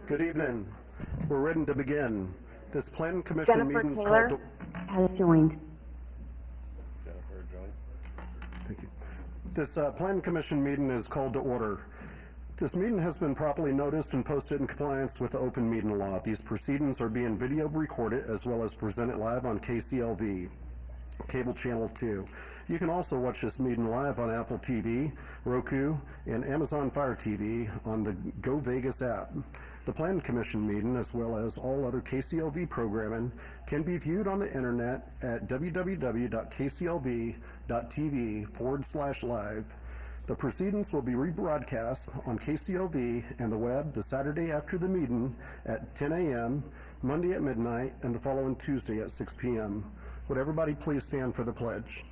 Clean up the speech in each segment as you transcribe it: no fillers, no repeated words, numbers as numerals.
Good evening. We're ready to begin. This Planning Commission meeting is called to... has joined. Jennifer joined. Thank you. This Planning Commission meeting is called to order. This meeting has been properly noticed and posted in compliance with the open meeting law. These proceedings are being video recorded as well as presented live on KCLV, Cable Channel 2. You can also watch this meeting live on Apple TV, Roku, and Amazon Fire TV on the Go Vegas app. The Planning Commission meeting, as well as all other KCLV programming, can be viewed on the internet at www.kclv.tv/live. The proceedings will be rebroadcast on KCLV and the web the Saturday after the meeting at 10 a.m., Monday at midnight, and the following Tuesday at 6 p.m. Would everybody please stand for the pledge?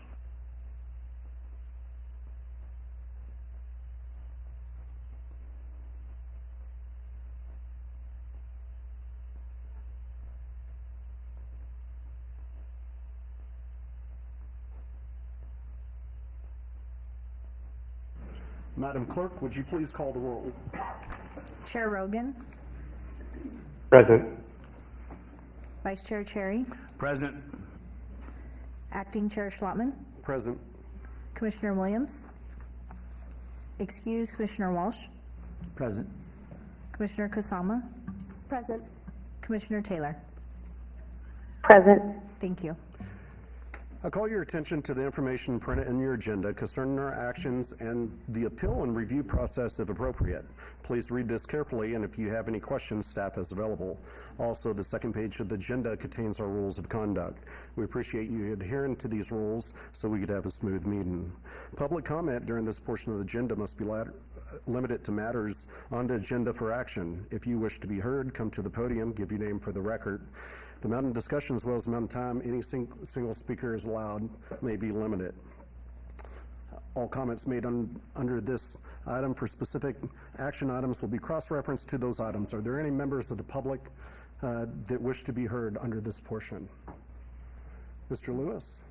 Madam Clerk, would you please call the roll? Chair Rogan, Present. Vice Chair Cherry, Present. Acting Chair Schlottman, Present. Commissioner Williams, excuse Commissioner Walsh, Present. Commissioner Kusama, Present. Commissioner Taylor. Present. Thank you. I call your attention to the information printed in your agenda concerning our actions and the appeal and review process if appropriate. Please read this carefully, and if you have any questions, staff is available. Also, the second page of the agenda contains our rules of conduct. We appreciate you adhering to these rules so we could have a smooth meeting. Public comment during this portion of the agenda must be limited to matters on the agenda for action. If you wish to be heard, come to the podium, give your name for the record. The amount of discussion as well as the amount of time any single speaker is allowed may be limited. All comments made under this item for specific action items will be cross-referenced to those items. Are there any members of the public that wish to be heard under this portion? Mr. Lewis?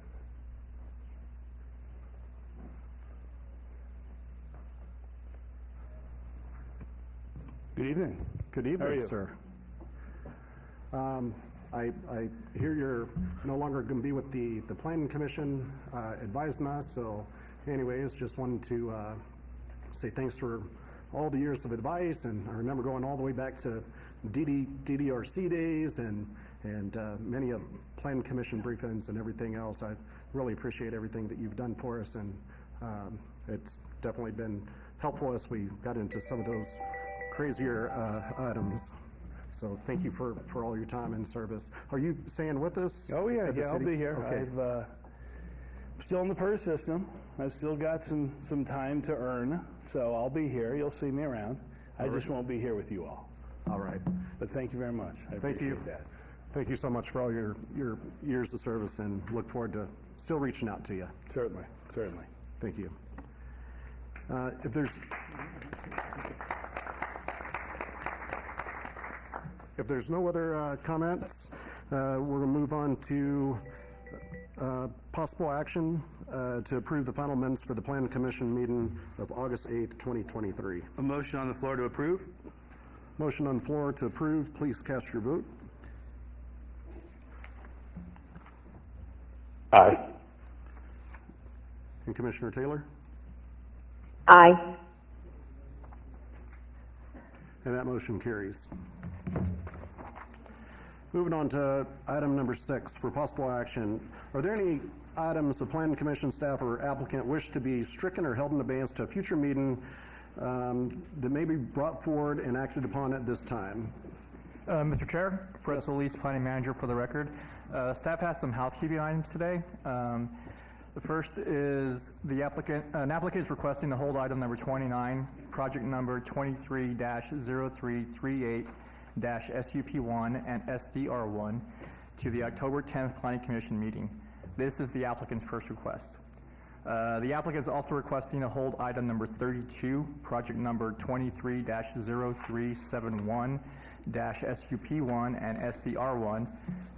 Good evening. Good How are evening, you? sir. I hear you're no longer going to be with the Planning Commission advising us, so anyways, just wanted to say thanks for all the years of advice, and I remember going all the way back to DDRC days and many of Planning Commission briefings and everything else. I really appreciate everything that you've done for us, and it's definitely been helpful as we got into some of those crazier items. So thank you for all your time and service. Are you staying with us? Oh yeah, at the I'll city? be here. Okay. I'm still in the PERS system. I've still got some time to earn, so I'll be here. You'll see me around. I just won't be here with you all. All right. But thank you very much. I Thank you. appreciate that. Thank you so much for all your years of service, and look forward to still reaching out to you. Certainly, certainly. Thank you. If there's no other comments, we're going to move on to possible action to approve the final minutes for the Planning Commission meeting of August 8th, 2023. A motion on the floor to approve? Motion on the floor to approve. Please cast your vote. Aye. And Commissioner Taylor? Aye. And that motion carries. Moving on to item number 6 for possible action. Are there any items the Planning Commission staff or applicant wish to be stricken or held in abeyance to a future meeting that may be brought forward and acted upon at this time? Mr. Chair, Fred Solis, Planning Manager for the record. Staff has some housekeeping items today. The first is an applicant is requesting to hold item number 29, project number 23-0338-SUP1 and SDR1 to the October 10th Planning Commission meeting. This is the applicant's first request. The applicant is also requesting to hold item number 32, project number 23-0371-SUP1 and SDR1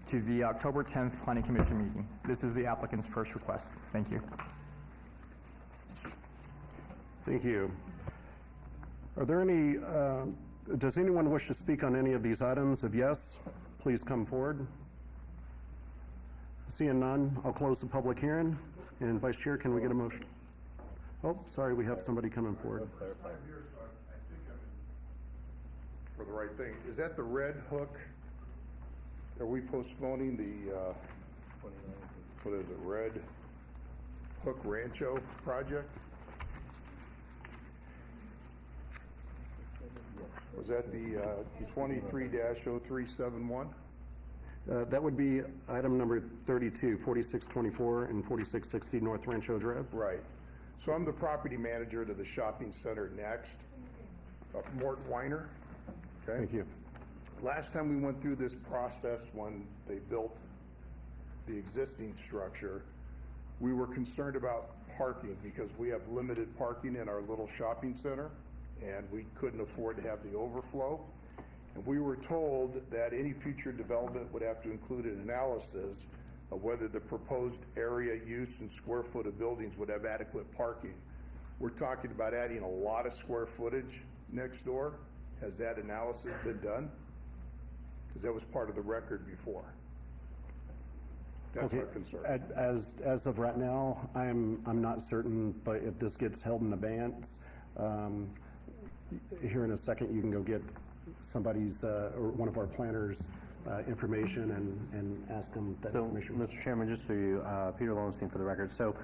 to the October 10th Planning Commission meeting. This is the applicant's first request. Thank you. Thank you. Are there any Does anyone wish to speak on any of these items? If yes, please come forward. Seeing none, I'll close the public hearing. And Vice Chair, can we get a motion? Oh, sorry, we have somebody coming forward. I'm here, so I think I'm for the right thing. Is that the Red Hook? Are we postponing the, what is it, Red Hook Rancho project? Was that the 23-0371? That would be item number 32, 4624 and 4660 North Rancho Drive. Right. So I'm the property manager to the shopping center next, Mort Weiner. Okay. Thank you. Last time we went through this process when they built the existing structure, we were concerned about parking because we have limited parking in our little shopping center and we couldn't afford to have the overflow. And we were told that any future development would have to include an analysis of whether the proposed area, use, and square foot of buildings would have adequate parking. We're talking about adding a lot of square footage next door. Has that analysis been done? Because that was part of the record before. That's our concern. As of right now, I'm not certain, but if this gets held in abeyance, here in a second you can go get somebody's or one of our planners information and ask them that information. Mr. Chairman, just through you, Peter Lowenstein for the record. So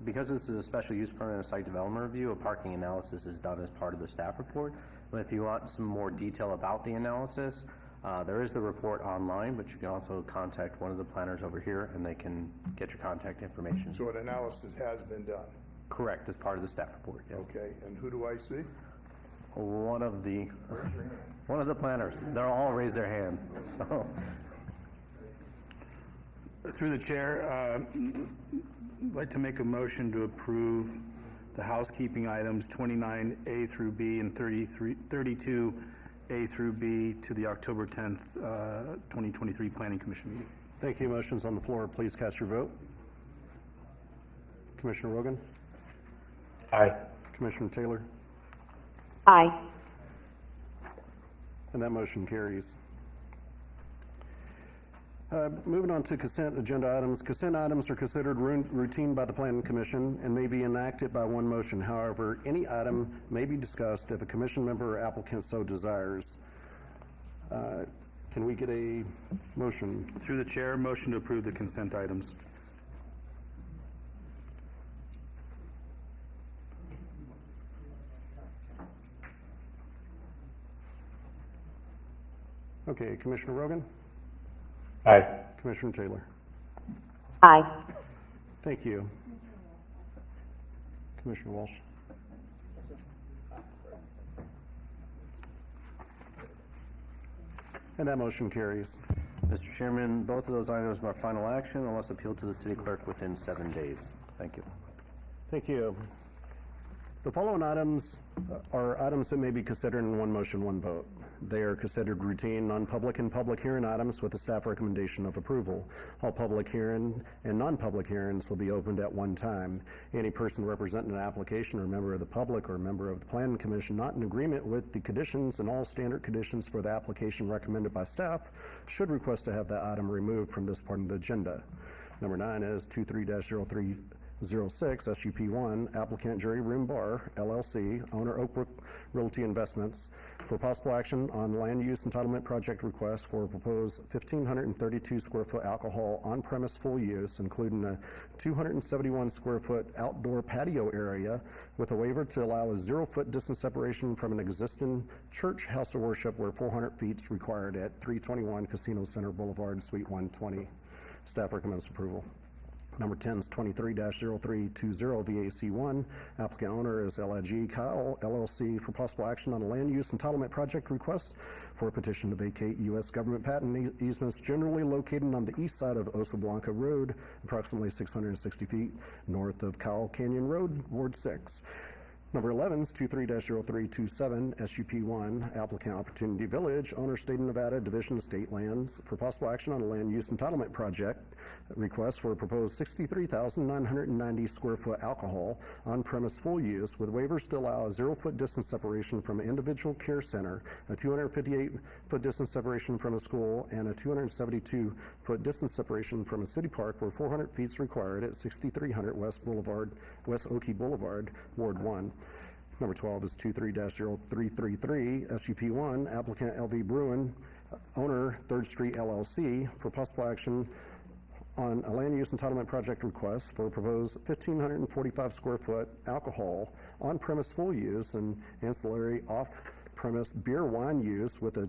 because this is a special use permit and a site development review, a parking analysis is done as part of the staff report. But if you want some more detail about the analysis, there is the report online, but you can also contact one of the planners over here and they can get your contact information. So an analysis has been done? Correct, as part of the staff report, yes. Okay, and who do I see? One of the planners. They'll all raise their hand. So. Through the chair, I'd like to make a motion to approve the housekeeping items 29A through B and 32A through B to the October 10th, 2023 Planning Commission meeting. Thank you. Motion's on the floor. Please cast your vote. Commissioner Rogan? Aye. Commissioner Taylor? Aye. And that motion carries. Moving on to consent agenda items. Consent items are considered routine by the Planning Commission and may be enacted by one motion. However, any item may be discussed if a commission member or applicant so desires. Can we get a motion? Through the chair, motion to approve the consent items. Okay, Commissioner Rogan? Aye. Commissioner Taylor? Aye. Thank you. Commissioner Walsh? And that motion carries. Mr. Chairman, both of those items are final action unless appealed to the city clerk within 7 days. Thank you. Thank you. The following items are items that may be considered in one motion, one vote. They are considered routine, non-public, and public hearing items with a staff recommendation of approval. All public hearing and non-public hearings will be opened at one time. Any person representing an application or member of the public or member of the Planning Commission not in agreement with the conditions and all standard conditions for the application recommended by staff should request to have that item removed from this part of the agenda. Number 9 is 23-0306 SUP1, applicant Jury Room Bar, LLC, owner Oakbrook Realty Investments, for possible action on land use entitlement project request for a proposed 1,532 square foot alcohol on-premise full use, including a 271 square foot outdoor patio area with a waiver to allow a 0-foot distance separation from an existing church house of worship where 400 feet is required at 321 Casino Center Boulevard, Suite 120. Staff recommends approval. Number 10 is 23-0320 VAC1. Applicant owner is LIG Kyle LLC for possible action on a land use entitlement project request for a petition to vacate U.S. government patent easements generally located on the east side of Osa Blanca Road, approximately 660 feet north of Kyle Canyon Road, Ward 6. Number 11 is 23-0327, SUP1, applicant Opportunity Village, owner State of Nevada, Division of State Lands, for possible action on a land use entitlement project request for a proposed 63,990 square foot alcohol on-premise full use with waivers to allow a 0-foot distance separation from an individual care center, a 258-foot distance separation from a school, and a 272-foot distance separation from a city park where 400 feet is required at 6300 West Oakey Boulevard, Ward 1. Number 12 is 23-0333, SUP1, applicant LV Bruin, owner 3rd Street LLC, for possible action on a land use entitlement project request for a proposed 1,545 square foot alcohol on-premise full use and ancillary off-premise beer wine use with a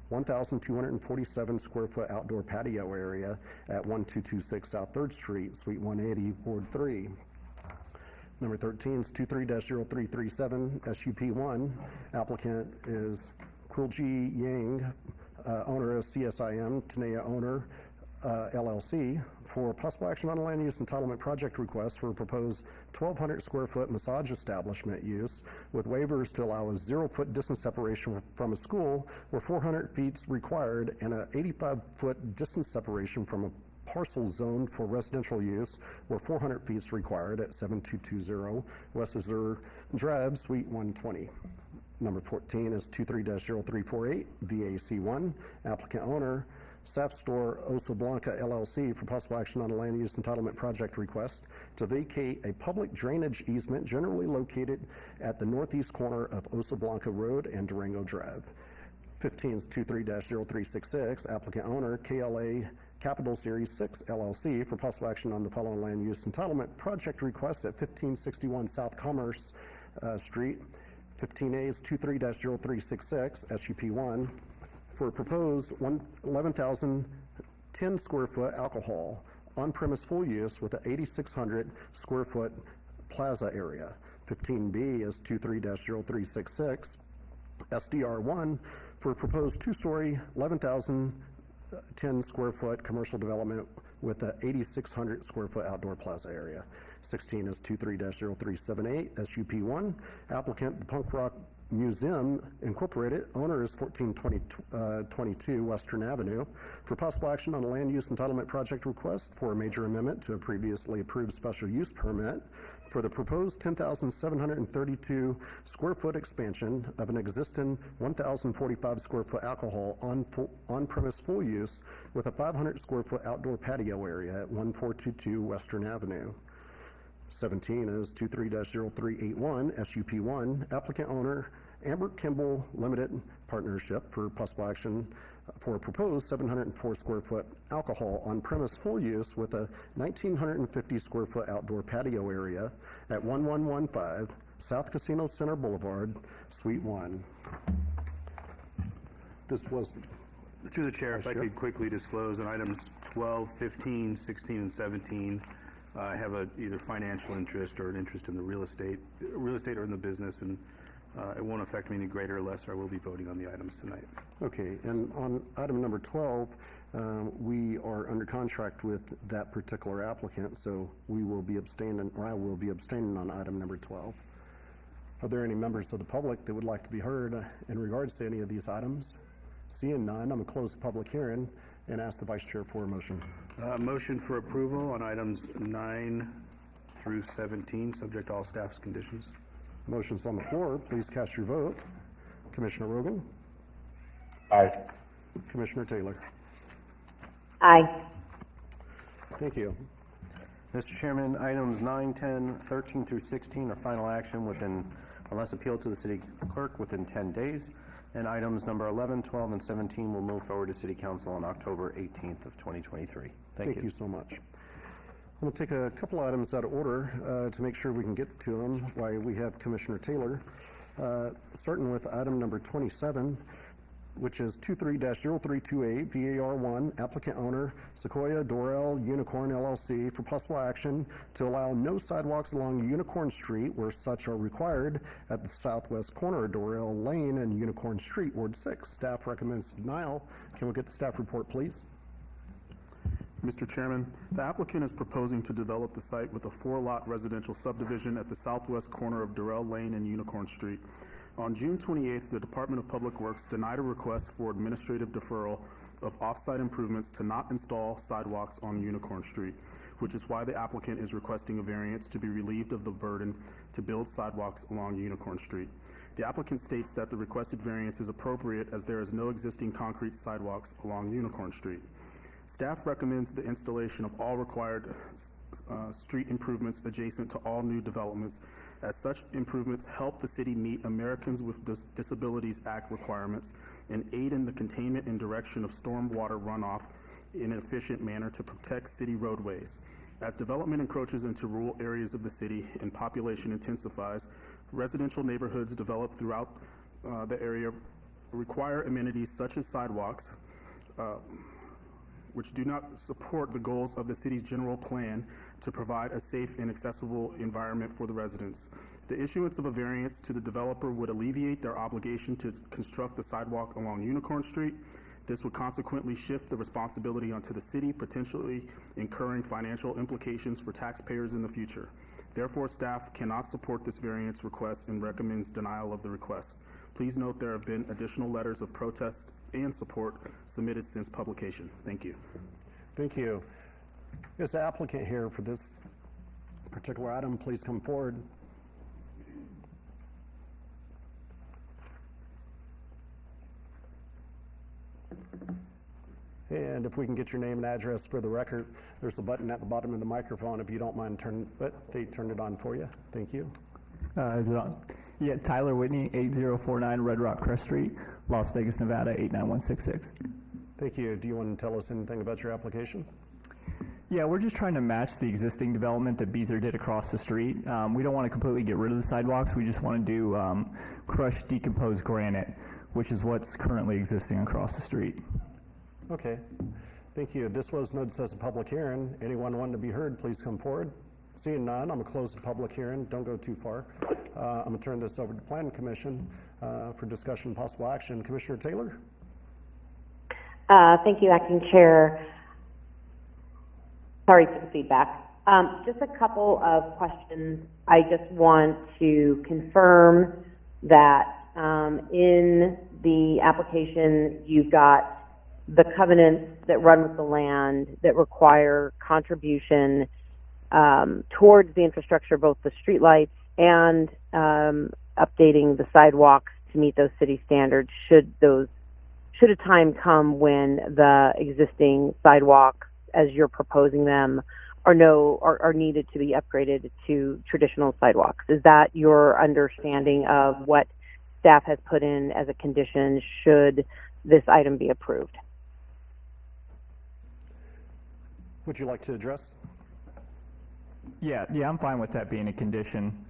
1,247 square foot outdoor patio area at 1226 South 3rd Street, Suite 180, Ward 3. Number 13 is 23-0337, SUP1. Applicant is Quilji Yang, owner of CSIM, Tenaya owner, LLC, for possible action on a land use entitlement project request for a proposed 1,200 square foot massage establishment use with waivers to allow a 0-foot distance separation from a school where 400 feet is required and an 85-foot distance separation from a parcel zoned for residential use where 400 feet is required at 7220 West Azure Drive, Suite 120. Number 14 is 23-0348, VAC1, applicant owner, Saf Store Osa Blanca LLC, for possible action on a land use entitlement project request to vacate a public drainage easement generally located at the northeast corner of Osa Blanca Road and Durango Drive. 15 is 23-0366, applicant owner, KLA Capital Series 6 LLC, for possible action on the following land use entitlement project request at 1561 South Commerce Street. 15A is 23-0366, SUP1, for a proposed 11,010 square foot alcohol on-premise full use with an 8,600 square foot plaza area. 15B is 23-0366, SDR1, for a proposed 2-story, 11,010 square foot commercial development with an 8,600 square foot outdoor plaza area. 16 is 23-0378, SUP1, applicant the Punk Rock Museum Incorporated, owner is 1422 Western Avenue, for possible action on a land use entitlement project request for a major amendment to a previously approved special use permit for the proposed 10,732 square foot expansion of an existing 1,045 square foot alcohol on-premise full use with a 500 square foot outdoor patio area at 1422 Western Avenue. 17 is 23-0381, SUP1, applicant owner, Amber Kimball Limited Partnership, for possible action for a proposed 704 square foot alcohol on-premise full use with a 1,950 square foot outdoor patio area at 1115 South Casino Center Boulevard, Suite 1. This was... Through the chair, if I could quickly disclose on items 12, 15, 16, and 17, I have either financial interest or an interest in the real estate or in the business, and it won't affect me any greater or less. I will be voting on the items tonight. Okay, and on item number 12, we are under contract with that particular applicant, so we will be abstaining, or I will be abstaining on item number 12. Are there any members of the public that would like to be heard in regards to any of these items? Seeing none, I'm going to close the public hearing and ask the Vice Chair for a motion. Motion for approval on items 9 through 17, subject to all staff's conditions. Motion's on the floor. Please cast your vote. Commissioner Rogan? Aye. Commissioner Taylor? Aye. Thank you. Mr. Chairman, items 9, 10, 13 through 16 are final action unless appealed to the city clerk within 10 days. And items number 11, 12, and 17 will move forward to City Council on October 18th of 2023. Thank you. You so much. I'm going to take a couple items out of order to make sure we can get to them while we have Commissioner Taylor. Starting with item number 27, which is 23-0328, VAR1, applicant owner, Sequoia Dorel Unicorn LLC, for possible action to allow no sidewalks along Unicorn Street where such are required at the southwest corner of Dorel Lane and Unicorn Street, Ward 6. Staff recommends denial. Can we get the staff report, please? Mr. Chairman, the applicant is proposing to develop the site with a 4-lot residential subdivision at the southwest corner of Durrell Lane and Unicorn Street. On June 28th, the Department of Public Works denied a request for administrative deferral of off-site improvements to not install sidewalks on Unicorn Street, which is why the applicant is requesting a variance to be relieved of the burden to build sidewalks along Unicorn Street. The applicant states that the requested variance is appropriate as there is no existing concrete sidewalks along Unicorn Street. Staff recommends the installation of all required street improvements adjacent to all new developments, as such improvements help the city meet Americans with Disabilities Act requirements and aid in the containment and direction of stormwater runoff in an efficient manner to protect city roadways. As development encroaches into rural areas of the city and population intensifies, residential neighborhoods develop throughout the area require amenities such as sidewalks, which do not support the goals of the city's general plan to provide a safe and accessible environment for the residents. The issuance of a variance to the developer would alleviate their obligation to construct the sidewalk along Unicorn Street. This would consequently shift the responsibility onto the city, potentially incurring financial implications for taxpayers in the future. Therefore, staff cannot support this variance request and recommends denial of the request. Please note there have been additional letters of protest and support submitted since publication. Thank you. Thank you. Is the applicant here for this particular item? Please come forward. And if we can get your name and address for the record, there's a button at the bottom of the microphone if you don't mind turning, but they turned it on for you. Thank you. Is it on? Yeah, Tyler Whitney, 8049 Red Rock Crest Street, Las Vegas, Nevada, 89166. Thank you. Do you want to tell us anything about your application? Yeah, we're just trying to match the existing development that Beazer did across the street. We don't want to completely get rid of the sidewalks. We just want to do crushed, decomposed granite, which is what's currently existing across the street. Okay. Thank you. This was noticed as a public hearing. Anyone wanting to be heard, please come forward. Seeing none, I'm going to close the public hearing. Don't go too far. I'm going to turn this over to the Planning Commission for discussion and possible action. Commissioner Taylor? Thank you, Acting Chair. Sorry for the feedback. Just a couple of questions. I just want to confirm that in the application you've got the covenants that run with the land that require contribution towards the infrastructure, both the streetlights and updating the sidewalks to meet those city standards should a time come when the existing sidewalks, as you're proposing them, are needed to be upgraded to traditional sidewalks. Is that your understanding of what staff has put in as a condition should this item be approved? Would you like to address? Yeah, I'm fine with that being a condition,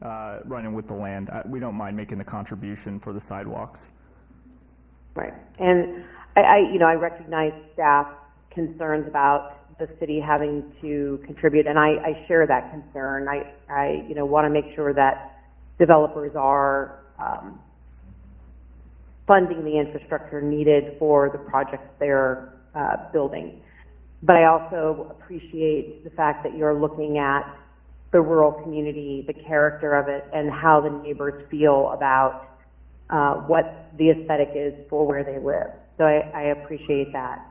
running with the land. We don't mind making the contribution for the sidewalks. Right, and I recognize staff concerns about the city having to contribute, and I share that concern. I want to make sure that developers are funding the infrastructure needed for the projects they're building. But I also appreciate the fact that you're looking at the rural community, the character of it, and how the neighbors feel about what the aesthetic is for where they live. So I appreciate that.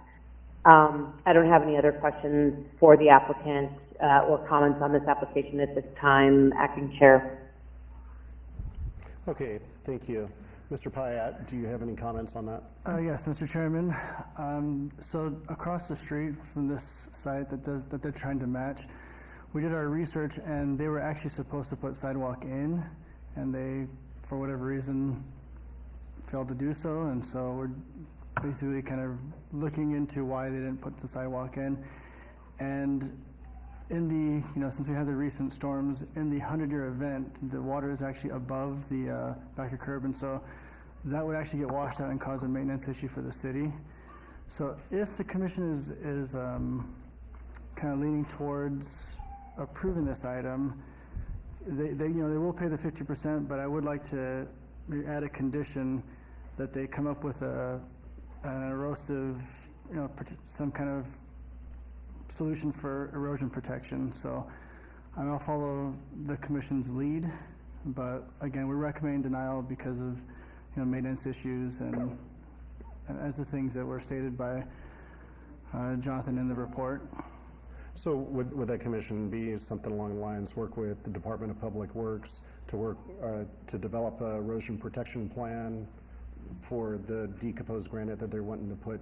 I don't have any other questions for the applicant or comments on this application at this time, Acting Chair. Okay, thank you. Mr. Pyatt, do you have any comments on that? Yes, Mr. Chairman. So across the street from this site that they're trying to match, we did our research and they were actually supposed to put sidewalk in, and they, for whatever reason, failed to do so, and so we're basically kind of looking into why they didn't put the sidewalk in. And in the, since we had the recent storms, in the 100-year event, the water is actually above the back of curb, and so that would actually get washed out and cause a maintenance issue for the city. So if the commission is kind of leaning towards approving this item, they will pay the 50%, but I would like to add a condition that they come up with an erosive, some kind of solution for erosion protection. So I'll follow the commission's lead, but again, we're recommending denial because of maintenance issues and as the things that were stated by Jonathan in the report. So would that commission be something along the lines, work with the Department of Public Works to develop a erosion protection plan for the decomposed granite that they're wanting to put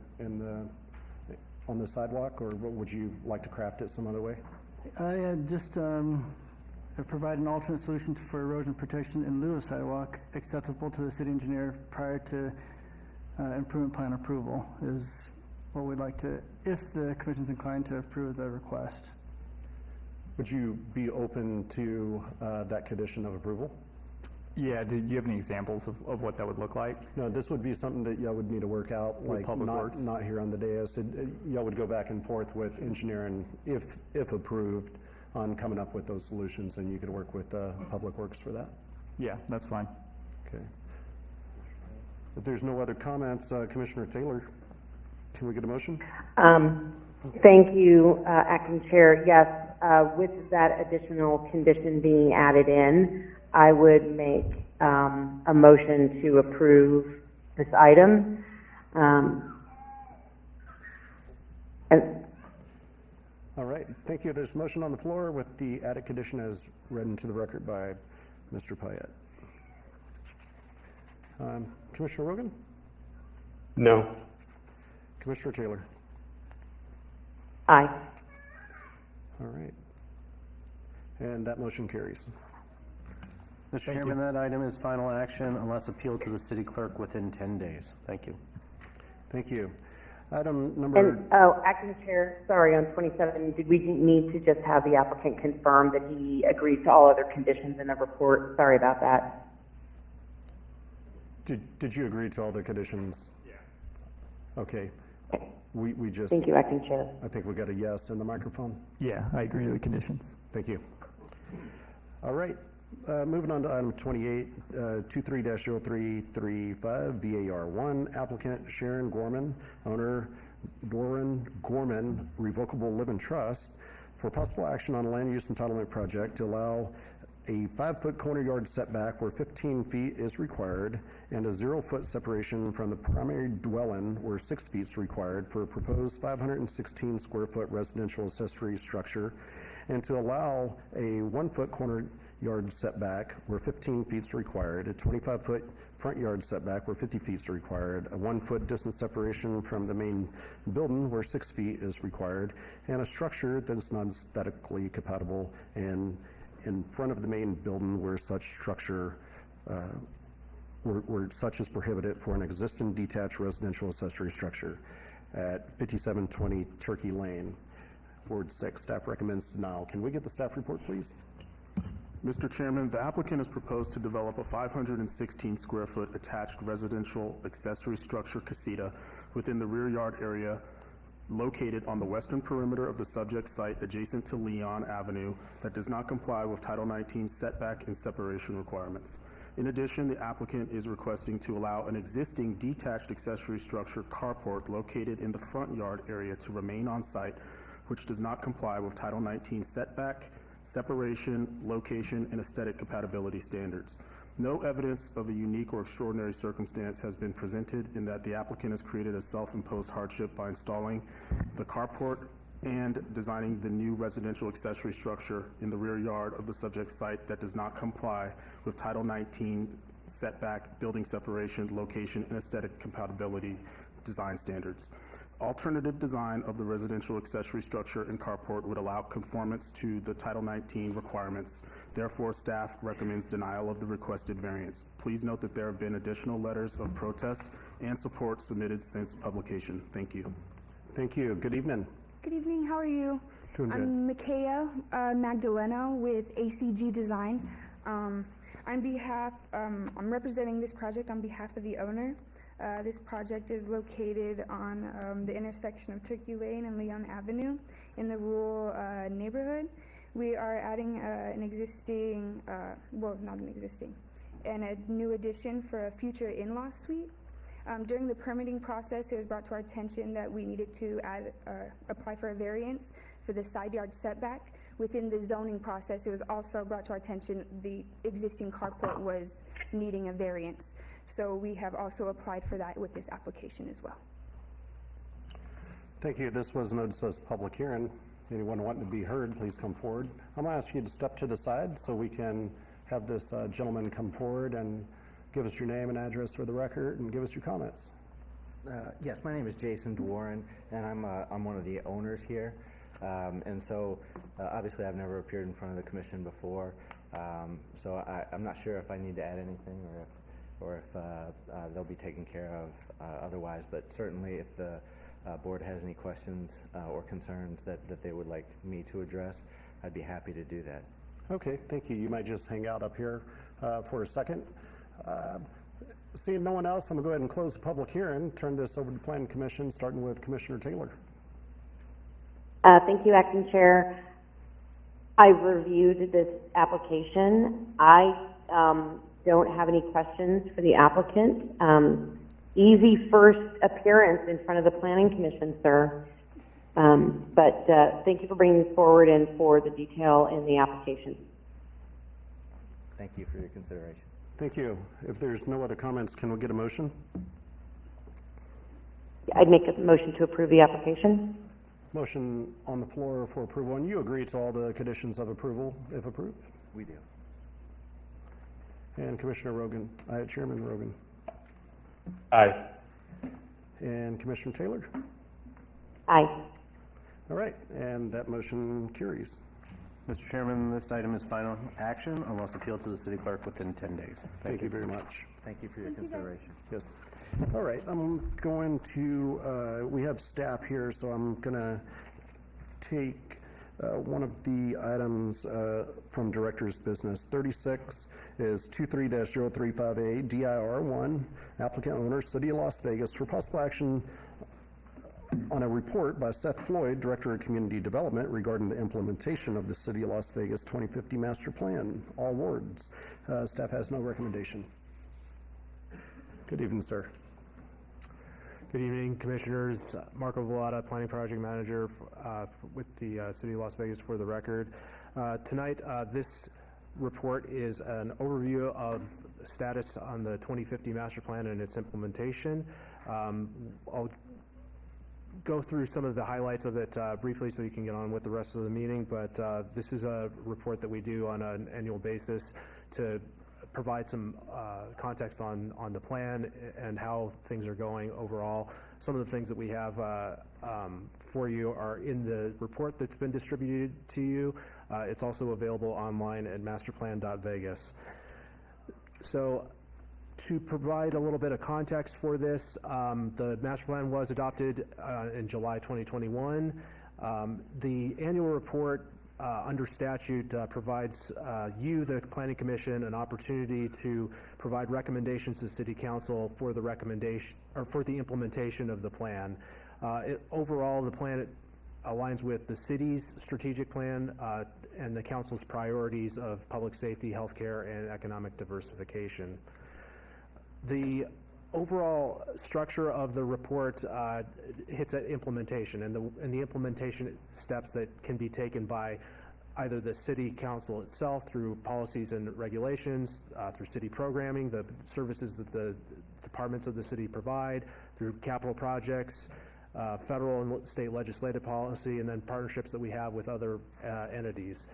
on the sidewalk, or would you like to craft it some other way? Just provide an alternate solution for erosion protection in lieu of sidewalk acceptable to the city engineer prior to improvement plan approval is what we'd like to, if the commission's inclined to approve the request. Would you be open to that condition of approval? Yeah, do you have any examples of what that would look like? No, this would be something that y'all would need to work out, With Public Works? not here on the dais. Y'all would go back and forth with engineering, if approved, on coming up with those solutions, and you could work with Public Works for that. Yeah, that's fine. Okay. If there's no other comments, Commissioner Taylor, can we get a motion? Thank you, Acting Chair. Yes, with that additional condition being added in, I would make a motion to approve this item. All right, thank you. There's a motion on the floor with the added condition as read into the record by Mr. Payette. Commissioner Rogan? No. Commissioner Taylor? Aye. All right. And that motion carries. Mr. Chairman, that item is final action unless appealed to the city clerk within 10 days. Thank you. Thank you. Item number... And, Acting Chair, sorry, on 27, did we need to just have the applicant confirm that he agreed to all other conditions in the report? Sorry about that. Did you agree to all the conditions? Yeah. Okay. We just... Thank you, Acting Chair. I think we got a yes in the microphone. Yeah, I agree to the conditions. Thank you. All right. Moving on to item 28, 23-0335, VAR1, applicant Sharon Gorman, owner Doran Gorman Revocable Living Trust, for possible action on a land use entitlement project to allow a 5-foot corner yard setback where 15 feet is required and a 0-foot separation from the primary dwelling where 6 feet is required for a proposed 516 square foot residential accessory structure, and to allow a 1-foot corner yard setback where 15 feet is required, a 25-foot front yard setback where 50 feet is required, a 1-foot distance separation from the main building where 6 feet is required, and a structure that is non-aesthetically compatible and in front of the main building where such structure, where such is prohibited for an existing detached residential accessory structure at 5720 Turkey Lane, Ward 6. Staff recommends denial. Can we get the staff report, please? Mr. Chairman, the applicant has proposed to develop a 516 square foot attached residential accessory structure casita within the rear yard area located on the western perimeter of the subject site adjacent to Leon Avenue that does not comply with Title 19 setback and separation requirements. In addition, the applicant is requesting to allow an existing detached accessory structure carport located in the front yard area to remain on site, which does not comply with Title 19 setback, separation, location, and aesthetic compatibility standards. No evidence of a unique or extraordinary circumstance has been presented in that the applicant has created a self-imposed hardship by installing the carport and designing the new residential accessory structure in the rear yard of the subject site that does not comply with Title 19 setback, building separation, location, and aesthetic compatibility design standards. Alternative design of the residential accessory structure and carport would allow conformance to the Title 19 requirements. Therefore, staff recommends denial of the requested variance. Please note that there have been additional letters of protest and support submitted since publication. Thank you. Thank you. Good evening. Good evening. How are you? Doing good. I'm Makaya Magdalena with ACG Design. I'm representing this project on behalf of the owner. This project is located on the intersection of Turkey Lane and Leon Avenue in the rural neighborhood. We are adding an existing, and a new addition for a future in-law suite. During the permitting process, it was brought to our attention that we needed to apply for a variance for the side yard setback. Within the zoning process, it was also brought to our attention the existing carport was needing a variance. So we have also applied for that with this application as well. Thank you. This was noticed as a public hearing. Anyone wanting to be heard, please come forward. I'm going to ask you to step to the side so we can have this gentleman come forward and give us your name and address for the record and give us your comments. Yes, my name is Jason Dwarren, and I'm one of the owners here. And so, obviously, I've never appeared in front of the commission before, so I'm not sure if I need to add anything or if they'll be taken care of otherwise. But certainly, if the board has any questions or concerns that they would like me to address, I'd be happy to do that. Okay, thank you. You might just hang out up here for a second. Seeing no one else, I'm going to go ahead and close the public hearing, turn this over to the Planning Commission, starting with Commissioner Taylor. Thank you, Acting Chair. I've reviewed this application. I don't have any questions for the applicant. Easy first appearance in front of the Planning Commission, sir. But thank you for bringing this forward and for the detail in the application. Thank you for your consideration. Thank you. If there's no other comments, can we get a motion? I'd make a motion to approve the application. Motion on the floor for approval, and you agree to all the conditions of approval if approved? We do. And Commissioner Rogan, Chairman Rogan. Aye. And Commissioner Taylor? Aye. All right, and that motion carries. Mr. Chairman, this item is final action unless appealed to the city clerk within 10 days. Thank you very much. Thank you for your consideration. Yes. All right, I'm going to, we have staff here, so I'm going to take one of the items from Director's Business. 36 is 23-035A, DIR1, applicant owner, City of Las Vegas, for possible action on a report by Seth Floyd, Director of Community Development, regarding the implementation of the City of Las Vegas 2050 Master Plan, all wards. Staff has no recommendation. Good evening, sir. Good evening, Commissioners. Marco Vallata, Planning Project Manager with the City of Las Vegas for the record. Tonight, this report is an overview of status on the 2050 Master Plan and its implementation. I'll go through some of the highlights of it briefly so you can get on with the rest of the meeting, but this is a report that we do on an annual basis to provide some context on the plan and how things are going overall. Some of the things that we have for you are in the report that's been distributed to you. It's also available online at masterplan.vegas. So to provide a little bit of context for this, the master plan was adopted in July 2021. The annual report under statute provides you, the Planning Commission, an opportunity to provide recommendations to City Council for the recommendation or for the implementation of the plan. Overall, the plan aligns with the city's strategic plan and the council's priorities of public safety, healthcare, and economic diversification. The overall structure of the report hits at implementation and the implementation steps that can be taken by either the city council itself through policies and regulations, through city programming, the services that the departments of the city provide, through capital projects, federal and state legislative policy, and then partnerships that we have with other entities.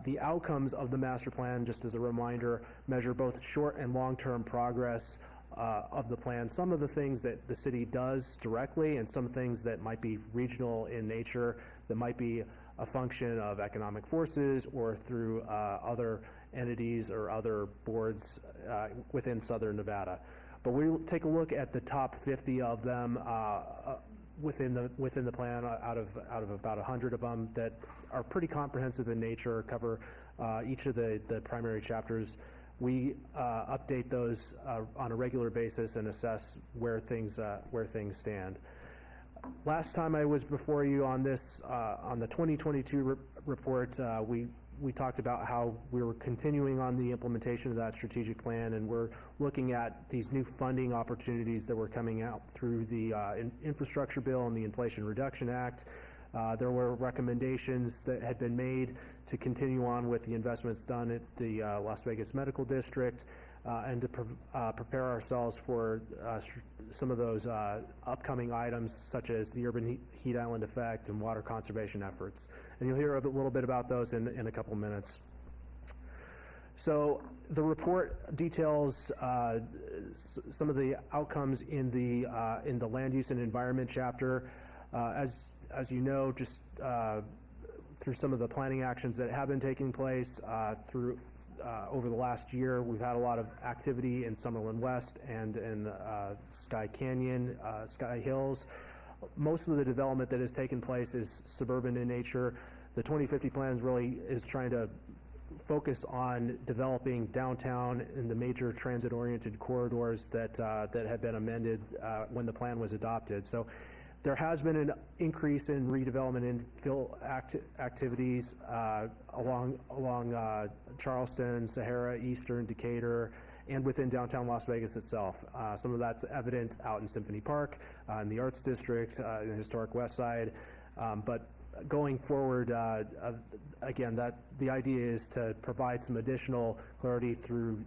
The outcomes of the master plan, just as a reminder, measure both short and long-term progress of the plan. Some of the things that the city does directly and some things that might be regional in nature, that might be a function of economic forces or through other entities or other boards within Southern Nevada. But we'll take a look at the top 50 of them within the plan out of about 100 of them that are pretty comprehensive in nature, cover each of the primary chapters. We update those on a regular basis and assess where things stand. Last time I was before you on this, on the 2022 report, we we talked about how we were continuing on the implementation of that strategic plan, and we're looking at these new funding opportunities that were coming out through the infrastructure bill and the Inflation Reduction Act. There were recommendations that had been made to continue on with the investments done at the Las Vegas Medical District and to prepare ourselves for some of those upcoming items, such as the urban heat island effect and water conservation efforts. And you'll hear a little bit about those in a couple minutes. So the report details some of the outcomes in the land use and environment chapter. As you know, just through some of the planning actions that have been taking place over the last year, we've had a lot of activity in Summerlin West and in Sky Canyon, Sky Hills. Most of the development that has taken place is suburban in nature. The 2050 plan is trying to focus on developing downtown in the major transit-oriented corridors that had been amended when the plan was adopted. So there has been an increase in redevelopment infill activities along Charleston, Sahara, Eastern, Decatur, and within downtown Las Vegas itself. Some of that's evident out in Symphony Park, in the Arts District, in the historic West Side. But going forward, again, the idea is to provide some additional clarity through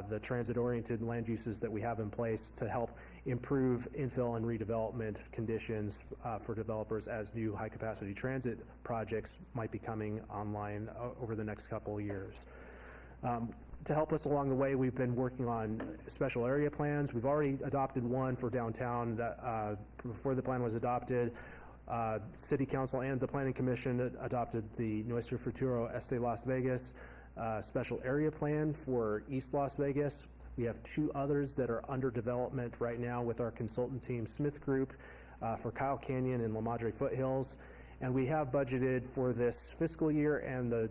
the transit-oriented land uses that we have in place to help improve infill and redevelopment conditions for developers as new high-capacity transit projects might be coming online over the next couple of years. To help us along the way, we've been working on special area plans. We've already adopted one for downtown that before the plan was adopted. City Council and the Planning Commission adopted the Nuestro Futuro Este Las Vegas special area plan for East Las Vegas. We have two others that are under development right now with our consultant team, Smith Group, for Kyle Canyon and La Madre Foothills. And we have budgeted for this fiscal year and the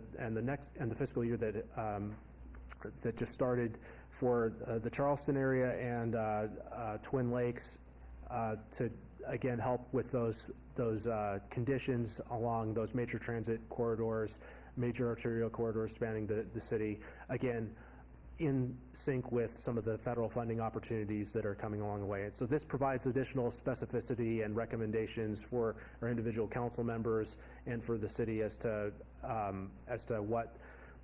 fiscal year that just started for the Charleston area and Twin Lakes to again help with those conditions along those major transit corridors, major arterial corridors spanning the city, again, in sync with some of the federal funding opportunities that are coming along the way. And so this provides additional specificity and recommendations for our individual council members and for the city as to what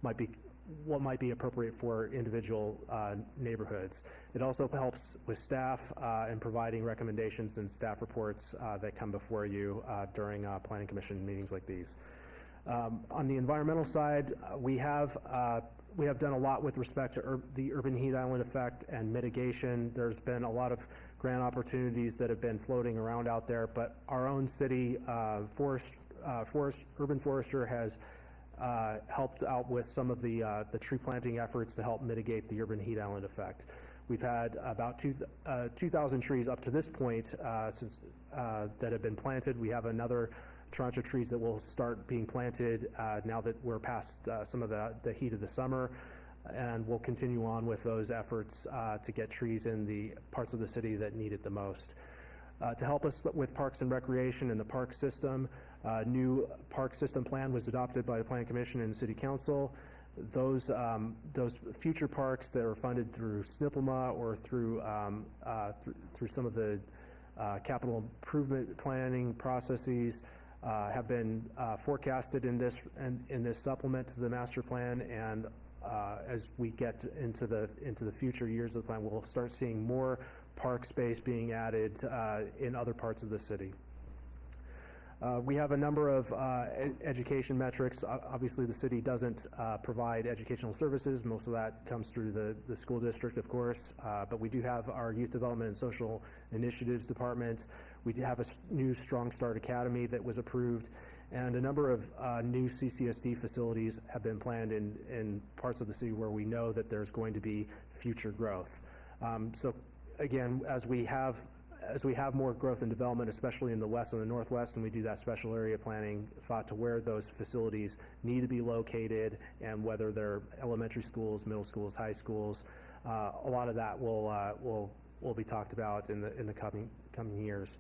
might be appropriate for individual neighborhoods. It also helps with staff in providing recommendations and staff reports that come before you during Planning Commission meetings like these. On the environmental side, we have done a lot with respect to the urban heat island effect and mitigation. There's been a lot of grant opportunities that have been floating around out there, but our own city urban forester has helped out with some of the tree planting efforts to help mitigate the urban heat island effect. We've had about 2,000 trees up to this point since that have been planted. We have another tranche of trees that will start being planted now that we're past some of the heat of the summer, and we'll continue on with those efforts to get trees in the parts of the city that need it the most. To help us with parks and recreation and the park system, new park system plan was adopted by the Planning Commission and City Council. Those future parks that are funded through SNPLMA or through some of the capital improvement planning processes have been forecasted in this supplement to the master plan, and as we get into the future years of the plan, we'll start seeing more park space being added in other parts of the city. We have a number of education metrics. Obviously, the city doesn't provide educational services. Most of that comes through the school district, of course, but we do have our Youth Development and Social Initiatives Department. We do have a new Strong Start Academy that was approved, and a number of new CCSD facilities have been planned in parts of the city where we know that there's going to be future growth. So again, as we have more growth and development, especially in the west and the northwest, and we do that special area planning thought to where those facilities need to be located and whether they're elementary schools, middle schools, high schools, a lot of that will be talked about in the coming years.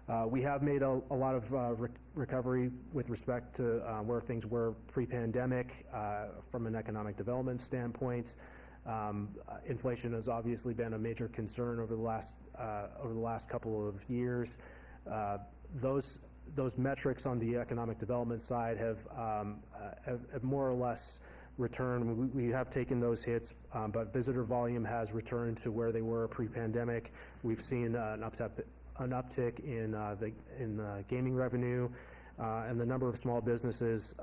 We have made a lot of recovery with respect to where things were pre-pandemic from an economic development standpoint. Inflation has obviously been a major concern over the last couple of years. Those metrics on the economic development side have more or less returned. We have taken those hits, but visitor volume has returned to where they were pre-pandemic. We've seen an uptick in the gaming revenue, and the number of small businesses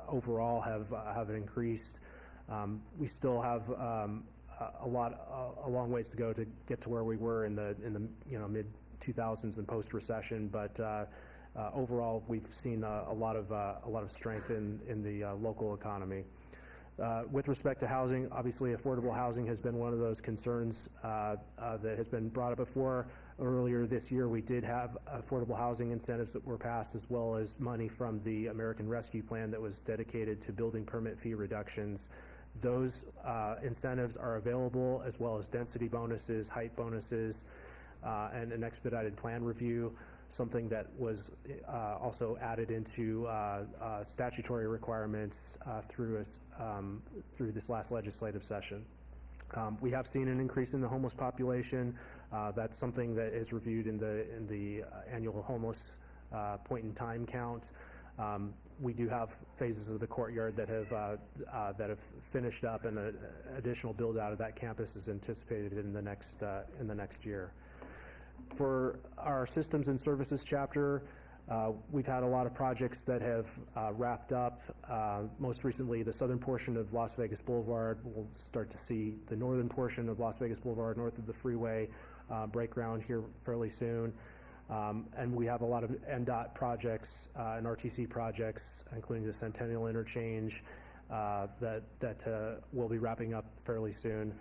overall have increased. We still have a long ways to go to get to where we were in the mid 2000s and post recession, but overall we've seen a lot of strength in the local economy. With respect to housing, obviously affordable housing has been one of those concerns that has been brought up before. Earlier this year, we did have affordable housing incentives that were passed, as well as money from the American Rescue Plan that was dedicated to building permit fee reductions. Those incentives are available, as well as density bonuses, height bonuses, and an expedited plan review, something that was also added into statutory requirements through this last legislative session. We have seen an increase in the homeless population. That's something that is reviewed in the annual homeless point in time count. We do have phases of the courtyard that have finished up, and an additional build out of that campus is anticipated in the next year. For our systems and services chapter, we've had a lot of projects that have wrapped up. Most recently, the southern portion of Las Vegas Boulevard. We'll start to see the northern portion of Las Vegas Boulevard, north of the freeway, break ground here fairly soon. And we have a lot of NDOT projects and RTC projects, including the Centennial Interchange, that will be wrapping up fairly soon.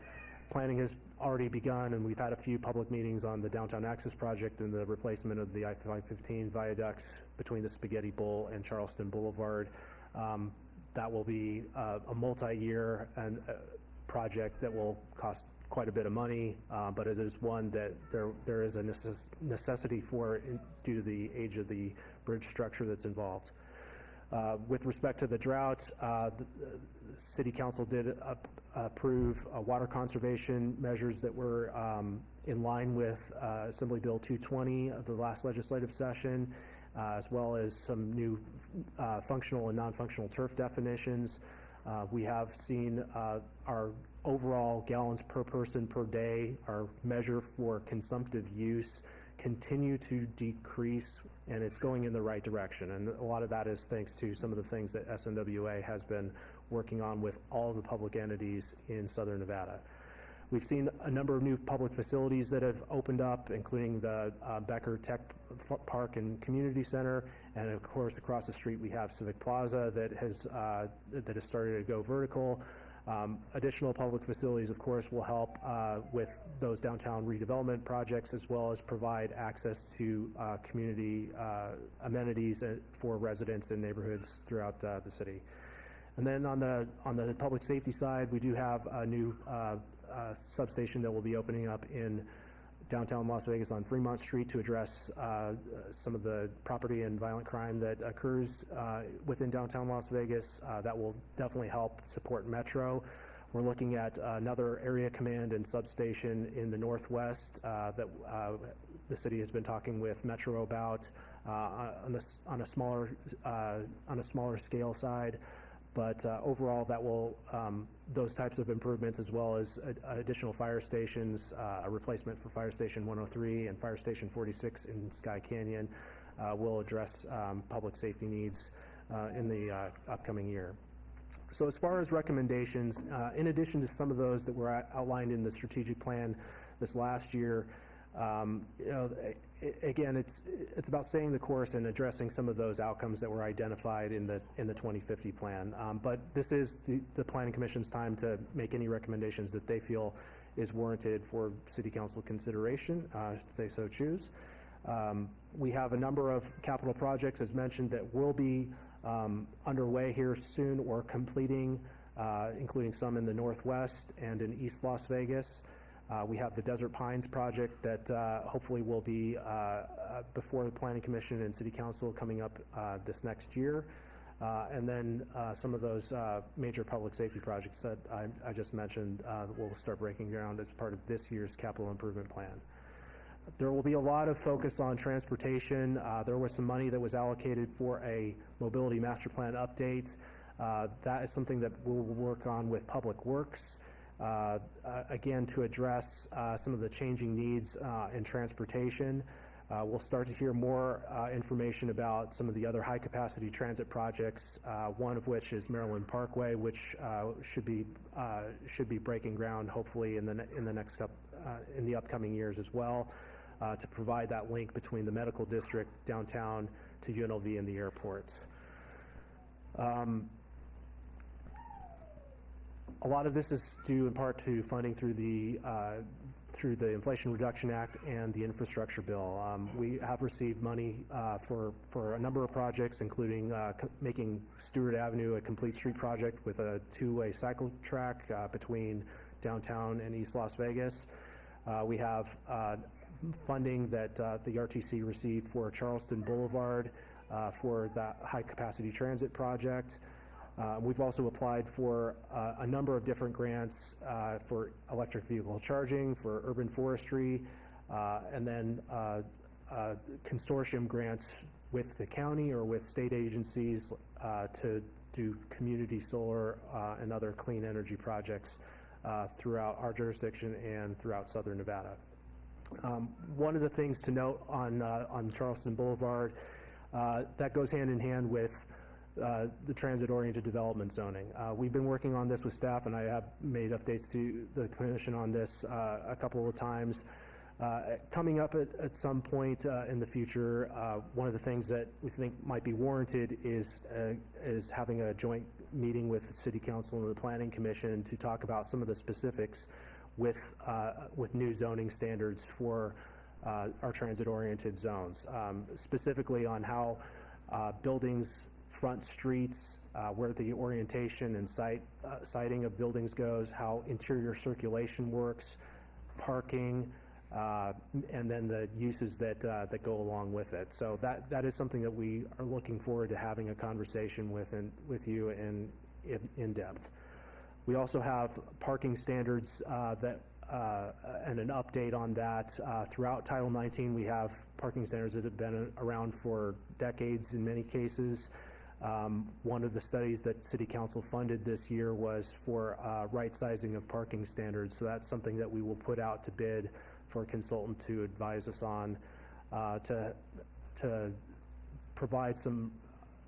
Planning has already begun, and we've had a few public meetings on the Downtown Access Project and the replacement of the I-515 viaduct between the Spaghetti Bowl and Charleston Boulevard. That will be a multi-year project that will cost quite a bit of money, but it is one that there is a necessity for due to the age of the bridge structure that's involved. With respect to the drought, the City Council did approve water conservation measures that were in line with Assembly Bill 220 of the last legislative session, as well as some new functional and non-functional turf definitions. We have seen our overall gallons per person per day, our measure for consumptive use, continue to decrease, and it's going in the right direction. And a lot of that is thanks to some of the things that SNWA has been working on with all the public entities in Southern Nevada. We've seen a number of new public facilities that have opened up, including the Becker Tech Park and Community Center, and of course across the street we have Civic Plaza that has started to go vertical. Additional public facilities, of course, will help with those downtown redevelopment projects, as well as provide access to community amenities for residents and neighborhoods throughout the city. And then on the public safety side, we do have a new substation that will be opening up in downtown Las Vegas on Fremont Street to address some of the property and violent crime that occurs within downtown Las Vegas. That will definitely help support Metro. We're looking at another area command and substation in the northwest that the city has been talking with Metro about on a smaller scale side. But overall, that will those types of improvements, as well as additional fire stations, a replacement for Fire Station 103 and Fire Station 46 in Sky Canyon, will address public safety needs in the upcoming year. So as far as recommendations, in addition to some of those that were outlined in the strategic plan this last year, again, it's about staying the course and addressing some of those outcomes that were identified in the 2050 plan. But this is the Planning Commission's time to make any recommendations that they feel is warranted for City Council consideration, if they so choose. We have a number of capital projects, as mentioned, that will be underway here soon or completing, including some in the Northwest and in East Las Vegas. We have the Desert Pines project that hopefully will be before the Planning Commission and City Council coming up this next year. And then some of those major public safety projects that I just mentioned will start breaking ground as part of this year's capital improvement plan. There will be a lot of focus on transportation. There was some money that was allocated for a mobility master plan update. That is something that we'll work on with Public Works, again, to address some of the changing needs in transportation. We'll start to hear more information about some of the other high-capacity transit projects, one of which is Maryland Parkway, which should be breaking ground hopefully in the upcoming years as well, to provide that link between the medical district downtown to UNLV and the airports. A lot of this is due in part to funding through the Inflation Reduction Act and the infrastructure bill. We have received money for a number of projects, including making Stewart Avenue a complete street project with a two-way cycle track between downtown and East Las Vegas. We have funding that the RTC received for Charleston Boulevard for that high-capacity transit project. We've also applied for a number of different grants for electric vehicle charging, for urban forestry, and then consortium grants with the county or with state agencies to do community solar and other clean energy projects throughout our jurisdiction and throughout southern Nevada. One of the things to note on Charleston Boulevard, that goes hand in hand with the transit-oriented development zoning. We've been working on this with staff, and I have made updates to the commission on this a couple of times. Coming up at some point in the future, one of the things that we think might be warranted is having a joint meeting with the City Council and the Planning Commission to talk about some of the specifics with new zoning standards for our transit-oriented zones, specifically on how buildings, front streets, where the orientation and siting of buildings goes, how interior circulation works, parking, and then the uses that go along with it. So that is something that we are looking forward to having a conversation with you in depth. We also have parking standards and an update on that. Throughout Title 19, we have parking standards that have been around for decades in many cases. One of the studies that City Council funded this year was for right sizing of parking standards. So that's something that we will put out to bid for a consultant to advise us on to provide some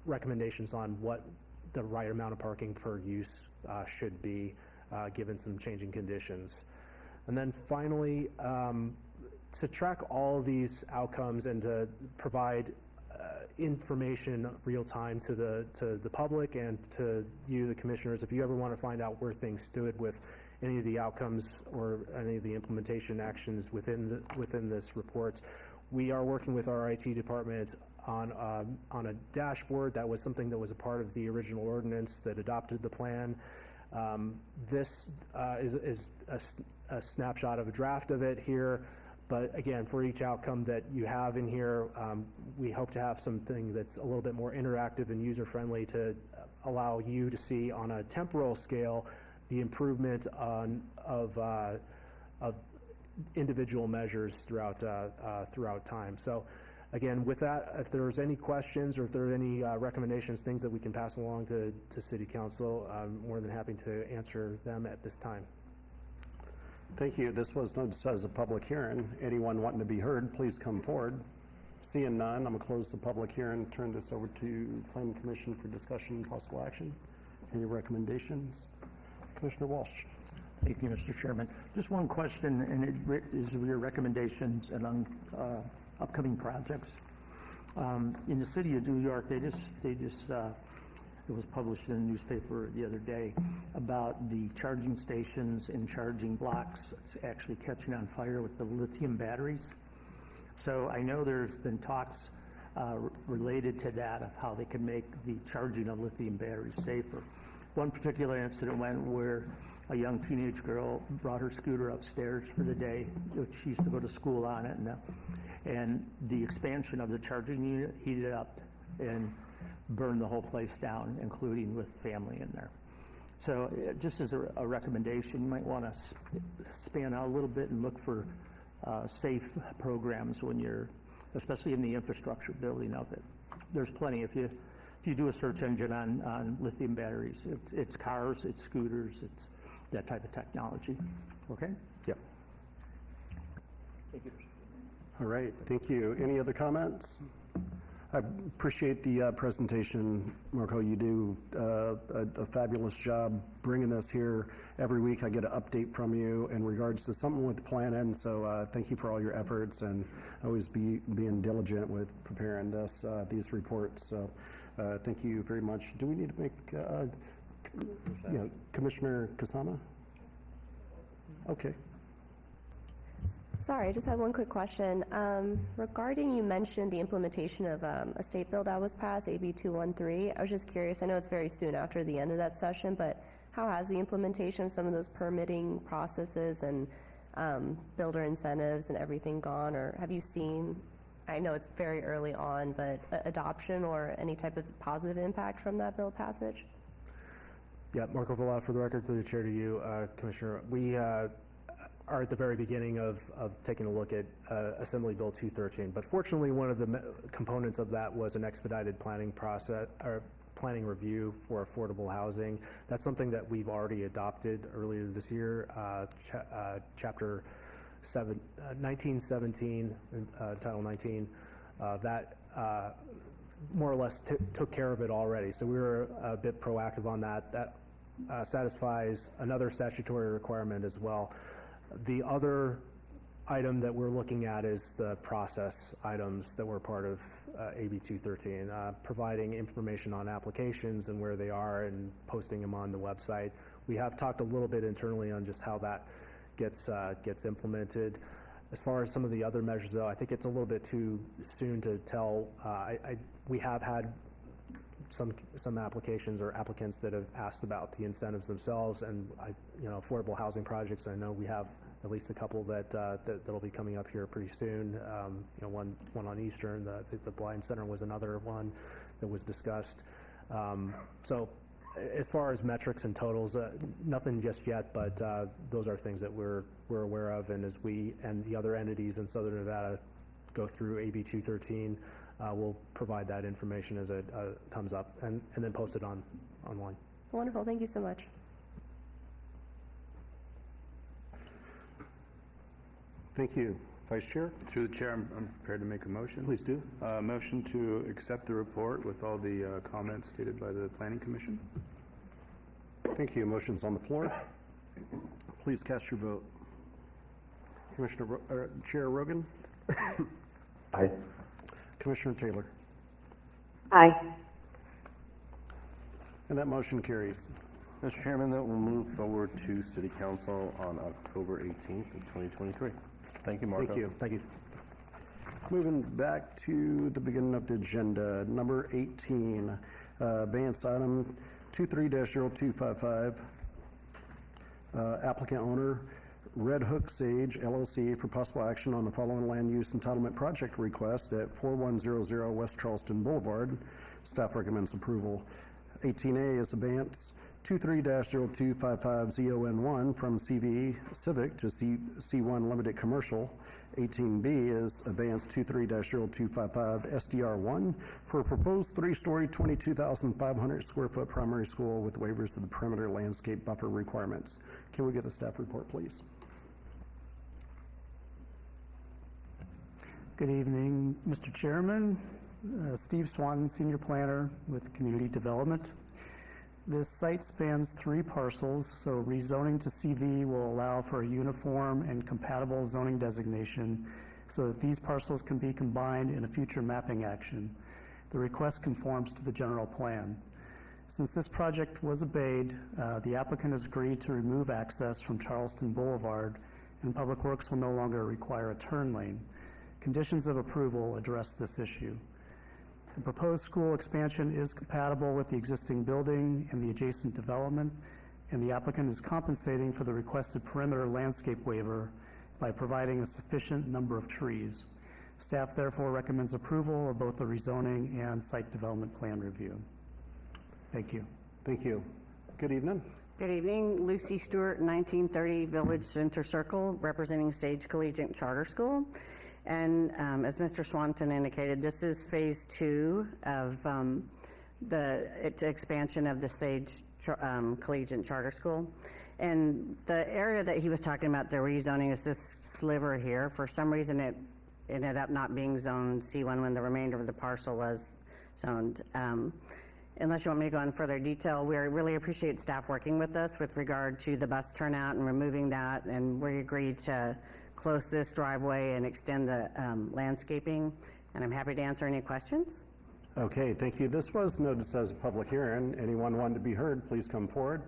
recommendations on what the right amount of parking per use should be given some changing conditions. And then finally, to track all of these outcomes and to provide information real time to the public and to you, the commissioners, if you ever want to find out where things stood with any of the outcomes or any of the implementation actions within this report, we are working with our IT department on a dashboard. That was something that was a part of the original ordinance that adopted the plan. This is a snapshot of a draft of it here. But again, for each outcome that you have in here, we hope to have something that's a little bit more interactive and user-friendly to allow you to see on a temporal scale the improvement of individual measures throughout time. So again, with that, if there's any questions or if there are any recommendations, things that we can pass along to City Council, I'm more than happy to answer them at this time. Thank you. This was noticed as a public hearing. Anyone wanting to be heard, please come forward. Seeing none, I'm going to close the public hearing, turn this over to Planning Commission for discussion and possible action. Any recommendations? Commissioner Walsh. Thank you, Mr. Chairman. Just one question, and it is your recommendations and on upcoming projects. In the city of New York, they just it was published in a newspaper the other day about the charging stations and charging blocks. It's actually catching on fire with the lithium batteries. So I know there's been talks related to that of how they can make the charging of lithium batteries safer. One particular incident went where a young teenage girl brought her scooter upstairs for the day. She used to go to school on it, and the expansion of the charging unit heated up and burned the whole place down, including with family in there. So just as a recommendation, you might want to span out a little bit and look for safe programs when you're, especially in the infrastructure building of it. There's plenty. If you do a search engine on lithium batteries, it's cars, it's scooters, it's that type of technology. Okay? Yep. Thank you. All right, thank you. Any other comments? I appreciate the presentation, Marco. You do a fabulous job bringing this here every week. I get an update from you in regards to something with planning, so thank you for all your efforts and always being diligent with preparing these reports. So thank you very much. Do we need to make Commissioner Kasama? Okay. Sorry, I just had one quick question. Regarding, you mentioned the implementation of a state bill that was passed, AB 213. I was just curious, I know it's very soon after the end of that session, but how has the implementation of some of those permitting processes and builder incentives and everything gone? Or have you seen, I know it's very early on, but adoption or any type of positive impact from that bill passage? Yeah, Marco Vallada for the record, through the chair to you, Commissioner. We are at the very beginning of taking a look at Assembly Bill 213. But fortunately, one of the components of that was an expedited planning process, or planning review for affordable housing. That's something that we've already adopted earlier this year, Chapter 1917, Title 19. That more or less took care of it already. So we were a bit proactive on that. That satisfies another statutory requirement as well. The other item that we're looking at is the process items that were part of AB 213, providing information on applications and where they are and posting them on the website. We have talked a little bit internally on just how that gets implemented. As far as some of the other measures, though, I think it's a little bit too soon to tell. We have had some applications or applicants that have asked about the incentives themselves, and affordable housing projects. I know we have at least a couple that'll be coming up here pretty soon. One on Eastern, the Blind Center was another one that was discussed. So as far as metrics and totals, nothing just yet, but those are things that we're aware of, and as we and the other entities in Southern Nevada go through AB 213, we'll provide that information as it comes up and then post it online. Wonderful. Thank you so much. Thank you. Vice Chair? Through the chair, I'm prepared to make a motion. Please do. Motion to accept the report with all the comments stated by the Planning Commission. Thank you. Motion's on the floor. Please cast your vote. Chair Rogan? Aye. Commissioner Taylor? Aye. And that motion carries. Mr. Chairman, that will move forward to City Council on October 18th of 2023. Thank you, Marco. Thank you. Thank you. Moving back to the beginning of the agenda, number 18, abeyance item 23-0255, applicant owner Red Hook Sage LLC for possible action on the following land use entitlement project request at 4100 West Charleston Boulevard. Staff recommends approval. 18A is abeyance 23-0255 ZON1 from CV Civic to C1 Limited Commercial. 18B is abeyance 23-0255 SDR1 for a proposed three-story, 22,500 square foot primary school with waivers of the perimeter landscape buffer requirements. Can we get the staff report, please? Good evening, Mr. Chairman. Steve Swanton, Senior Planner with Community Development. This site spans 3 parcels, so rezoning to CV will allow for a uniform and compatible zoning designation so that these parcels can be combined in a future mapping action. The request conforms to the general plan. Since this project was obeyed, the applicant has agreed to remove access from Charleston Boulevard, and Public Works will no longer require a turn lane. Conditions of approval address this issue. The proposed school expansion is compatible with the existing building and the adjacent development and the applicant is compensating for the requested perimeter landscape waiver by providing a sufficient number of trees. Staff therefore recommends approval of both the rezoning and site development plan review. Thank you. Thank you. Good evening. Good evening. Lucy Stewart, 1930 Village Center Circle, representing Sage Collegiate Charter School. And as Mr. Swanton indicated, this is phase 2 of the expansion of the Sage Collegiate Charter School. And the area that he was talking about, the rezoning, is this sliver here. For some reason, it ended up not being zoned C1 when the remainder of the parcel was zoned. Unless you want me to go in further detail, we really appreciate staff working with us with regard to the bus turnout and removing that, and we agreed to close this driveway and extend the landscaping, and I'm happy to answer any questions. Okay, thank you. This was noticed as a public hearing. Anyone wanting to be heard, please come forward.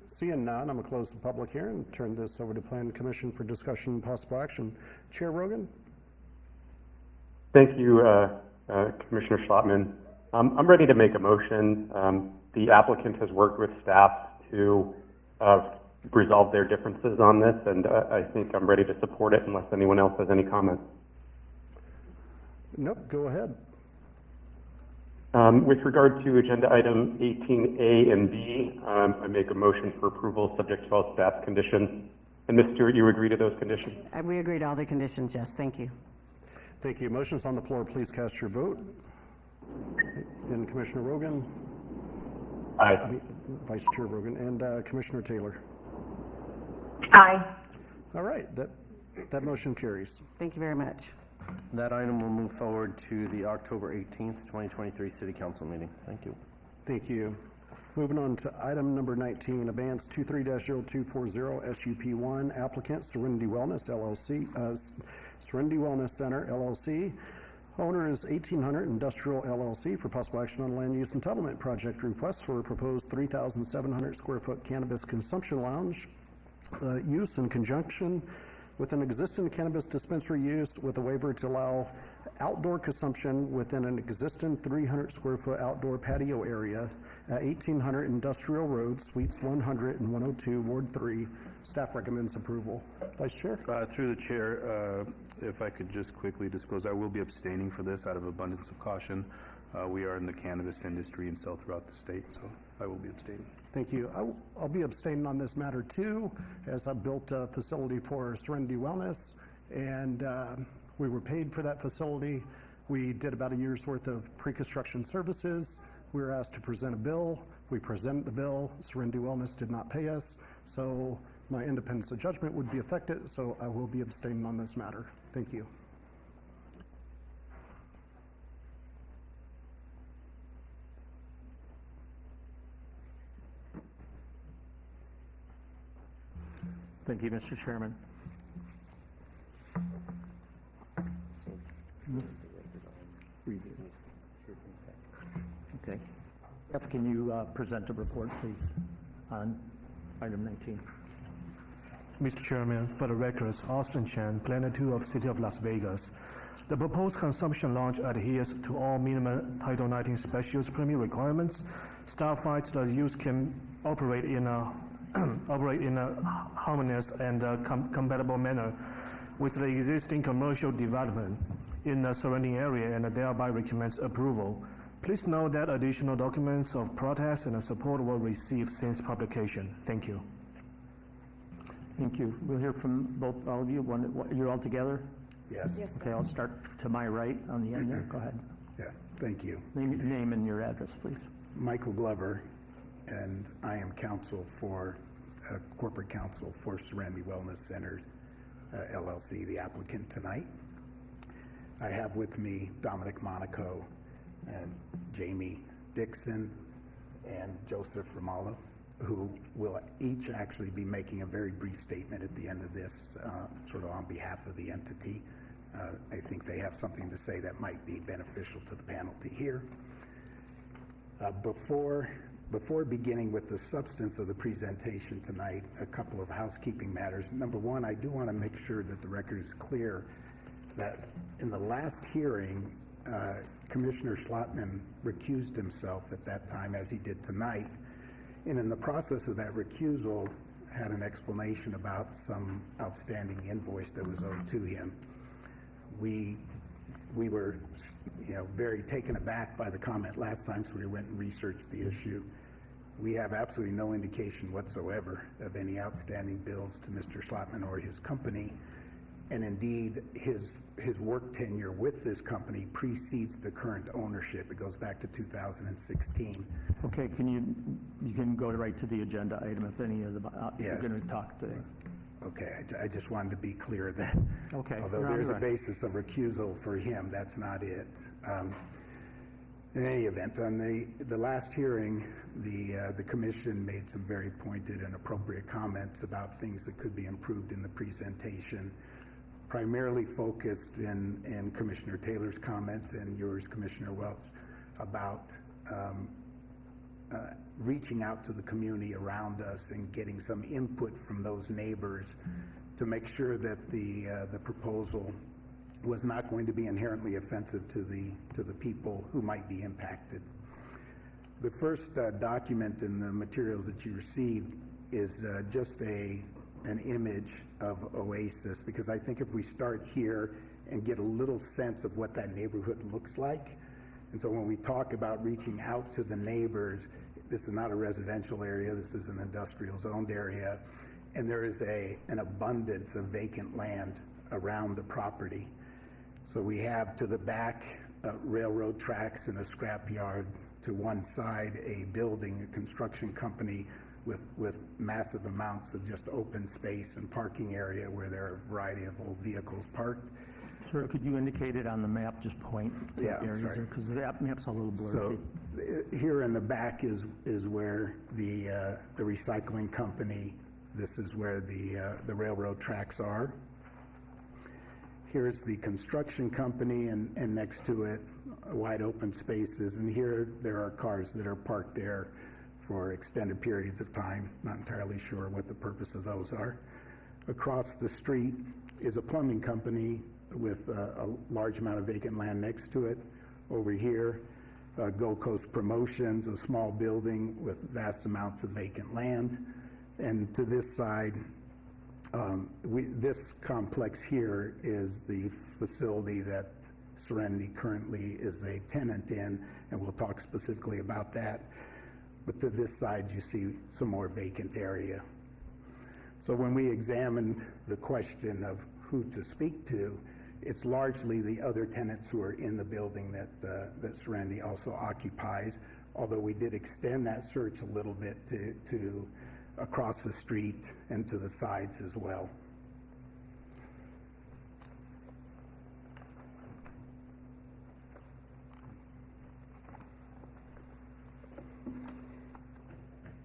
Seeing none, I'm going to close the public hearing and turn this over to Planning Commission for discussion and possible action. Chair Rogan? Thank you, Commissioner Schlottman. I'm ready to make a motion. The applicant has worked with staff to resolve their differences on this, and I think I'm ready to support it unless anyone else has any comments. Nope, go ahead. With regard to agenda item 18A and B, I make a motion for approval subject to all staff conditions. And Ms. Stewart, you agree to those conditions? We agree to all the conditions, yes. Thank you. Thank you. Motion's on the floor. Please cast your vote. And Commissioner Rogan? Aye. Vice Chair Rogan. And Commissioner Taylor? Aye. All right. That motion carries. Thank you very much. That item will move forward to the October 18th, 2023 City Council meeting. Thank you. Thank you. Moving on to item number 19, Advance 23-0240 SUP1, applicant Serenity Wellness LLC, Serenity Wellness Center LLC. Owner is 1800 Industrial LLC for possible action on land use entitlement project request for a proposed 3,700 square foot cannabis consumption lounge use in conjunction with an existing cannabis dispensary use with a waiver to allow outdoor consumption within an existing 300 square foot outdoor patio area at 1800 Industrial Road, Suites 100 and 102, Ward 3. Staff recommends approval. Vice Chair? Through the chair, if I could just quickly disclose, I will be abstaining for this out of abundance of caution. We are in the cannabis industry and sell throughout the state, so I will be abstaining. Thank you. I'll be abstaining on this matter too, as I built a facility for Serenity Wellness, and we were paid for that facility. We did about a year's worth of pre-construction services. We were asked to present a bill. We presented the bill. Serenity Wellness did not pay us, so my independence of judgment would be affected, so I will be abstaining on this matter. Thank you. Thank you, Mr. Chairman. Okay. Jeff, can you present a report, please, on item 19? Mr. Chairman, for the records, Austin Chen, Planner 2 of City of Las Vegas. The proposed consumption launch adheres to all minimum Title 19 special use permit requirements. Staff finds the use can operate in a harmonious and compatible manner with the existing commercial development in the surrounding area and thereby recommends approval. Please note that additional documents of protest and support were received since publication. Thank you. Thank you. We'll hear from both all of you. You're all together? Yes. Okay, I'll start to my right on the end there. Go ahead. Yeah, thank you. Name and your address, please. Michael Glover, and I am counsel for, corporate counsel for Serenity Wellness Center, LLC, the applicant tonight. I have with me Dominic Monaco and Jamie Dixon and Joseph Romalo, who will each actually be making a very brief statement at the end of this, sort of on behalf of the entity. I think they have something to say that might be beneficial to the panel to hear. Before beginning with the substance of the presentation tonight, a couple of housekeeping matters. Number one, I do want to make sure that the record is clear that in the last hearing, Commissioner Schlottman recused himself at that time, as he did tonight, And in the process of that recusal, had an explanation about some outstanding invoice that was owed to him. We were, very taken aback by the comment last time, so we went and researched the issue. We have absolutely no indication whatsoever of any outstanding bills to Mr. Schlattman or his company. And indeed, his work tenure with this company precedes the current ownership. It goes back to 2016. Okay, you can go right to the agenda item if any of the, Yes. you're going to talk today. Okay, I just wanted to be clear that Okay. although you're on there's the a record. basis of recusal for him, that's not it. In any event, on the last hearing, the commission made some very pointed and appropriate comments about things that could be improved in the presentation, primarily focused in Commissioner Taylor's comments and yours, Commissioner Welch, about reaching out to the community around us and getting some input from those neighbors to make sure that the proposal was not going to be inherently offensive to the people who might be impacted. The first document in the materials that you received is just an image of Oasis, because I think if we start here and get a little sense of what that neighborhood looks like, and so when we talk about reaching out to the neighbors, this is not a residential area, this is an industrial zoned area, and there is an abundance of vacant land around the property. So we have to the back railroad tracks and a scrapyard, to one side a building, a construction company with massive amounts of just open space and parking area where there are a variety of old vehicles parked. Sir, could you indicate it on the map, just point to Yeah, areas sorry. there? Because the map's a little blurry. So here in the back is where the recycling company, this is where the railroad tracks are. Here's the construction company, and next to it, wide open spaces. And here there are cars that are parked there for extended periods of time. Not entirely sure what the purpose of those are. Across the street is a plumbing company with a large amount of vacant land next to it. Over here, Gold Coast Promotions, a small building with vast amounts of vacant land. And to this side, this complex here is the facility that Serenity currently is a tenant in, and we'll talk specifically about that. But to this side, you see some more vacant area. So when we examined the question of who to speak to, it's largely the other tenants who are in the building that Serenity also occupies, although we did extend that search a little bit to across the street and to the sides as well.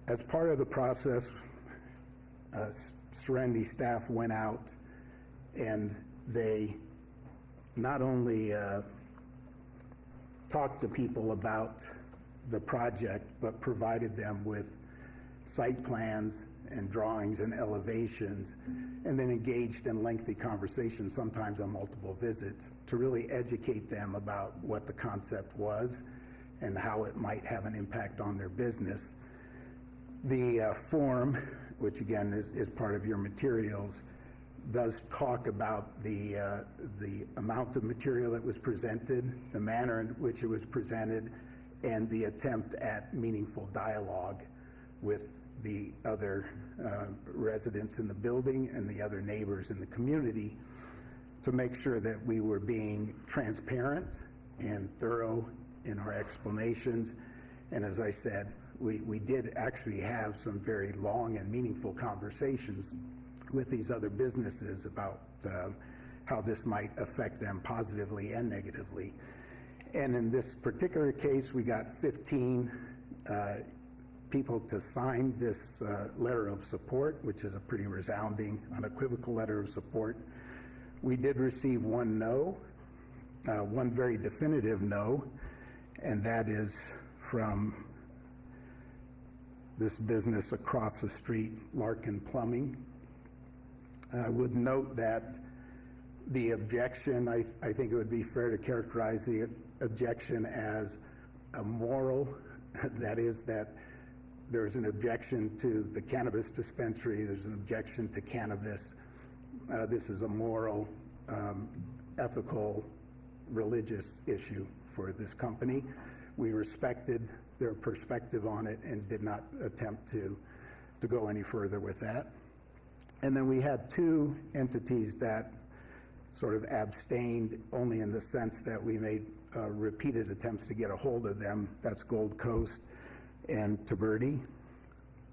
As part of the process, Serenity staff went out and they not only talked to people about the project, but provided them with site plans and drawings and elevations, and then engaged in lengthy conversations, sometimes on multiple visits, to really educate them about what the concept was and how it might have an impact on their business. The form, which again is part of your materials, does talk about the amount of material that was presented, the manner in which it was presented, and the attempt at meaningful dialogue with the other residents in the building and the other neighbors in the community to make sure that we were being transparent and thorough in our explanations. And as I said, we did actually have some very long and meaningful conversations with these other businesses about how this might affect them positively and negatively. And in this particular case, we got 15 people to sign this letter of support, which is a pretty resounding, unequivocal letter of support. We did receive one no, one very definitive no, and that is from this business across the street, Larkin Plumbing. I would note that the objection, I think it would be fair to characterize the objection as a moral, that is that There's an objection to the cannabis dispensary. There's an objection to cannabis. This is a moral, ethical, religious issue for this company. We respected their perspective on it and did not attempt to go any further with that. And then we had two entities that sort of abstained only in the sense that we made repeated attempts to get a hold of them. That's Gold Coast and Taberti,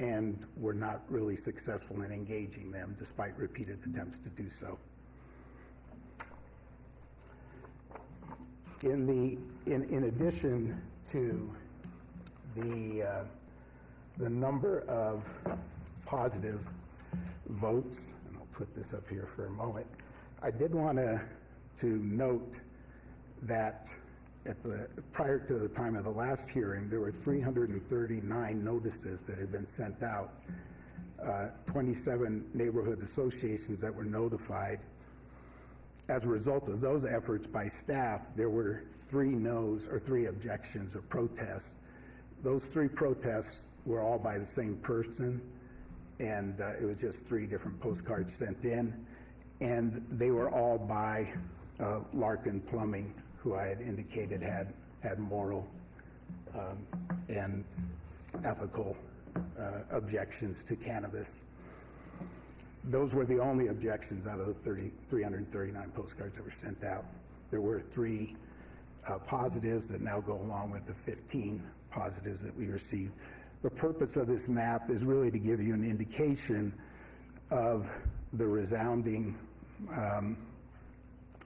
and we're not really successful in engaging them despite repeated attempts to do so. In addition to the number of positive votes, and I'll put this up here for a moment, I did want to note that prior to the time of the last hearing, there were 339 notices that had been sent out, 27 neighborhood associations that were notified. As a result of those efforts by staff, there were 3 no's or 3 objections or protests. Those 3 protests were all by the same person, and it was just 3 different postcards sent in, and they were all by Larkin Plumbing, who I had indicated had moral and ethical objections to cannabis. Those were the only objections out of the 339 postcards that were sent out. There were 3 positives that now go along with the 15 positives that we received. The purpose of this map is really to give you an indication of the resounding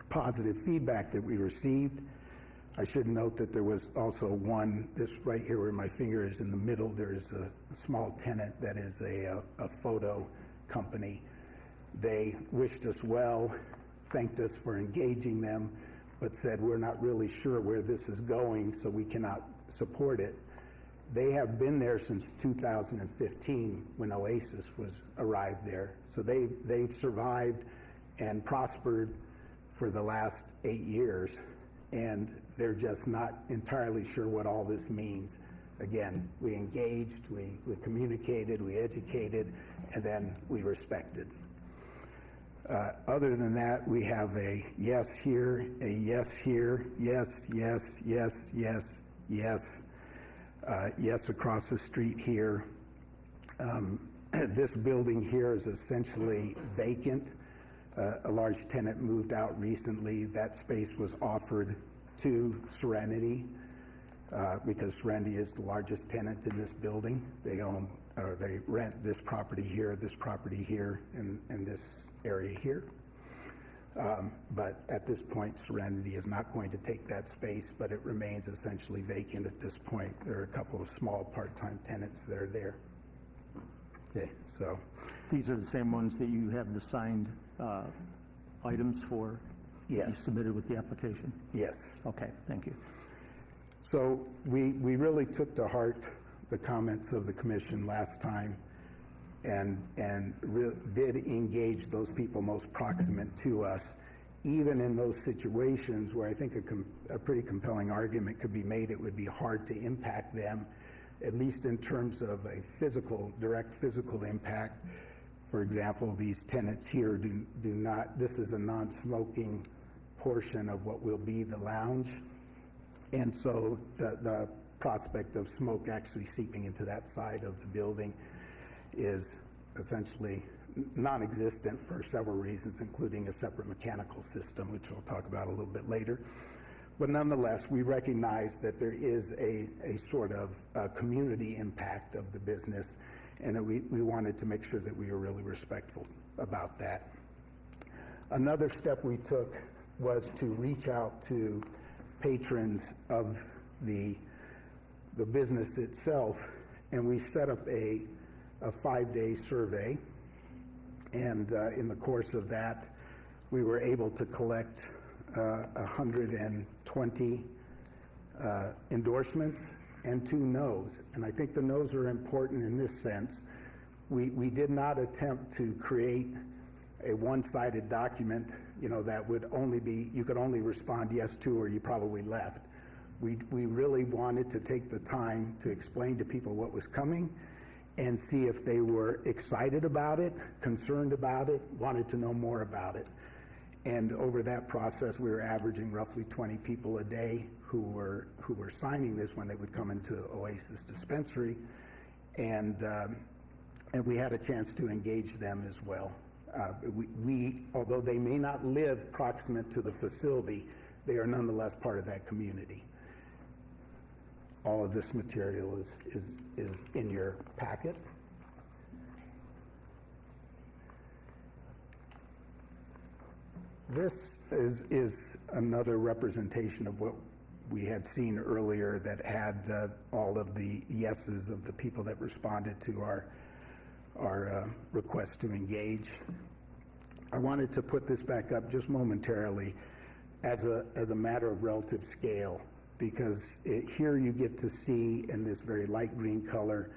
positive feedback that we received. I should note that there was also one, this right here where my finger is in the middle, there is a small tenant that is a photo company. They wished us well, thanked us for engaging them, but said we're not really sure where this is going, so we cannot support it. They have been there since 2015 when Oasis arrived there. So they've survived and prospered for the last 8 years, and they're just not entirely sure what all this means. Again, we engaged, we communicated, we educated, and then we respected. Other than that, we have a yes here, a yes here, yes, yes, yes, yes, yes, yes across the street here. This building here is essentially vacant. A large tenant moved out recently. That space was offered to Serenity because Serenity is the largest tenant in this building. They own, or they rent this property here, and this area here. But at this point, Serenity is not going to take that space, but it remains essentially vacant at this point. There are a couple of small part-time tenants that are there. Okay, so. These are the same ones that you have the signed items for? Yes. You submitted with the application? Yes. Okay, thank you. So we really took to heart the comments of the commission last time and did engage those people most proximate to us, even in those situations where I think a pretty compelling argument could be made. It would be hard to impact them, at least in terms of a direct physical impact. For example, these tenants here do not, this is a non-smoking portion of what will be the lounge. And so the prospect of smoke actually seeping into that side of the building is essentially non-existent for several reasons, including a separate mechanical system, which we'll talk about a little bit later. But nonetheless, we recognize that there is a sort of community impact of the business, and that we wanted to make sure that we were really respectful about that. Another step we took was to reach out to patrons of the business itself, and we set up a 5-day survey, and in the course of that, we were able to collect 120 endorsements and 2 no's. And I think the no's are important in this sense. We did not attempt to create a one-sided document, that would only be, you could only respond yes to, or you probably left. We really wanted to take the time to explain to people what was coming and see if they were excited about it, concerned about it, wanted to know more about it. And over that process, we were averaging roughly 20 people a day who were signing this when they would come into Oasis Dispensary, and we had a chance to engage them as well. Although they may not live proximate to the facility, they are nonetheless part of that community. All of this material is in your packet. This is another representation of what we had seen earlier that had all of the yeses of the people that responded to our request to engage. I wanted to put this back up just momentarily as a matter of relative scale, because here you get to see in this very light green color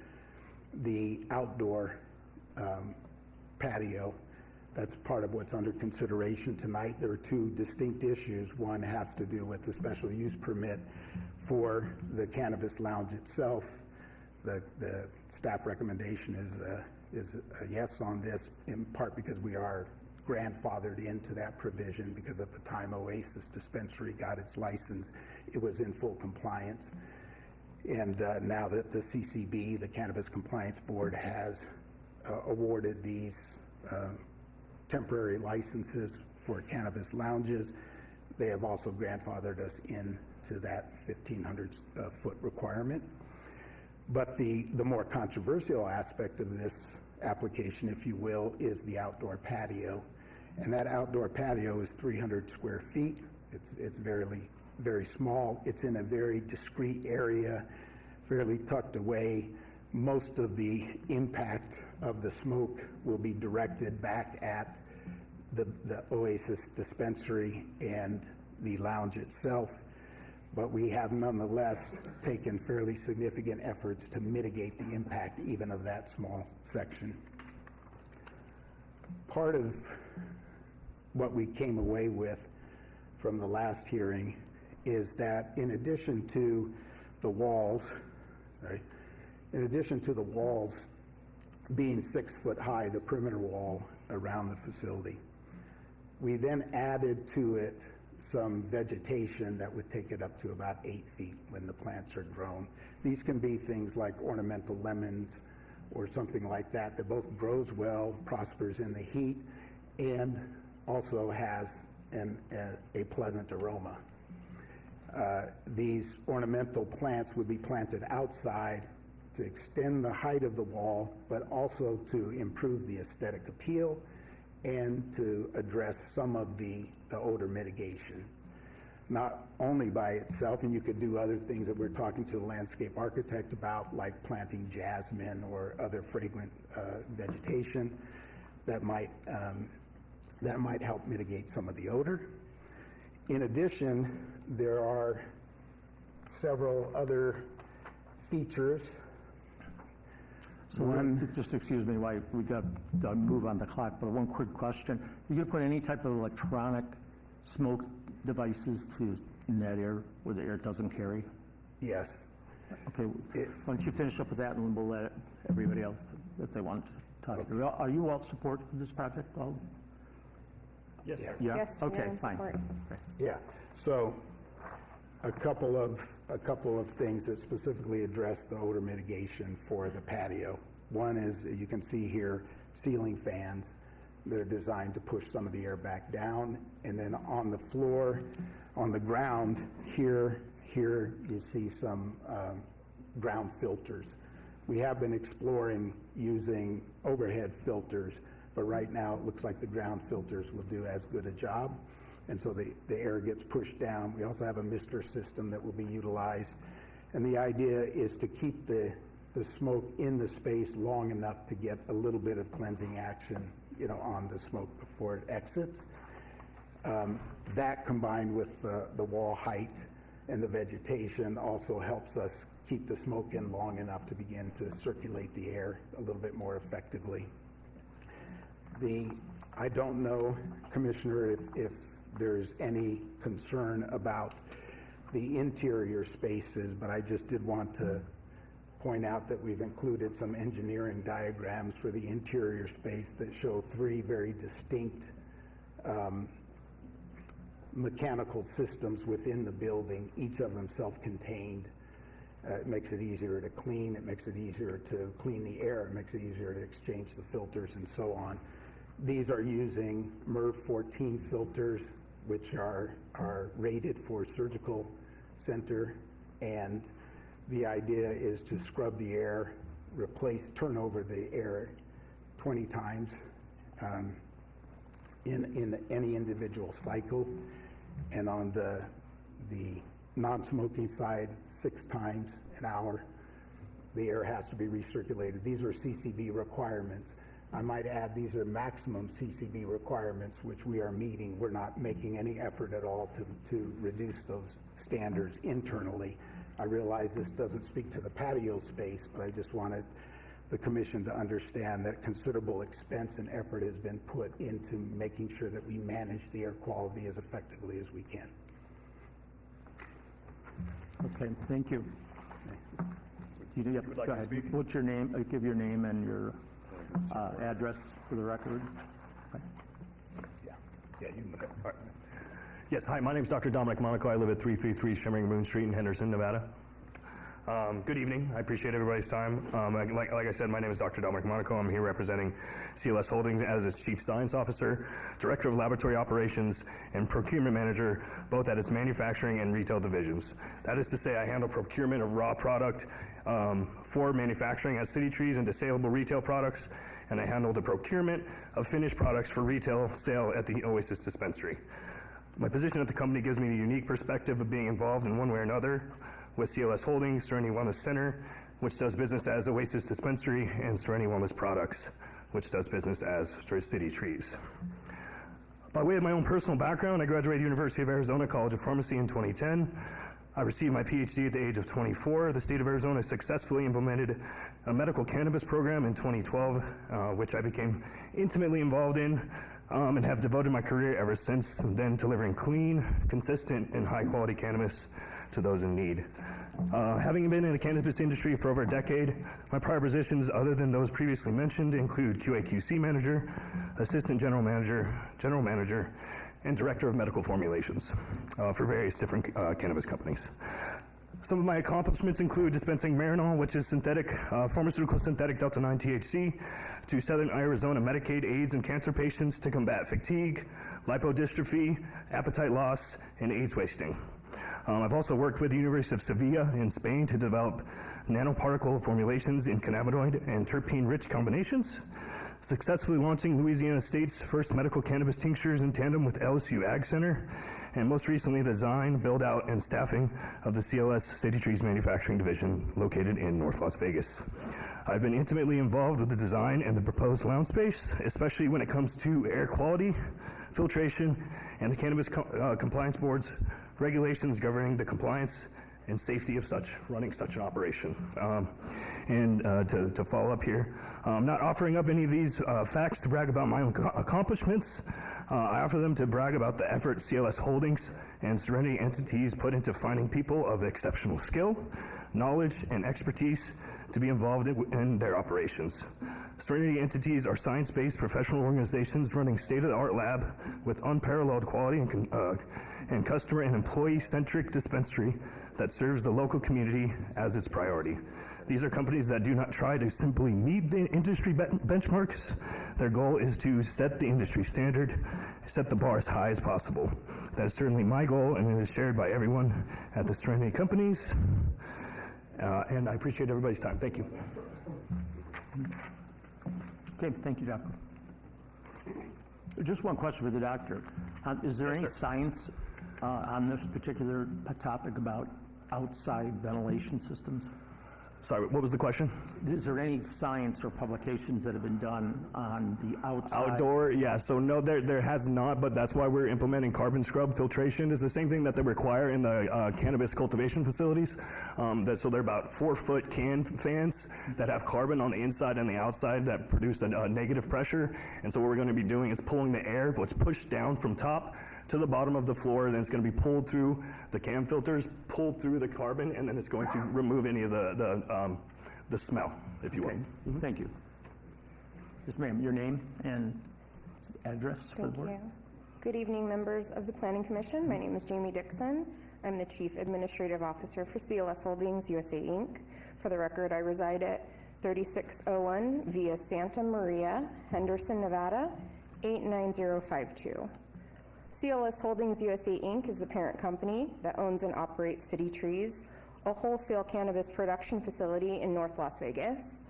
the outdoor patio. That's part of what's under consideration tonight. There are two distinct issues. One has to do with the special use permit for the cannabis lounge itself. The staff recommendation is a yes on this, in part because we are grandfathered into that provision, because at the time Oasis Dispensary got its license, it was in full compliance. And now that the CCB, the Cannabis Compliance Board, has awarded these temporary licenses for cannabis lounges, they have also grandfathered us into that 1,500 foot requirement. But the more controversial aspect of this application, if you will, is the outdoor patio. And that outdoor patio is 300 square feet. It's very small. It's in a very discrete area, fairly tucked away. Most of the impact of the smoke will be directed back at the Oasis Dispensary and the lounge itself, but we have nonetheless taken fairly significant efforts to mitigate the impact even of that small section. Part of what we came away with from the last hearing is that in addition to the walls, right, in addition to the walls being 6 foot high, the perimeter wall around the facility, we then added to it some vegetation that would take it up to about 8 feet when the plants are grown. These can be things like ornamental lemons or something like that both grows well, prospers in the heat, and also has a pleasant aroma. These ornamental plants would be planted outside to extend the height of the wall, but also to improve the aesthetic appeal and to address some of the odor mitigation. Not only by itself, and you could do other things that we're talking to the landscape architect about, like planting jasmine or other fragrant vegetation that might help mitigate some of the odor. In addition, there are several other features. So just excuse me while we got to move on the clock, but one quick question. You going to put any type of electronic smoke devices in that air where the air doesn't carry? Yes. Okay. Why don't you finish up with that, and we'll let everybody else, if they want to talk. Okay. Are you all support for this project? All? Yes, sir. Yeah? Yes, okay, fine. Okay. Yeah. So a couple of things that specifically address the odor mitigation for the patio. One is, you can see here, ceiling fans that are designed to push some of the air back down. And then on the floor, on the ground, here you see some ground filters. We have been exploring using overhead filters, but right now it looks like the ground filters will do as good a job. And so the air gets pushed down. We also have a mister system that will be utilized. And the idea is to keep the smoke in the space long enough to get a little bit of cleansing action, on the smoke before it exits. That combined with the wall height and the vegetation also helps us keep the smoke in long enough to begin to circulate the air a little bit more effectively. I don't know, Commissioner, if there's any concern about the interior spaces, but I just did want to point out that we've included some engineering diagrams for the interior space that show three very distinct mechanical systems within the building, each of them self-contained. It makes it easier to clean, it makes it easier to clean the air, it makes it easier to exchange the filters and so on. These are using MERV 14 filters, which are rated for surgical center, and the idea is to scrub the air, turn over the air 20 times in any individual cycle, and on the non-smoking side, 6 times an hour. The air has to be recirculated. These are CCB requirements. I might add, these are maximum CCB requirements, which we are meeting. We're not making any effort at all to reduce those standards internally. I realize this doesn't speak to the patio space, but I just wanted the commission to understand that considerable expense and effort has been put into making sure that we manage the air quality as effectively as we can. Okay, thank you. Go ahead. What's your name? Give your name and your address for the record. Yeah, you can go. All right. Yes, hi, my name is Dr. Dominic Monaco. I live at 333 Shimmering Moon Street in Henderson, Nevada. Good evening. I appreciate everybody's time. Like I said, my name is Dr. Dominic Monaco. I'm here representing CLS Holdings as its Chief Science Officer, Director of Laboratory Operations, and Procurement Manager, both at its manufacturing and retail divisions. That is to say, I handle procurement of raw product for manufacturing at City Trees into saleable retail products, and I handle the procurement of finished products for retail sale at the Oasis Dispensary. My position at the company gives me the unique perspective of being involved in one way or another with CLS Holdings, Serenity Wellness Center, which does business as Oasis Dispensary, and Serenity Wellness Products, which does business as City Trees. By way of my own personal background, I graduated University of Arizona College of Pharmacy in 2010. I received my PhD at the age of 24. The state of Arizona successfully implemented a medical cannabis program in 2012, which I became intimately involved in and have devoted my career ever since then, delivering clean, consistent, and high-quality cannabis to those in need. Having been in the cannabis industry for over a decade, my prior positions, other than those previously mentioned, include QA/QC manager, assistant general manager, and director of medical formulations for various different cannabis companies. Some of my accomplishments include dispensing Marinol, which is pharmaceutical synthetic Delta-9 THC, to Southern Arizona Medicaid, AIDS, and cancer patients to combat fatigue, lipodystrophy, appetite loss, and AIDS wasting. I've also worked with the University of Sevilla in Spain to develop nanoparticle formulations in cannabinoid and terpene-rich combinations, successfully launching Louisiana State's first medical cannabis tinctures in tandem with LSU Ag Center, and most recently the design, build-out, and staffing of the CLS City Trees Manufacturing Division located in North Las Vegas. I've been intimately involved with the design and the proposed lounge space, especially when it comes to air quality, filtration, and the Cannabis Compliance Board's regulations governing the compliance and safety of running such an operation. To follow up here, I'm not offering up any of these facts to brag about my own accomplishments. I offer them to brag about the effort CLS Holdings and Serenity entities put into finding people of exceptional skill, knowledge, and expertise to be involved in their operations. Serenity entities are science-based professional organizations running state-of-the-art lab with unparalleled quality and customer and employee-centric dispensary that serves the local community as its priority. These are companies that do not try to simply meet the industry benchmarks. Their goal is to set the industry standard, set the bar as high as possible. That is certainly my goal, and it is shared by everyone at the Serenity companies. And I appreciate everybody's time. Thank you. Okay, thank you, Doctor. Just one question for the doctor. Is there any science on this particular topic about outside ventilation systems? Sorry, what was the question? Is there any science or publications that have been done on the outside? Outdoor, yeah, so no, there has not, but that's why we're implementing carbon scrub filtration. It's the same thing that they require in the cannabis cultivation facilities. So they're about 4-foot can fans that have carbon on the inside and the outside that produce a negative pressure. And so what we're going to be doing is pulling the air, what's pushed down from top to the bottom of the floor, and then it's going to be pulled through the cam filters, pulled through the carbon, and then it's going to remove any of the the smell, if you will. Okay, thank you. Yes, ma'am, your name and address for the board? Thank you. Good evening, members of the Planning Commission. My name is Jamie Dixon. I'm the Chief Administrative Officer for CLS Holdings USA, Inc. For the record, I reside at 3601 Via Santa Maria, Henderson, Nevada, 89052. CLS Holdings USA, Inc. is the parent company that owns and operates City Trees, a wholesale cannabis production facility in North Las Vegas,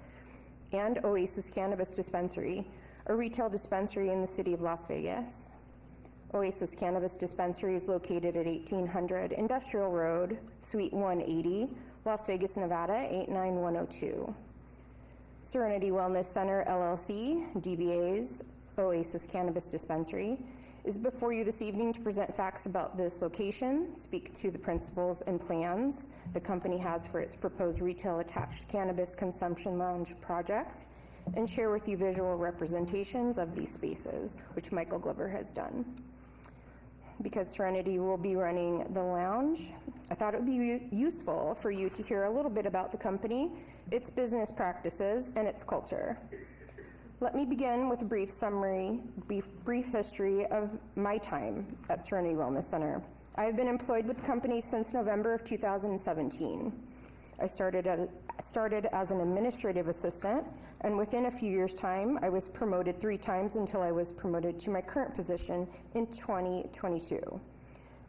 and Oasis Cannabis Dispensary, a retail dispensary in the city of Las Vegas. Oasis Cannabis Dispensary is located at 1800 Industrial Road, Suite 180, Las Vegas, Nevada, 89102. Serenity Wellness Center, LLC, DBA's Oasis Cannabis Dispensary, is before you this evening to present facts about this location, speak to the principles and plans the company has for its proposed retail attached cannabis consumption lounge project, and share with you visual representations of these spaces, which Michael Glover has done. Because Serenity will be running the lounge, I thought it would be useful for you to hear a little bit about the company, its business practices, and its culture. Let me begin with a brief summary, brief history of my time at Serenity Wellness Center. I have been employed with the company since November of 2017. I started as an administrative assistant, and within a few years' time, I was promoted 3 times until I was promoted to my current position in 2022.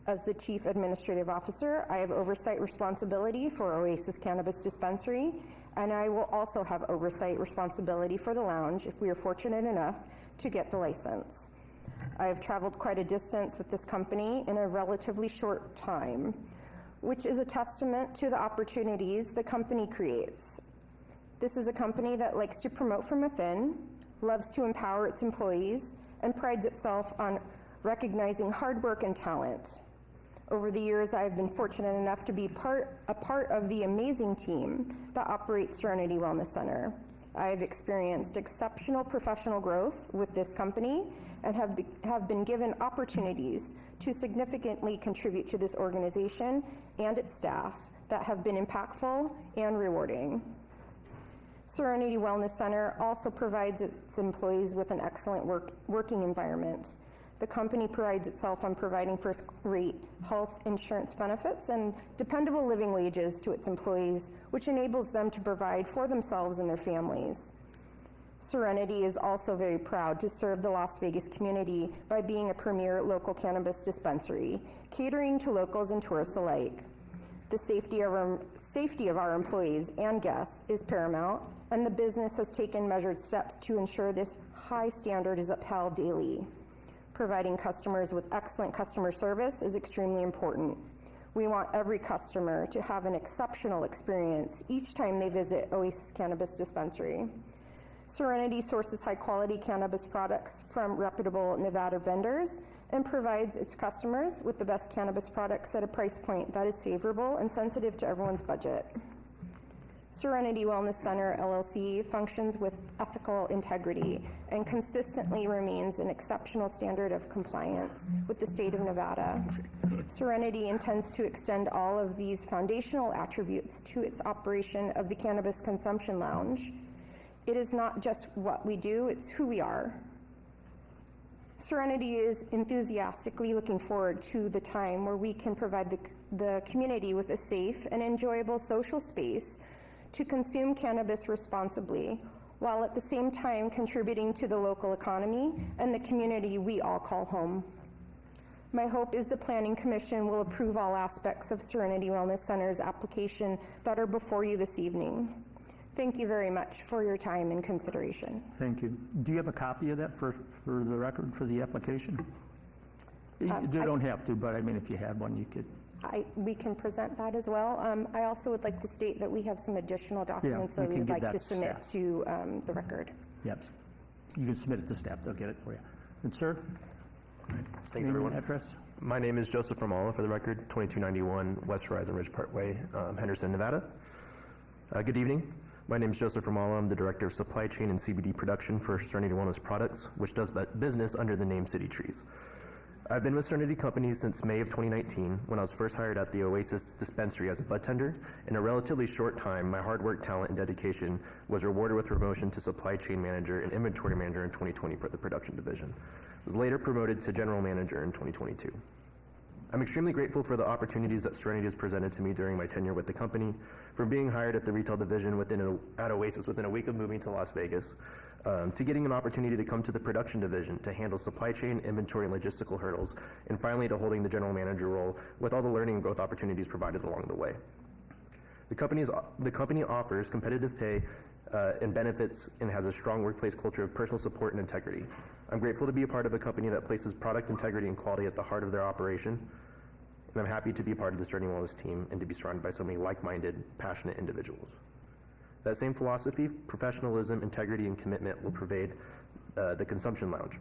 As the Chief Administrative Officer, I have oversight responsibility for Oasis Cannabis Dispensary, and I will also have oversight responsibility for the lounge if we are fortunate enough to get the license. I have traveled quite a distance with this company in a relatively short time, which is a testament to the opportunities the company creates. This is a company that likes to promote from within, loves to empower its employees, and prides itself on recognizing hard work and talent. Over the years, I have been fortunate enough to be a part of the amazing team that operates Serenity Wellness Center. I have experienced exceptional professional growth with this company and have been given opportunities to significantly contribute to this organization and its staff that have been impactful and rewarding. Serenity Wellness Center also provides its employees with an excellent working environment. The company prides itself on providing first-rate health insurance benefits and dependable living wages to its employees, which enables them to provide for themselves and their families. Serenity is also very proud to serve the Las Vegas community by being a premier local cannabis dispensary, catering to locals and tourists alike. The safety of our employees and guests is paramount, and the business has taken measured steps to ensure this high standard is upheld daily. Providing customers with excellent customer service is extremely important. We want every customer to have an exceptional experience each time they visit Oasis Cannabis Dispensary. Serenity sources high-quality cannabis products from reputable Nevada vendors and provides its customers with the best cannabis products at a price point that is favorable and sensitive to everyone's budget. Serenity Wellness Center, LLC functions with ethical integrity and consistently remains an exceptional standard of compliance with the state of Nevada. Serenity intends to extend all of these foundational attributes to its operation of the Cannabis Consumption Lounge. It is not just what we do, it's who we are. Serenity is enthusiastically looking forward to the time where we can provide the community with a safe and enjoyable social space to consume cannabis responsibly, while at the same time contributing to the local economy and the community we all call home. My hope is the Planning Commission will approve all aspects of Serenity Wellness Center's application that are before you this evening. Thank you very much for your time and consideration. Thank you. Do you have a copy of that for the record, for the application? You don't have to, but I mean, if you had one, you could. We can present that as well. I also would like to state that we have some additional documents that we would like to submit to the record. Yes. You can submit it to staff. They'll get it for you. And sir? Thanks, everyone. Address? My name is Joseph Romala, for the record, 2291 West Horizon Ridge Parkway, Henderson, Nevada. Good evening. My name is Joseph Romala. I'm the Director of Supply Chain and CBD Production for Serenity Wellness Products, which does business under the name City Trees. I've been with Serenity Companies since May of 2019 when I was first hired at the Oasis dispensary as a bud tender. In a relatively short time, my hard work, talent, and dedication was rewarded with promotion to supply chain manager and inventory manager in 2020 for the production division. I was later promoted to general manager in 2022. I'm extremely grateful for the opportunities that Serenity has presented to me during my tenure with the company, from being hired at the retail division at Oasis within a week of moving to Las Vegas, to getting an opportunity to come to the production division to handle supply chain, inventory, and logistical hurdles, and finally to holding the general manager role with all the learning and growth opportunities provided along the way. The company offers competitive pay and benefits and has a strong workplace culture of personal support and integrity. I'm grateful to be a part of a company that places product integrity and quality at the heart of their operation, and I'm happy to be a part of the Sterling Wellness team and to be surrounded by so many like-minded, passionate individuals. That same philosophy, professionalism, integrity, and commitment will pervade the consumption lounge.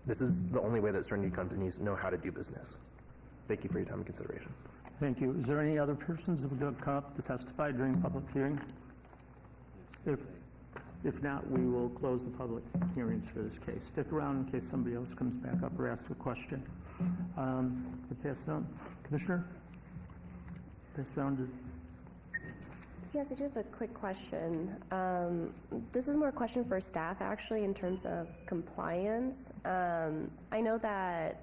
This is the only way that Serenity companies know how to do business. Thank you for your time and consideration. Thank you. Is there any other persons who would come up to testify during public hearing? If not, we will close the public hearings for this case. Stick around in case somebody else comes back up or asks a question. To pass it on, Commissioner? Pass it on to... Yes, I do have a quick question. This is more a question for staff, actually, in terms of compliance. I know that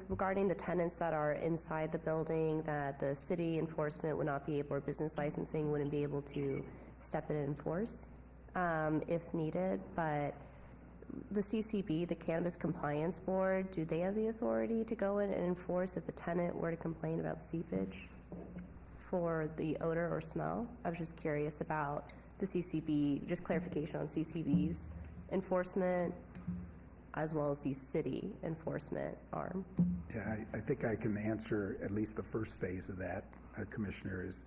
regarding the tenants that are inside the building, that the city enforcement would not be able, or business licensing wouldn't be able to step in and enforce if needed, but the CCB, the Cannabis Compliance Board, do they have the authority to go in and enforce if a tenant were to complain about seepage for the odor or smell? I was just curious about the CCB, just clarification on CCB's enforcement as well as the city enforcement arm. Yeah, I think I can answer at least the first phase of that, Commissioner, is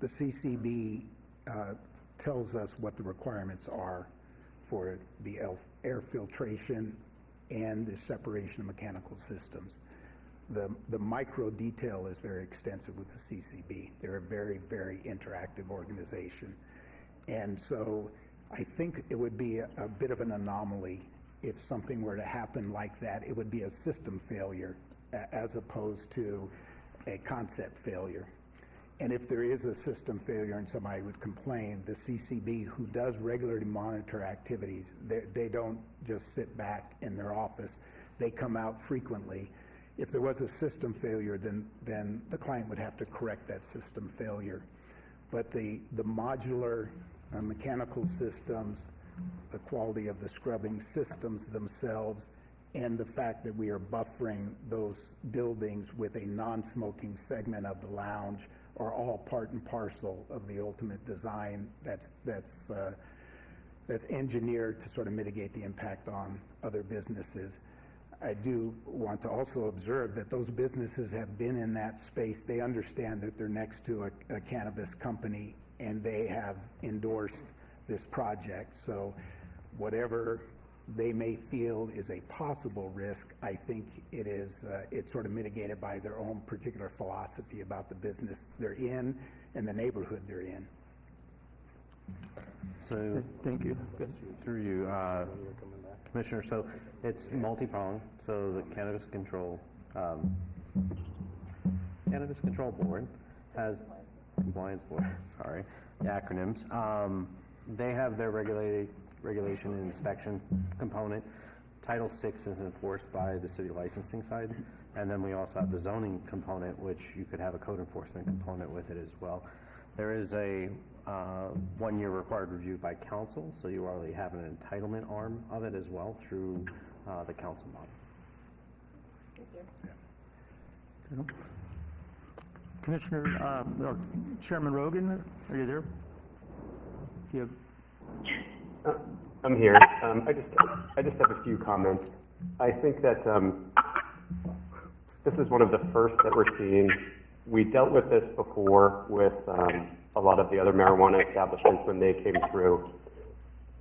the CCB tells us what the requirements are for the air filtration and the separation of mechanical systems. The micro detail is very extensive with the CCB. They're a very, very interactive organization. And so I think it would be a bit of an anomaly if something were to happen like that. It would be a system failure as opposed to a concept failure. And if there is a system failure and somebody would complain, the CCB, who does regularly monitor activities, they don't just sit back in their office. They come out frequently. If there was a system failure, then the client would have to correct that system failure. But the modular mechanical systems, the quality of the scrubbing systems themselves, and the fact that we are buffering those buildings with a non-smoking segment of the lounge are all part and parcel of the ultimate design that's engineered to sort of mitigate the impact on other businesses. I do want to also observe that those businesses have been in that space. They understand that they're next to a cannabis company, and they have endorsed this project. So whatever they may feel is a possible risk, I think it's sort of mitigated by their own particular philosophy about the business they're in and the neighborhood they're in. So, thank you. Through you, Commissioner, so it's multi-pronged. So the Cannabis Control Board has Compliance Board, sorry, the acronyms. They have their regulation and inspection component. Title VI is enforced by the city licensing side, and then we also have the zoning component, which you could have a code enforcement component with it as well. There is a 1-year required review by council, so you already have an entitlement arm of it as well through the council model. Thank you. Commissioner, or Chairman Rogan, are you there? Do you have... I'm here. I just have a few comments. I think that this is one of the first that we're seeing. We dealt with this before with a lot of the other marijuana establishments when they came through.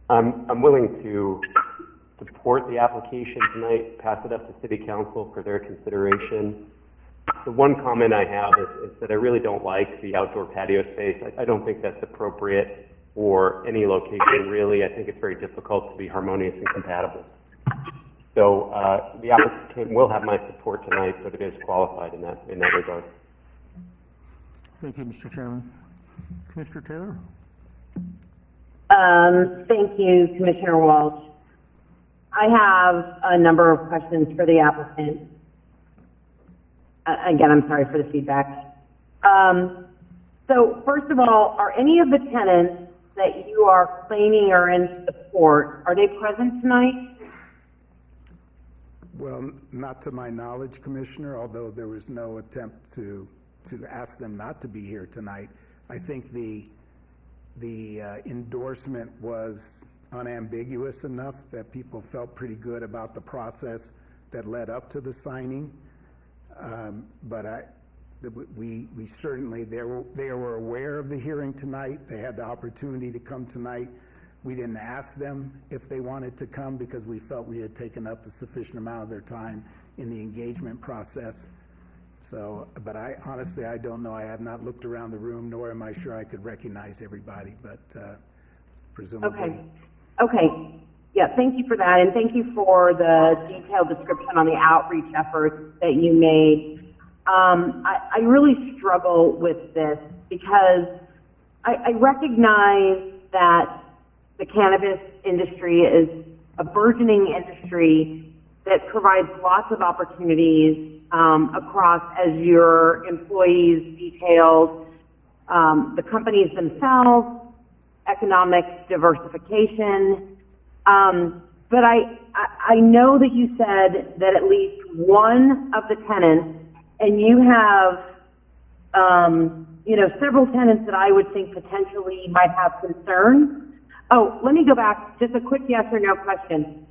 I'm willing to support the application tonight, pass it up to City Council for their consideration. The one comment I have is that I really don't like the outdoor patio space. I don't think that's appropriate for any location, really. I think it's very difficult to be harmonious and compatible. So the applicant will have my support tonight, but it is qualified in that regard. Thank you, Mr. Chairman. Commissioner Taylor? Thank you, Commissioner Walsh. I have a number of questions for the applicant. Again, I'm sorry for the feedback. So first of all, are any of the tenants that you are claiming are in support, are they present tonight? Well, not to my knowledge, Commissioner, although there was no attempt to ask them not to be here tonight. I think the endorsement was unambiguous enough that people felt pretty good about the process that led up to the signing. But we certainly, they were aware of the hearing tonight. They had the opportunity to come tonight. We didn't ask them if they wanted to come because we felt we had taken up a sufficient amount of their time in the engagement process. So, but honestly, I don't know. I have not looked around the room, nor am I sure I could recognize everybody, but presumably. Okay. Yeah, thank you for that, and thank you for the detailed description on the outreach efforts that you made. I really struggle with this because I recognize that the cannabis industry is a burgeoning industry that provides lots of opportunities across, as your employees detailed, the companies themselves, economic diversification. But I know that you said that at least one of the tenants, and you have several tenants that I would think potentially might have concerns. Oh, let me go back. Just a quick yes or no question.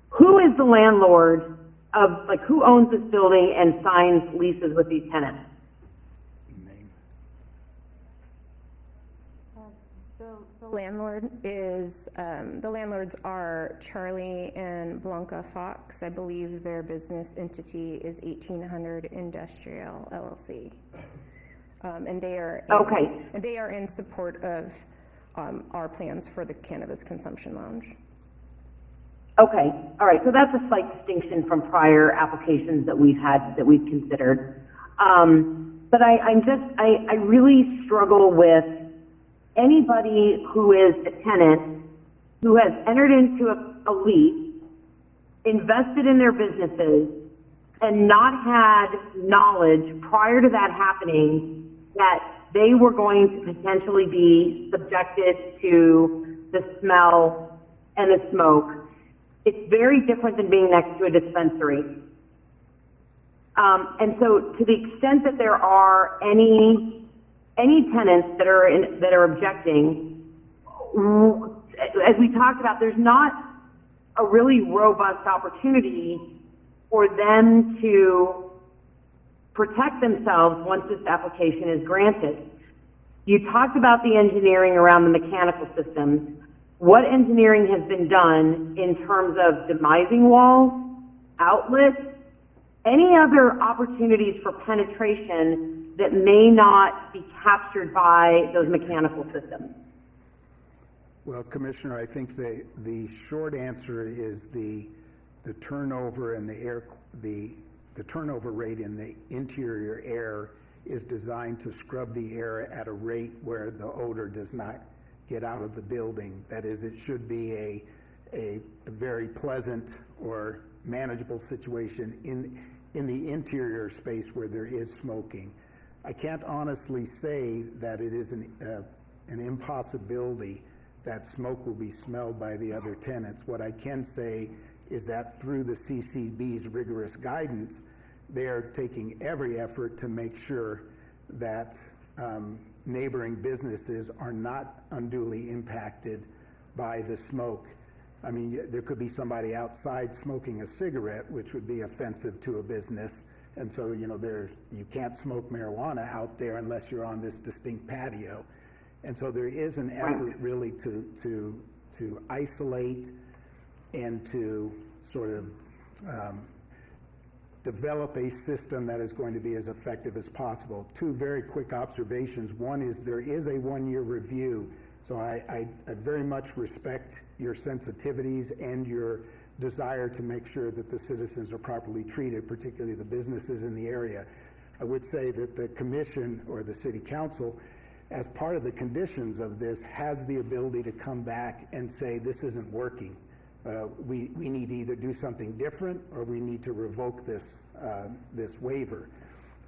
Who is the landlord of, who owns this building and signs leases with these tenants? The landlord is, the landlords are Charlie and Blanca Fox. I believe their business entity is 1800 Industrial LLC. And they are and they are in support of our plans for the cannabis consumption lounge. Okay, all right. So that's a slight distinction from prior applications that we've had, that we've considered. But I really struggle with anybody who is a tenant who has entered into a lease, invested in their businesses, and not had knowledge prior to that happening that they were going to potentially be subjected to the smell and the smoke. It's very different than being next to a dispensary. And so to the extent that there are any tenants that are objecting, as we talked about, there's not a really robust opportunity for them to protect themselves once this application is granted. You talked about the engineering around the mechanical systems. What engineering has been done in terms of demising walls, outlets, any other opportunities for penetration that may not be captured by those mechanical systems? Well, Commissioner, I think the short answer is the turnover and the turnover rate in the interior air is designed to scrub the air at a rate where the odor does not get out of the building. That is, it should be a very pleasant or manageable situation in the interior space where there is smoking. I can't honestly say that it is an impossibility that smoke will be smelled by the other tenants. What I can say is that through the CCB's rigorous guidance, they are taking every effort to make sure that neighboring businesses are not unduly impacted by the smoke. I mean, there could be somebody outside smoking a cigarette, which would be offensive to a business. And so, you can't smoke marijuana out there unless you're on this distinct patio. And so there is an effort really to isolate and to sort of develop a system that is going to be as effective as possible. Two very quick observations. One is there is a 1-year review. So I very much respect your sensitivities and your desire to make sure that the citizens are properly treated, particularly the businesses in the area. I would say that the commission or the city council, as part of the conditions of this, has the ability to come back and say, this isn't working. We need to either do something different or we need to revoke this waiver.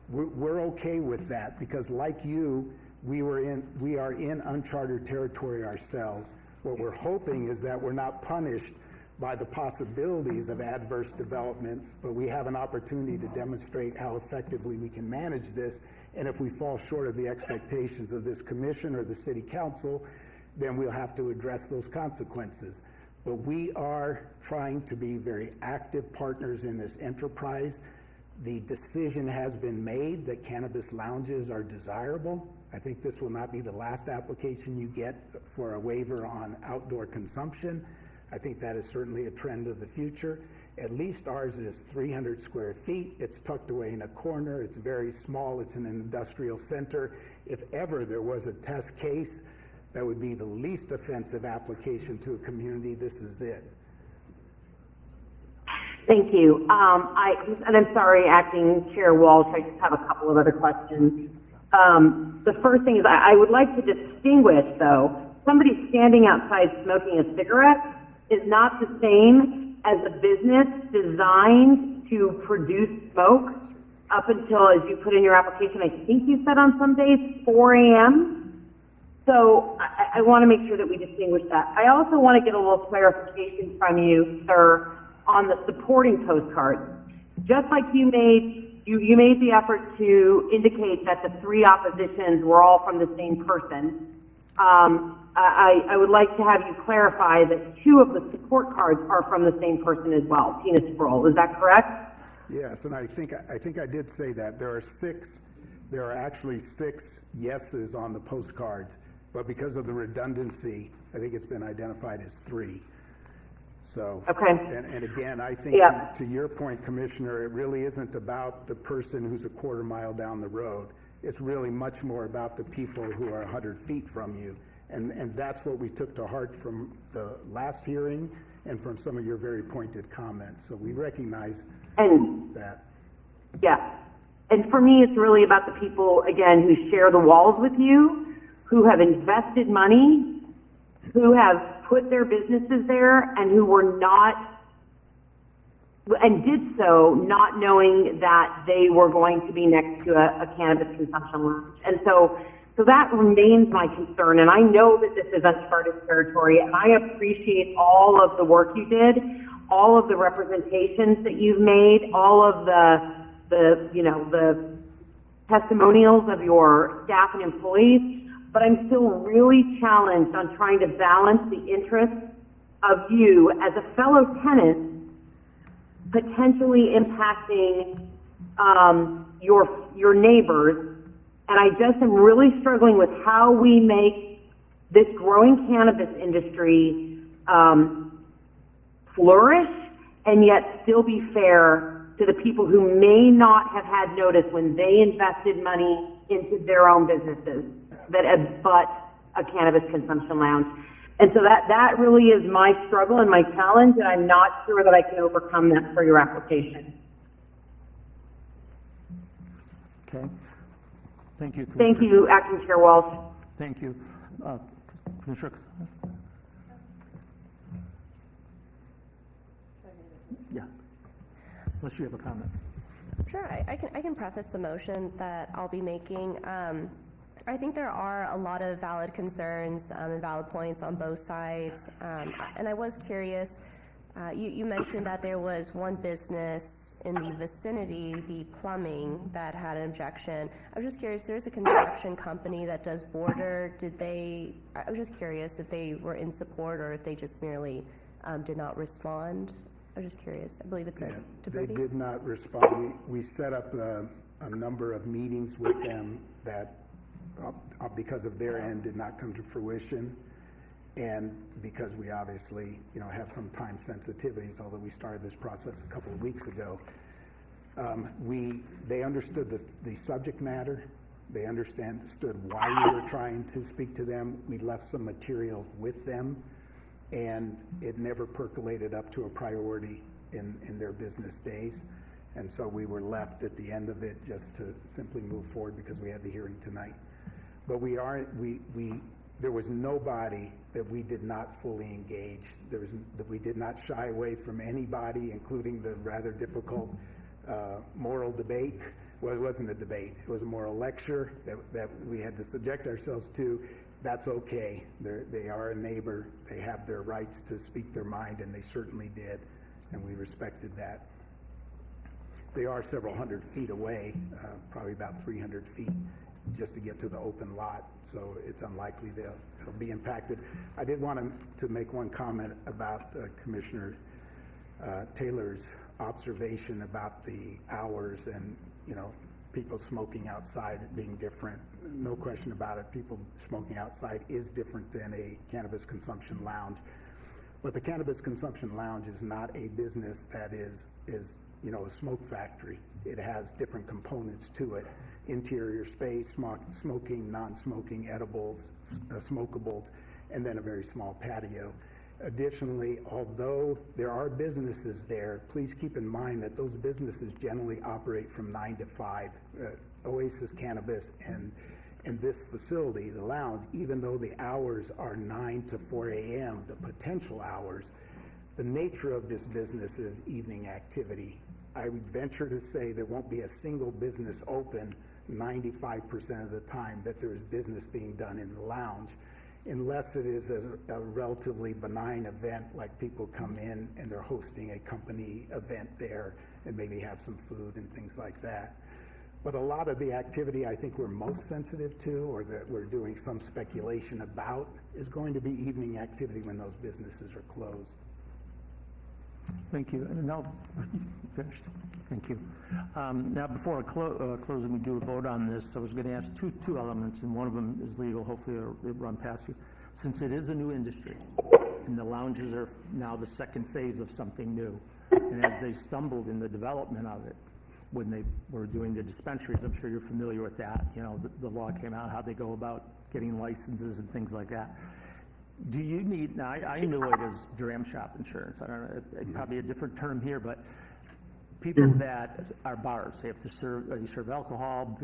We're okay with that because, like you, we are in uncharted territory ourselves. What we're hoping is that we're not punished by the possibilities of adverse developments, but we have an opportunity to demonstrate how effectively we can manage this. And if we fall short of the expectations of this commission or the city council, then we'll have to address those consequences. But we are trying to be very active partners in this enterprise. The decision has been made that cannabis lounges are desirable. I think this will not be the last application you get for a waiver on outdoor consumption. I think that is certainly a trend of the future. At least ours is 300 square feet. It's tucked away in a corner. It's very small. It's in an industrial center. If ever there was a test case that would be the least offensive application to a community, this is it. Thank you. And I'm sorry, Acting Chair Walsh, I just have a couple of other questions. The first thing is I would like to distinguish, though, somebody standing outside smoking a cigarette is not the same as a business designed to produce smoke up until, as you put in your application, I think you said on some days, 4 a.m. So I want to make sure that we distinguish that. I also want to get a little clarification from you, sir, on the supporting postcards. Just like you made the effort to indicate that the 3 oppositions were all from the same person. I would like to have you clarify that 2 of the support cards are from the same person as well, Tina Sproul. Is that correct? Yes, and I think I did say that. There are actually 6 yeses on the postcards, but because of the redundancy, I think it's been identified as 3. So, okay. And again, I think to your point, Commissioner, it really isn't about the person who's a quarter mile down the road. It's really much more about the people who are 100 feet from you. And that's what we took to heart from the last hearing and from some of your very pointed comments. So we recognize that. Yeah. And for me, it's really about the people, again, who share the walls with you, who have invested money, who have put their businesses there, and who were not, and did so not knowing that they were going to be next to a cannabis consumption lounge. And so that remains my concern, and I know that this is uncharted territory, and I appreciate all of the work you did, all of the representations that you've made, all of the testimonials of your staff and employees, but I'm still really challenged on trying to balance the interests of you as a fellow tenant, potentially impacting your neighbors. And I just am really struggling with how we make this growing cannabis industry flourish and yet still be fair to the people who may not have had notice when they invested money into their own businesses that abut a cannabis consumption lounge. And so that really is my struggle and my challenge, and I'm not sure that I can overcome that for your application. Okay. Thank you, Commissioner. Thank you, Acting Chair Walsh. Thank you. Commissioner. Yeah. Unless you have a comment. Sure, I can preface the motion that I'll be making. I think there are a lot of valid concerns and valid points on both sides. And I was curious, you mentioned that there was one business in the vicinity, the plumbing, that had an objection. I was just curious, there's a construction company that does border. I was just curious if they were in support or if they just merely did not respond. I was just curious. I believe it's They did not respond. We set up a number of meetings with them that, because of their end, did not come to fruition. And because we obviously, have some time sensitivities, although we started this process a couple of weeks ago, they understood the subject matter. They understood why we were trying to speak to them. We left some materials with them. and it never percolated up to a priority in their business days. And so we were left at the end of it just to simply move forward because we had the hearing tonight. But there was nobody that we did not fully engage. We did not shy away from anybody, including the rather difficult moral debate. Well, it wasn't a debate. It was a moral lecture that we had to subject ourselves to. That's okay. They are a neighbor. They have their rights to speak their mind, and they certainly did, and we respected that. They are several hundred feet away, probably about 300 feet, just to get to the open lot, so it's unlikely they'll be impacted. I did want to make one comment about Commissioner Taylor's observation about the hours and, people smoking outside being different. No question about it, people smoking outside is different than a cannabis consumption lounge. But the cannabis consumption lounge is not a business that is a smoke factory. It has different components to it. Interior space, smoking, non-smoking, edibles, smokables, and then a very small patio. Additionally, although there are businesses there, please keep in mind that those businesses generally operate from 9 to 5. Oasis Cannabis and this facility, the lounge, even though the hours are 9 to 4 a.m., the potential hours, the nature of this business is evening activity. I would venture to say there won't be a single business open 95% of the time that there is business being done in the lounge, unless it is a relatively benign event, like people come in and they're hosting a company event there and maybe have some food and things like that. But a lot of the activity I think we're most sensitive to, or that we're doing some speculation about, is going to be evening activity when those businesses are closed. Thank you. And now, finished. Thank you. Now, before I close and we do a vote on this, I was going to ask two elements, and one of them is legal. Hopefully it'll run past you. Since it is a new industry, and the lounges are now the second phase of something new, and as they stumbled in the development of it, when they were doing the dispensaries, I'm sure you're familiar with that. The law came out, how they go about getting licenses and things like that. Do you need, now I knew it as dram shop insurance. I don't know, probably a different term here, but people that are bars, they have to serve alcohol,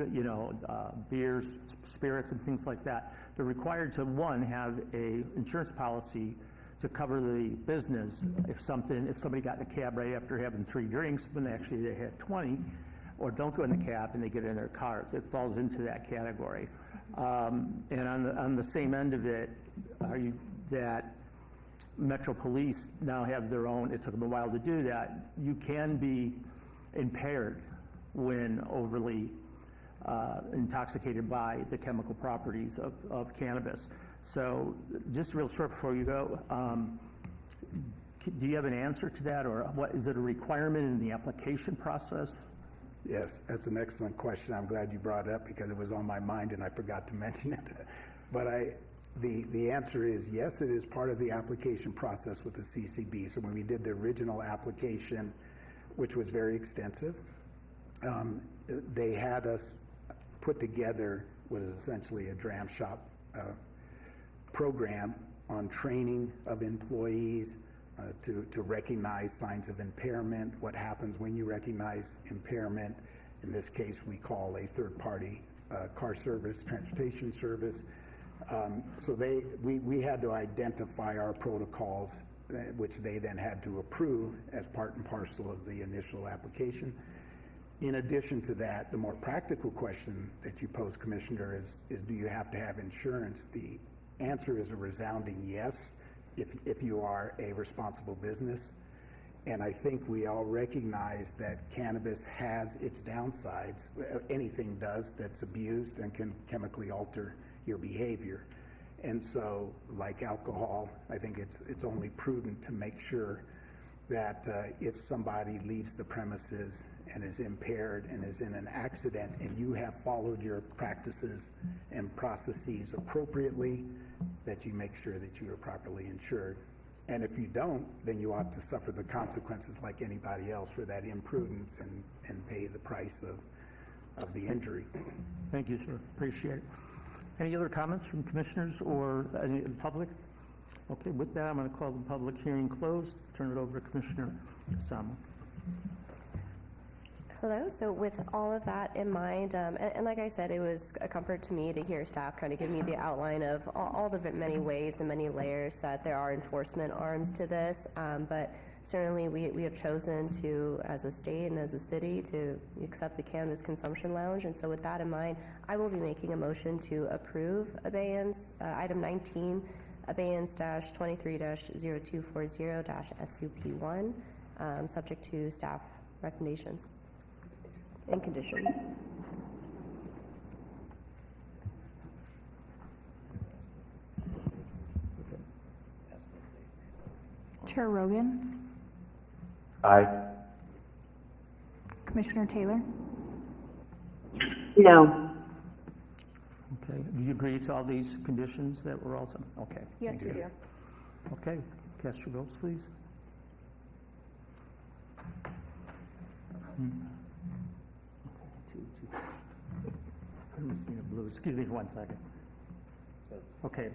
beers, spirits, and things like that. They're required to, one, have a insurance policy to cover the business if somebody got in a cab right after having 3 drinks when they had 20, or don't go in the cab and they get in their cars. It falls into that category. And on the same end of it, that Metro Police now have their own, it took them a while to do that, you can be impaired when overly intoxicated by the chemical properties of cannabis. So just real short before you go, do you have an answer to that, or what is it a requirement in the application process? Yes, that's an excellent question. I'm glad you brought it up because it was on my mind and I forgot to mention it. But the answer is yes, it is part of the application process with the CCB. So when we did the original application, which was very extensive, they had us put together what is essentially a dram shop program on training of employees to recognize signs of impairment, what happens when you recognize impairment. In this case, we call a third-party car service, transportation service. So we had to identify our protocols, which they then had to approve as part and parcel of the initial application. In addition to that, the more practical question that you pose, Commissioner, is do you have to have insurance? The answer is a resounding yes, if you are a responsible business. And I think we all recognize that cannabis has its downsides. Anything does that's abused and can chemically alter your behavior. And so, like alcohol, I think it's only prudent to make sure that if somebody leaves the premises and is impaired and is in an accident and you have followed your practices and processes appropriately, that you make sure that you are properly insured. And if you don't, then you ought to suffer the consequences like anybody else for that imprudence and pay the price of the injury. Thank you, sir. Appreciate it. Any other comments from commissioners or any of the public? Okay, with that, I'm going to call the public hearing closed. Turn it over to Commissioner Kasama. Hello. So with all of that in mind, and like I said, it was a comfort to me to hear staff kind of give me the outline of all the many ways and many layers that there are enforcement arms to this. But certainly we have chosen to, as a state and as a city, to accept the cannabis consumption lounge. And so with that in mind, I will be making a motion to approve abeyance, item 19, abeyance-23-0240-SUP1, subject to staff recommendations and conditions. Chair Rogan, Aye. Commissioner Taylor, No. Okay, do you agree to all these conditions that were also? Okay. Yes, we do. Okay, cast your votes, please. I'm seeing a blue. Excuse me for 1 second. Okay.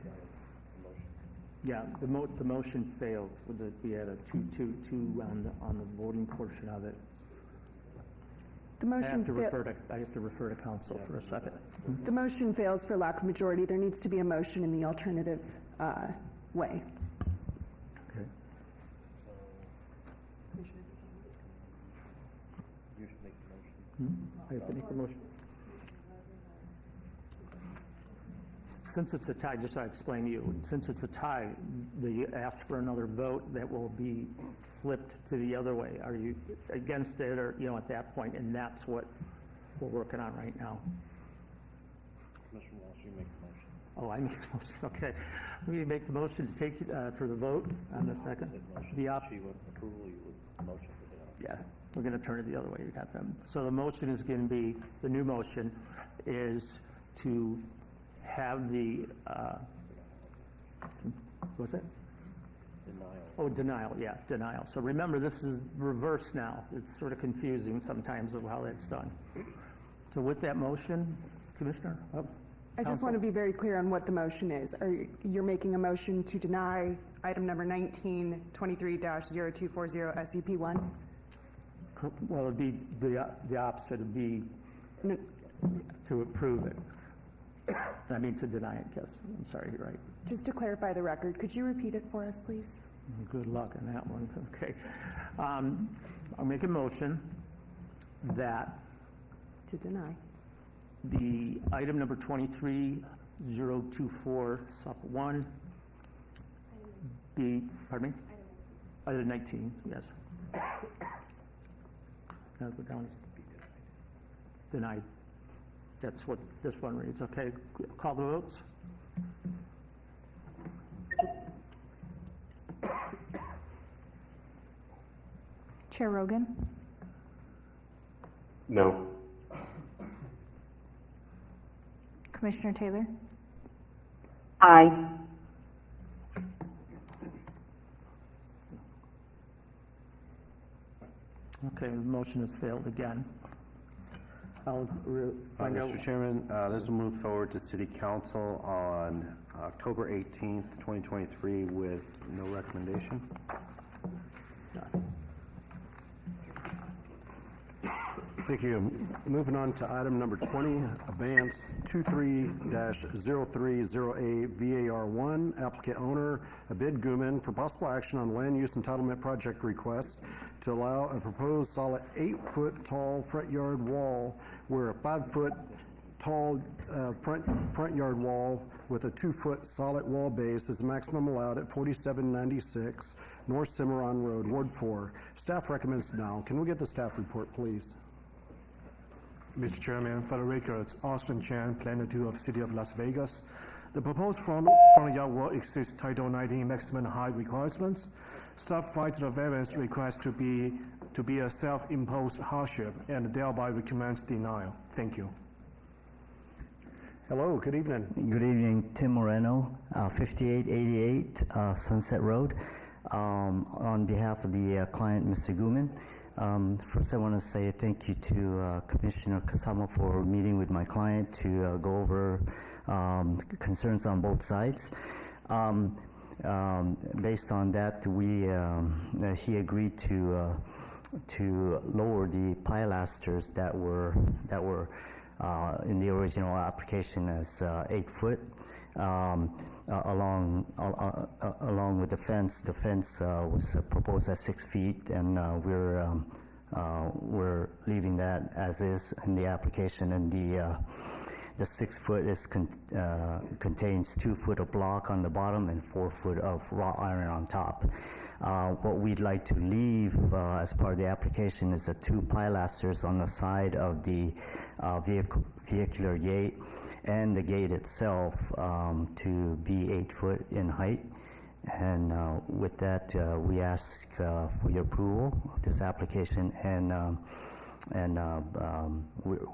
Yeah, the motion failed. We had a 2-2-2 on the voting portion of it. the I motion have to refer to council for a second. the motion fails for lack of majority. There needs to be a motion in the alternative way. Okay. I have to make the motion. Since it's a tie, just so I explain to you, since it's a tie, they ask for another vote that will be flipped to the other way. Are you against it, or, at that point? And that's what we're working on right now. Commissioner Walsh, you make the motion. Oh, I make the motion, okay. We make the motion to take for the vote on the second. She would approval, you would motion for denial. Yeah, we're going to turn it the other way. You got them. So the motion is going to be, the new motion is to have the, what's it? Denial. Oh, denial, yeah, denial. So remember, this is reverse now. It's sort of confusing sometimes of how that's done. So with that motion, Commissioner? I just want to be very clear on what the motion is. You're making a motion to deny item number 19, 23-0240 SCP-1? Well, it'd be the opposite. It'd be to approve it. I mean to deny it, yes. I'm sorry, you're right. Just to clarify the record, could you repeat it for us, please? Good luck on that one. Okay. I'll make a motion that to deny the item number 23024 SUP 1 be, pardon me? Item 19, yes. Now go down. Denied. That's what this one reads. Okay, call the votes. Chair Rogan, No. Commissioner Taylor, Aye. Okay, the motion has failed again. I'll find out. Mr. Chairman, this will move forward to City Council on October 18th, 2023 with no recommendation. Thank you. Moving on to item number 20, abeyance 23-030A VAR1, applicant owner Abid Guman for possible action on land use entitlement project request to allow a proposed solid 8-foot tall front yard wall where a 5-foot tall front yard wall with a 2-foot solid wall base is maximum allowed at 4796 North Cimarron Road, Ward 4. Staff recommends denial. Can we get the staff report, please? Mr. Chairman, for the record, Austin Chan, Planner 2 of City of Las Vegas. The proposed front yard wall exceeds Title 19 maximum height requirements. Staff finds the variance request to be a self-imposed hardship and thereby recommends denial. Thank you. Hello, good evening. Good evening, Tim Moreno, 5888 Sunset Road. On behalf of the client, Mr. Guman, first I want to say thank you to Commissioner Kasama for meeting with my client to go over concerns on both sides. Based on that, he agreed to lower the pilasters that were in the original application as 8 foot. Along with the fence. The fence was proposed at 6 feet, and we're leaving that as is in the application. And the 6 foot contains 2 foot of block on the bottom and 4 foot of wrought iron on top. What we'd like to leave as part of the application is the 2 pilasters on the side of the vehicular gate and the gate itself to be 8 foot in height. And with that, we ask for your approval of this application, and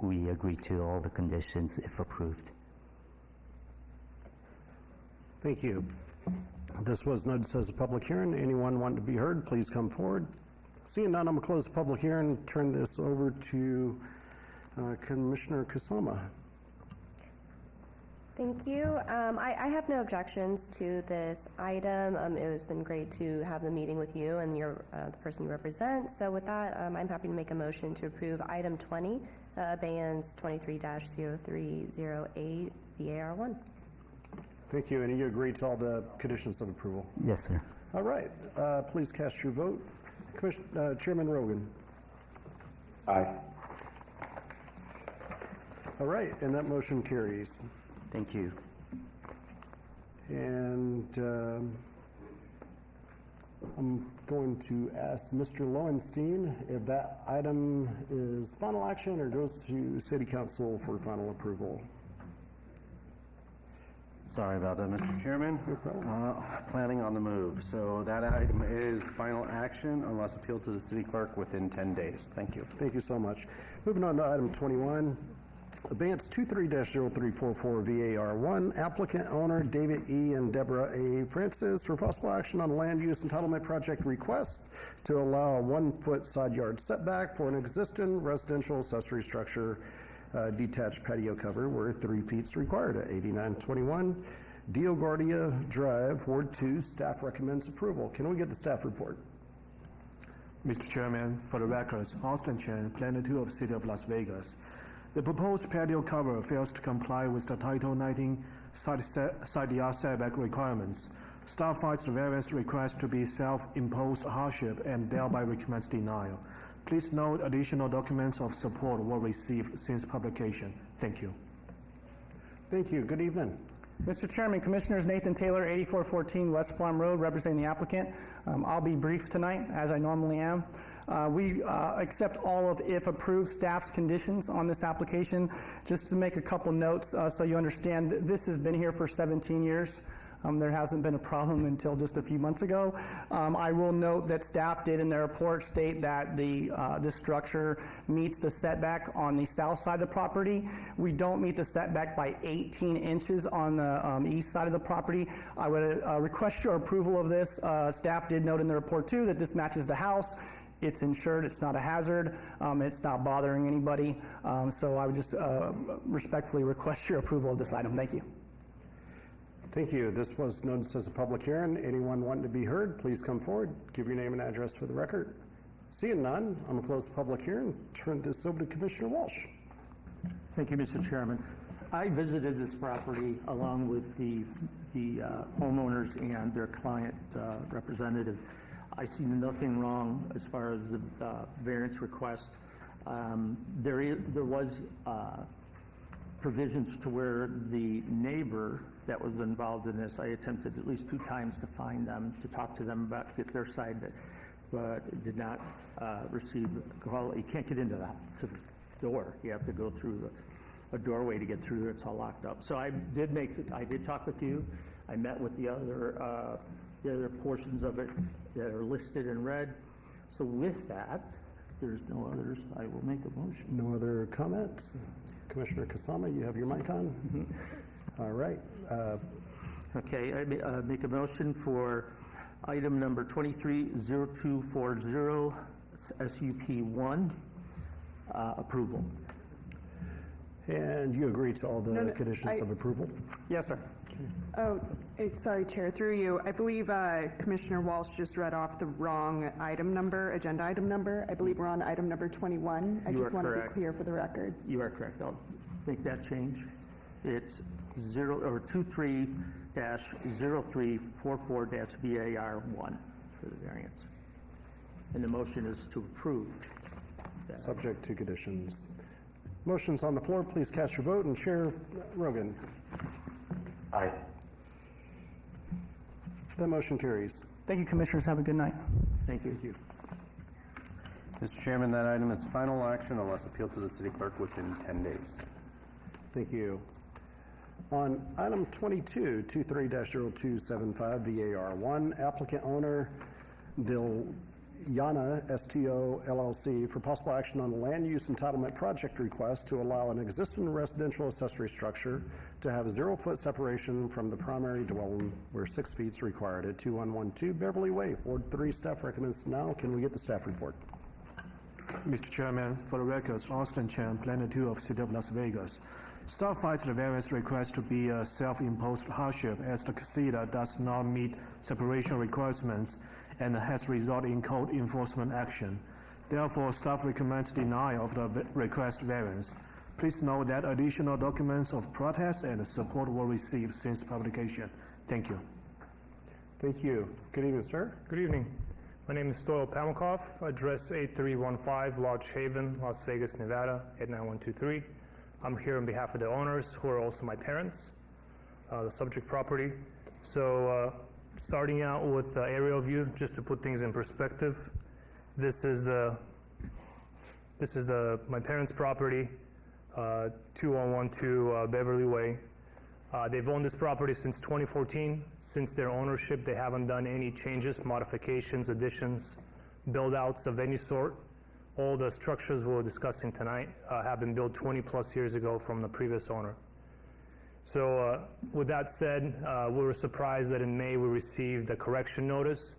we agree to all the conditions if approved. Thank you. This was noticed as a public hearing. Anyone wanting to be heard, please come forward. Seeing none, I'm going to close the public hearing and turn this over to Commissioner Kusama. Thank you. I have no objections to this item. It has been great to have the meeting with you and the person you represent. So with that, I'm happy to make a motion to approve item 20, abeyance 23-0308 VAR1. Thank you. And you agree to all the conditions of approval? Yes, sir. All right. Please cast your vote. Chairman Rogan. Aye. All right. And that motion carries. Thank you. And I'm going to ask Mr. Lowenstein if that item is final action or goes to City Council for final approval. Sorry about that, Mr. Chairman. No problem. Planning on the move. So that item is final action unless appealed to the city clerk within 10 days. Thank you. Thank you so much. Moving on to item 21. Abeyance 23-0344 VAR1, applicant owner David E. and Deborah A. Francis for possible action on land use entitlement project request to allow a 1 foot side yard setback for an existing residential accessory structure detached patio cover where 3 feet is required at 8921 Dioguardia Drive, Ward 2. Staff recommends approval. Can we get the staff report? Mr. Chairman, for the records, Austin Chen, Planner 2 of City of Las Vegas. The proposed patio cover fails to comply with the Title 19 side yard setback requirements. Staff finds the variance request to be self-imposed hardship and thereby recommends denial. Please note additional documents of support were received since publication. Thank you. Thank you. Good evening. Mr. Chairman, Commissioners Nathan Taylor, 8414 West Farm Road, representing the applicant. I'll be brief tonight, as I normally am. We accept all of, if approved, staff's conditions on this application. Just to make a couple notes so you understand, this has been here for 17 years. There hasn't been a problem until just a few months ago. I will note that staff did in their report state that this structure meets the setback on the south side of the property. We don't meet the setback by 18 inches on the east side of the property. I would request your approval of this. Staff did note in the report too that this matches the house. It's insured, it's not a hazard, it's not bothering anybody. So I would just respectfully request your approval of this item. Thank you. Thank you. This was noticed as a public hearing. Anyone wanting to be heard, please come forward. Give your name and address for the record. Seeing none, I'm going to close the public hearing. Turn this over to Commissioner Walsh. Thank you, Mr. Chairman. I visited this property along with the homeowners and their client representative. I see nothing wrong as far as the variance request. There was provisions to where the neighbor that was involved in this, I attempted at least 2 times to find them, to talk to them about get their side, but did not receive a call. You can't get into to the door. You have to go through a doorway to get through there. It's all locked up. So I did talk with you. I met with the other portions of it that are listed in red. So with that, if there's no others, I will make a motion. No other comments? Commissioner Kusama, you have your mic on? Mm-hmm. All right. Okay, I make a motion for item number 230240, SUP1, approval. And you agree to all the conditions of approval? Yes, sir. Oh, Sorry, Chair, through you. I believe Commissioner Walsh just read off the wrong item number, agenda item number. I believe we're on item number 21. I just want to be clear for the record. You are correct. I'll make that change. It's 23-0344-VAR1 for the variance. And the motion is to approve. Subject to conditions. Motion's on the floor. Please cast your vote. And Chair Rogan. Aye. That motion carries. Thank you, Commissioners. Have a good night. Thank you. Mr. Chairman, that item is final action unless appealed to the city clerk within 10 days. Thank you. On item 22, 23-0275, VAR1, applicant owner Dilyana STO LLC for possible action on a land use entitlement project request to allow an existing residential accessory structure to have a 0-foot separation from the primary dwelling where 6 feet is required at 2112 Beverly Way. Ward 3 staff recommends now. Can we get the staff report? Mr. Chairman, for the records, Austin Chan, Planner 2 of City of Las Vegas. Staff finds the variance request to be a self-imposed hardship as the casita does not meet separation requirements and has resulted in code enforcement action. Therefore, staff recommends denial of the request variance. Please note that additional documents of protest and support were received since publication. Thank you. Thank you. Good evening, sir. Good evening. My name is Stoyal Pamukov, address 8315 Lodge Haven, Las Vegas, Nevada, 89123. I'm here on behalf of the owners, who are also my parents, the subject property. So starting out with aerial view, just to put things in perspective, this is my parents' property, 2112 Beverly Way. They've owned this property since 2014. Since their ownership, they haven't done any changes, modifications, additions, build-outs of any sort. All the structures we're discussing tonight have been built 20 plus years ago from the previous owner. So with that said, we were surprised that in May we received a correction notice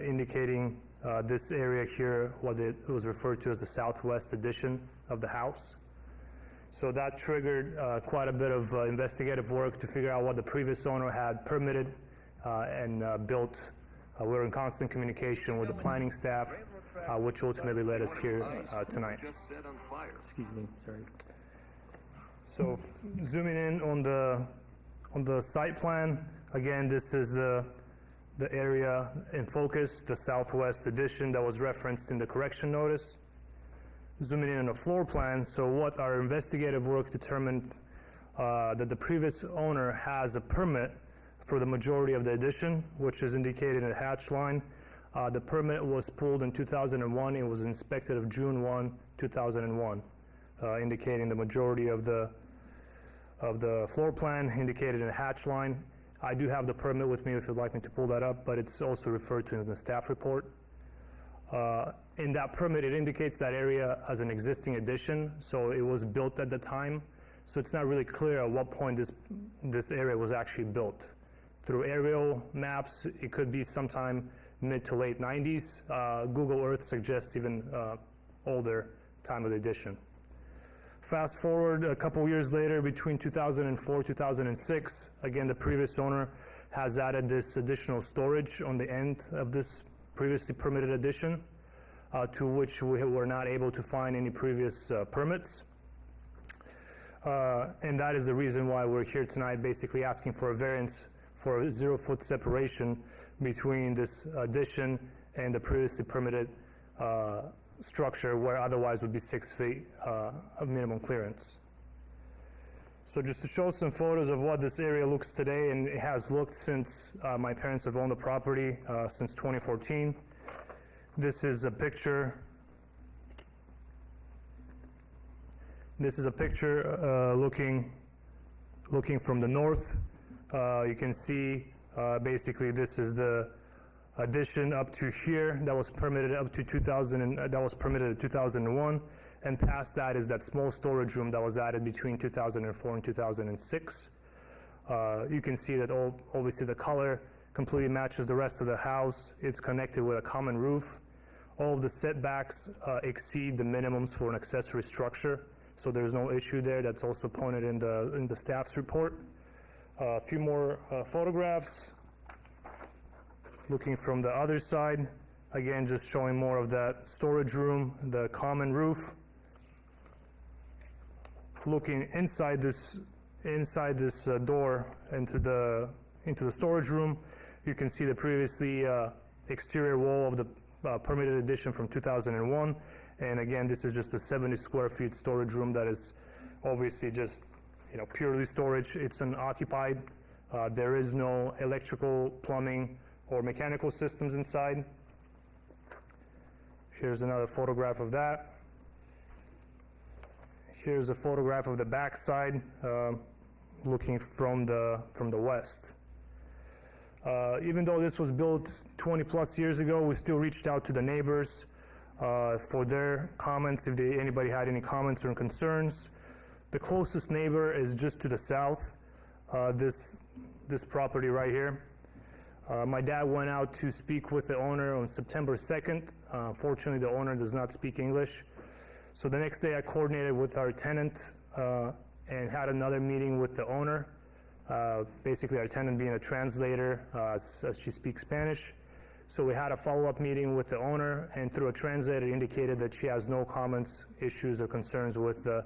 indicating this area here, what it was referred to as the southwest addition of the house. So that triggered quite a bit of investigative work to figure out what the previous owner had permitted and built. We're in constant communication with the planning staff, which ultimately led us here tonight. Excuse me, sorry. So zooming in on the site plan, again, this is the area in focus, the southwest addition that was referenced in the correction notice. Zooming in on the floor plan, so what our investigative work determined that the previous owner has a permit for the majority of the addition, which is indicated in the hatch line. The permit was pulled in 2001. It was inspected of June 1, 2001, indicating the majority of the floor plan indicated in the hatch line. I do have the permit with me if you'd like me to pull that up, but it's also referred to in the staff report. In that permit, it indicates that area as an existing addition, so it was built at the time. So it's not really clear at what point this area was actually built. Through aerial maps, it could be sometime mid to late 90s. Google Earth suggests even older time of the addition. Fast forward a couple years later, between 2004 2006, again, the previous owner has added this additional storage on the end of this previously permitted addition, to which we were not able to find any previous permits. And that is the reason why we're here tonight, basically asking for a variance for a 0-foot separation between this addition and the previously permitted structure, where otherwise would be 6 feet of minimum clearance. So just to show some photos of what this area looks today, and it has looked since my parents have owned the property since 2014. This is a picture. This is a picture looking from the north. You can see basically this is the addition up to here that was permitted up to 2001, and past that is that small storage room that was added between 2004 and 2006. You can see that obviously the color completely matches the rest of the house. It's connected with a common roof. All of the setbacks exceed the minimums for an accessory structure, so there's no issue there. That's also pointed in the staff's report. A few more photographs. Looking from the other side, again, just showing more of that storage room, the common roof. Looking inside this door into the storage room, you can see the previously exterior wall of the permitted addition from 2001. And again, this is just a 70 square feet storage room that is obviously just, purely storage. It's unoccupied. There is no electrical, plumbing, or mechanical systems inside. Here's another photograph of that. Here's a photograph of the back side, looking from the west. Even though this was built 20 plus years ago, we still reached out to the neighbors for their comments, if anybody had any comments or concerns. The closest neighbor is just to the south, this property right here. My dad went out to speak with the owner on September 2nd. Fortunately, the owner does not speak English. So the next day I coordinated with our tenant and had another meeting with the owner. Basically our tenant being a translator as she speaks Spanish. So we had a follow-up meeting with the owner, and through a translator indicated that she has no comments, issues, or concerns with the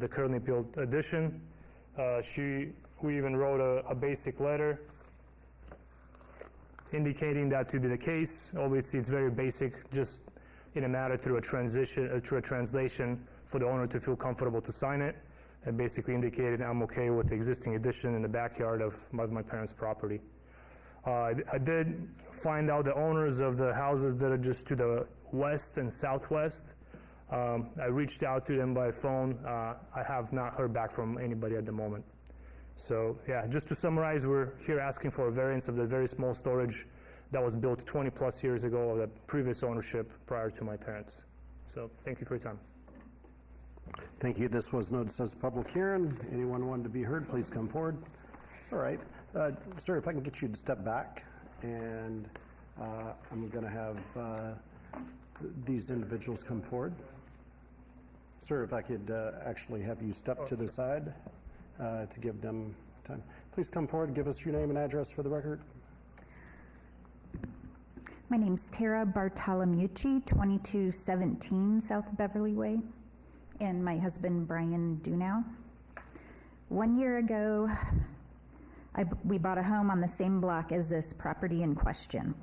currently built addition. We even wrote a basic letter indicating that to be the case. Obviously it's very basic, just in a matter through a translation for the owner to feel comfortable to sign it, and basically indicated I'm okay with the existing addition in the backyard of my parents' property. I did find out the owners of the houses that are just to the west and southwest. I reached out to them by phone. I have not heard back from anybody at the moment. So yeah, just to summarize, we're here asking for a variance of the very small storage that was built 20 plus years ago of the previous ownership prior to my parents. So thank you for your time. Thank you. This was noticed as a public hearing. Anyone wanted to be heard, please come forward. All right. Sir, if I can get you to step back, and I'm going to have these individuals come forward. Sir, if I could actually have you step to the side to give them time. Please come forward and give us your name and address for the record. My name's Tara Bartolomucci, 2217 South Beverly Way, and my husband, Brian Dunow. 1 year ago, we bought a home on the same block as this property in question.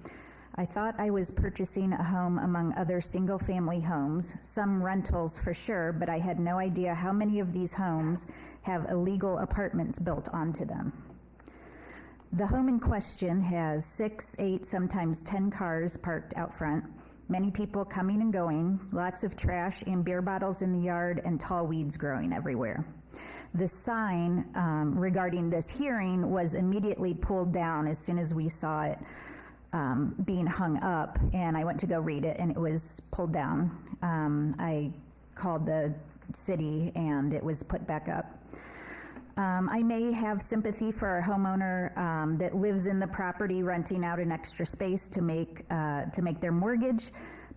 I thought I was purchasing a home among other single-family homes, some rentals for sure, but I had no idea how many of these homes have illegal apartments built onto them. The home in question has 6, 8, sometimes 10 cars parked out front, many people coming and going, lots of trash and beer bottles in the yard, and tall weeds growing everywhere. The sign regarding this hearing was immediately pulled down as soon as we saw it being hung up, and I went to go read it, and it was pulled down. I called the city, and it was put back up. I may have sympathy for a homeowner that lives in the property renting out an extra space to make their mortgage,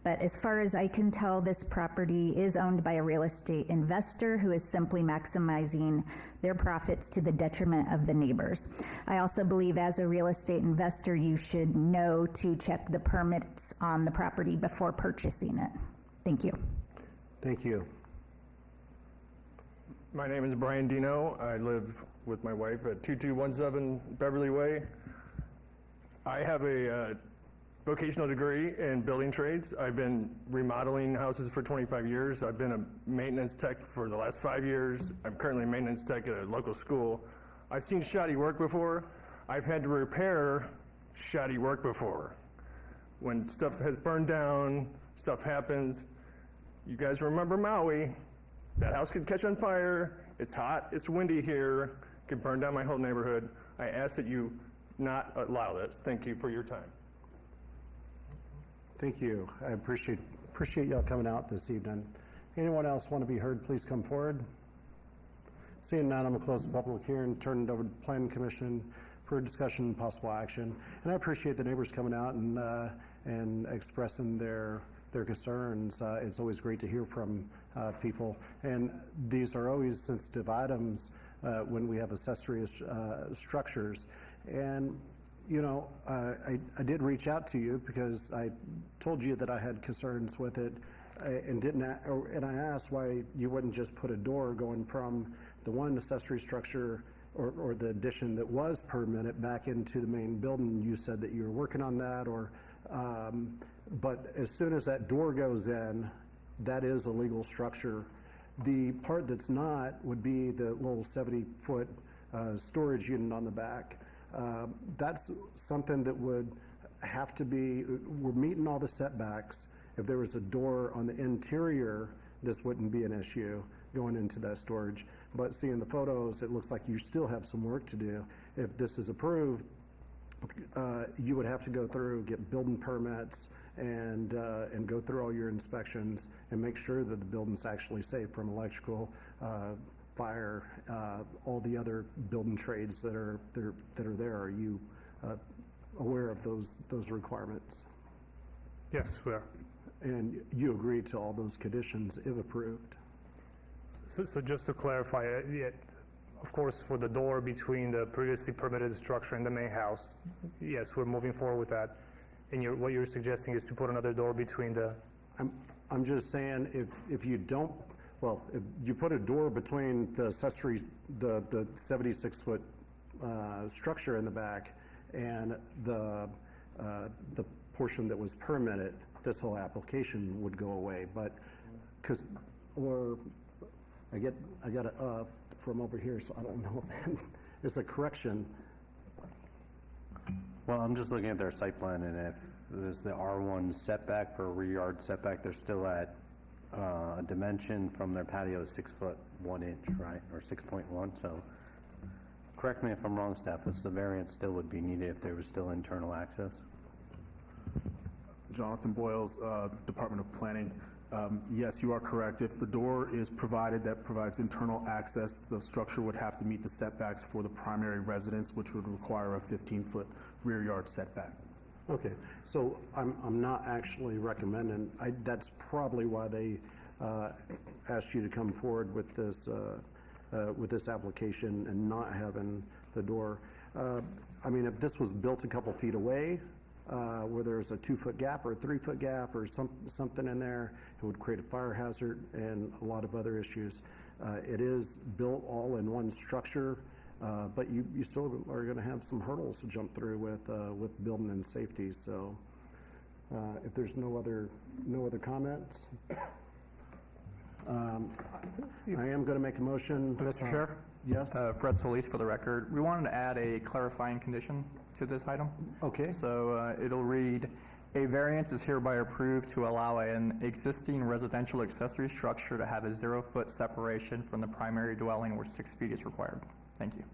but as far as I can tell, this property is owned by a real estate investor who is simply maximizing their profits to the detriment of the neighbors. I also believe as a real estate investor, you should know to check the permits on the property before purchasing it. Thank you. Thank you. My name is Brian Dino. I live with my wife at 2217 Beverly Way. I have a vocational degree in building trades. I've been remodeling houses for 25 years. I've been a maintenance tech for the last 5 years. I'm currently a maintenance tech at a local school. I've seen shoddy work before. I've had to repair shoddy work before. When stuff has burned down, stuff happens. You guys remember Maui? That house could catch on fire. It's hot, it's windy here, could burn down my whole neighborhood. I ask that you not allow this. Thank you for your time. Thank you. I appreciate y'all coming out this evening. Anyone else want to be heard, please come forward. Seeing none, I'm going to close the public hearing, turn it over to the Planning Commission for discussion and possible action. And I appreciate the neighbors coming out and expressing their their concerns. It's always great to hear from people. And these are always sensitive items when we have accessory structures. And you know, I did reach out to you because I told you that I had concerns with it, and I asked why you wouldn't just put a door going from the one accessory structure or the addition that was permitted back into the main building. You said that you were working on that, but as soon as that door goes in, that is a legal structure. The part that's not would be the little 70-foot storage unit on the back. That's something that would have to be, we're meeting all the setbacks. If there was a door on the interior, this wouldn't be an issue going into that storage. But seeing the photos, it looks like you still have some work to do. If this is approved, you would have to go through, get building permits, and go through all your inspections and make sure that the building's actually safe from electrical, fire, all the other building trades that are there. Are you aware of those requirements? Yes, we are. And you agree to all those conditions if approved? So just to clarify, of course, for the door between the previously permitted structure and the main house, yes, we're moving forward with that. And what you're suggesting is to put another door between the... I'm just saying if you don't, well, if you put a door between the accessory, the 76-foot structure in the back and the portion that was permitted, this whole application would go away. But I got it up from over here, so I don't know if that is a correction. Well, I'm just looking at their site plan, and if there's the R1 setback for a rear yard setback, they're still at a dimension from their patio is 6 foot 1 inch, right, or 6.1. So, correct me if I'm wrong, staff. The variance still would be needed if there was still internal access. Jonathan Boyles, Department of Planning. Yes, you are correct. If the door is provided that provides internal access, the structure would have to meet the setbacks for the primary residence, which would require a 15-foot rear yard setback. Okay, so I'm not actually recommending, that's probably why they asked you to come forward with this application and not having the door. I mean, if this was built a couple feet away, where there's a 2-foot gap or a 3-foot gap or something in there, it would create a fire hazard and a lot of other issues. It is built all in one structure, but you still are going to have some hurdles to jump through with building and safety. So, if there's no other comments, I am going to make a motion. Mr. Chair? Yes. Fred Solis for the record. We wanted to add a clarifying condition to this item. Okay. So it'll read, a variance is hereby approved to allow an existing residential accessory structure to have a 0-foot separation from the primary dwelling where 6 feet is required. Thank you.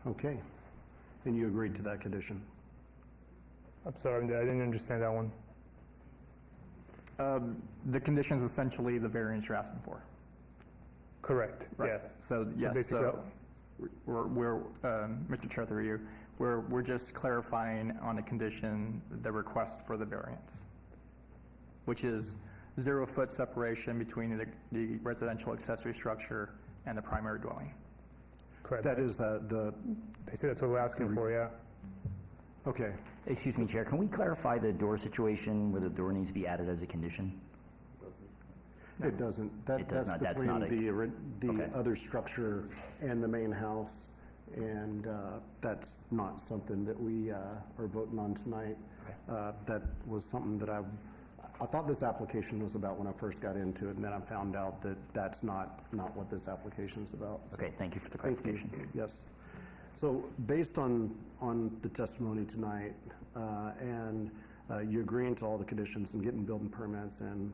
Okay. And you agreed to that condition? I'm sorry, I didn't understand that one. The condition is essentially the variance you're asking for. Correct, Right. yes. So, yes, so we're Mr. Chair, through you, we're just clarifying on the condition the request for the variance, which is 0-foot separation between the residential accessory structure and the primary dwelling. Correct. That is Basically, that's what we're asking for, yeah. Okay. Excuse me, Chair, can we clarify the door situation where the door needs to be added as a condition? It doesn't. It does not. That's That's between not the okay. other structure and the main house, and that's not something that we are voting on tonight. Okay. That was something that I thought this application was about when I first got into it, and then I found out that that's not what this application is about. So, okay, thank you for the clarification. Thank you. Yes. So based on the testimony tonight, and you agreeing to all the conditions and getting building permits and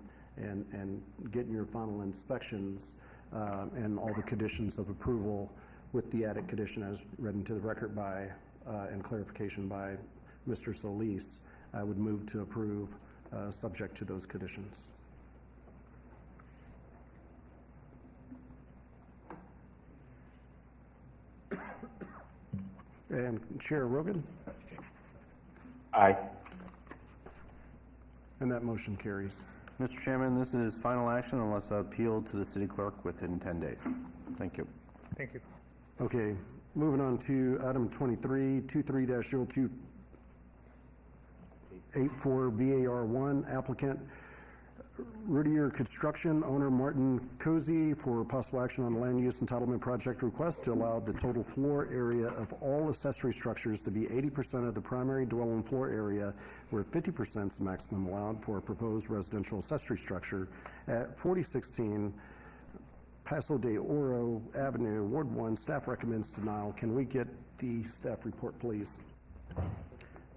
getting your final inspections and all the conditions of approval with the added condition as read into the record by and clarification by Mr. Solis, I would move to approve subject to those conditions. And Chair Rogan? Aye. And that motion carries. Mr. Chairman, this is final action unless appealed to the city clerk within 10 days. Thank you. Thank you. Okay, moving on to item 23, 23-0284 VAR1, applicant Rudier Construction, owner Martin Cozy, for possible action on the land use entitlement project request to allow the total floor area of all accessory structures to be 80% of the primary dwelling floor area, where 50% is the maximum allowed for a proposed residential accessory structure at 4016 Paso de Oro Avenue, Ward 1. Staff recommends denial. Can we get the staff report, please?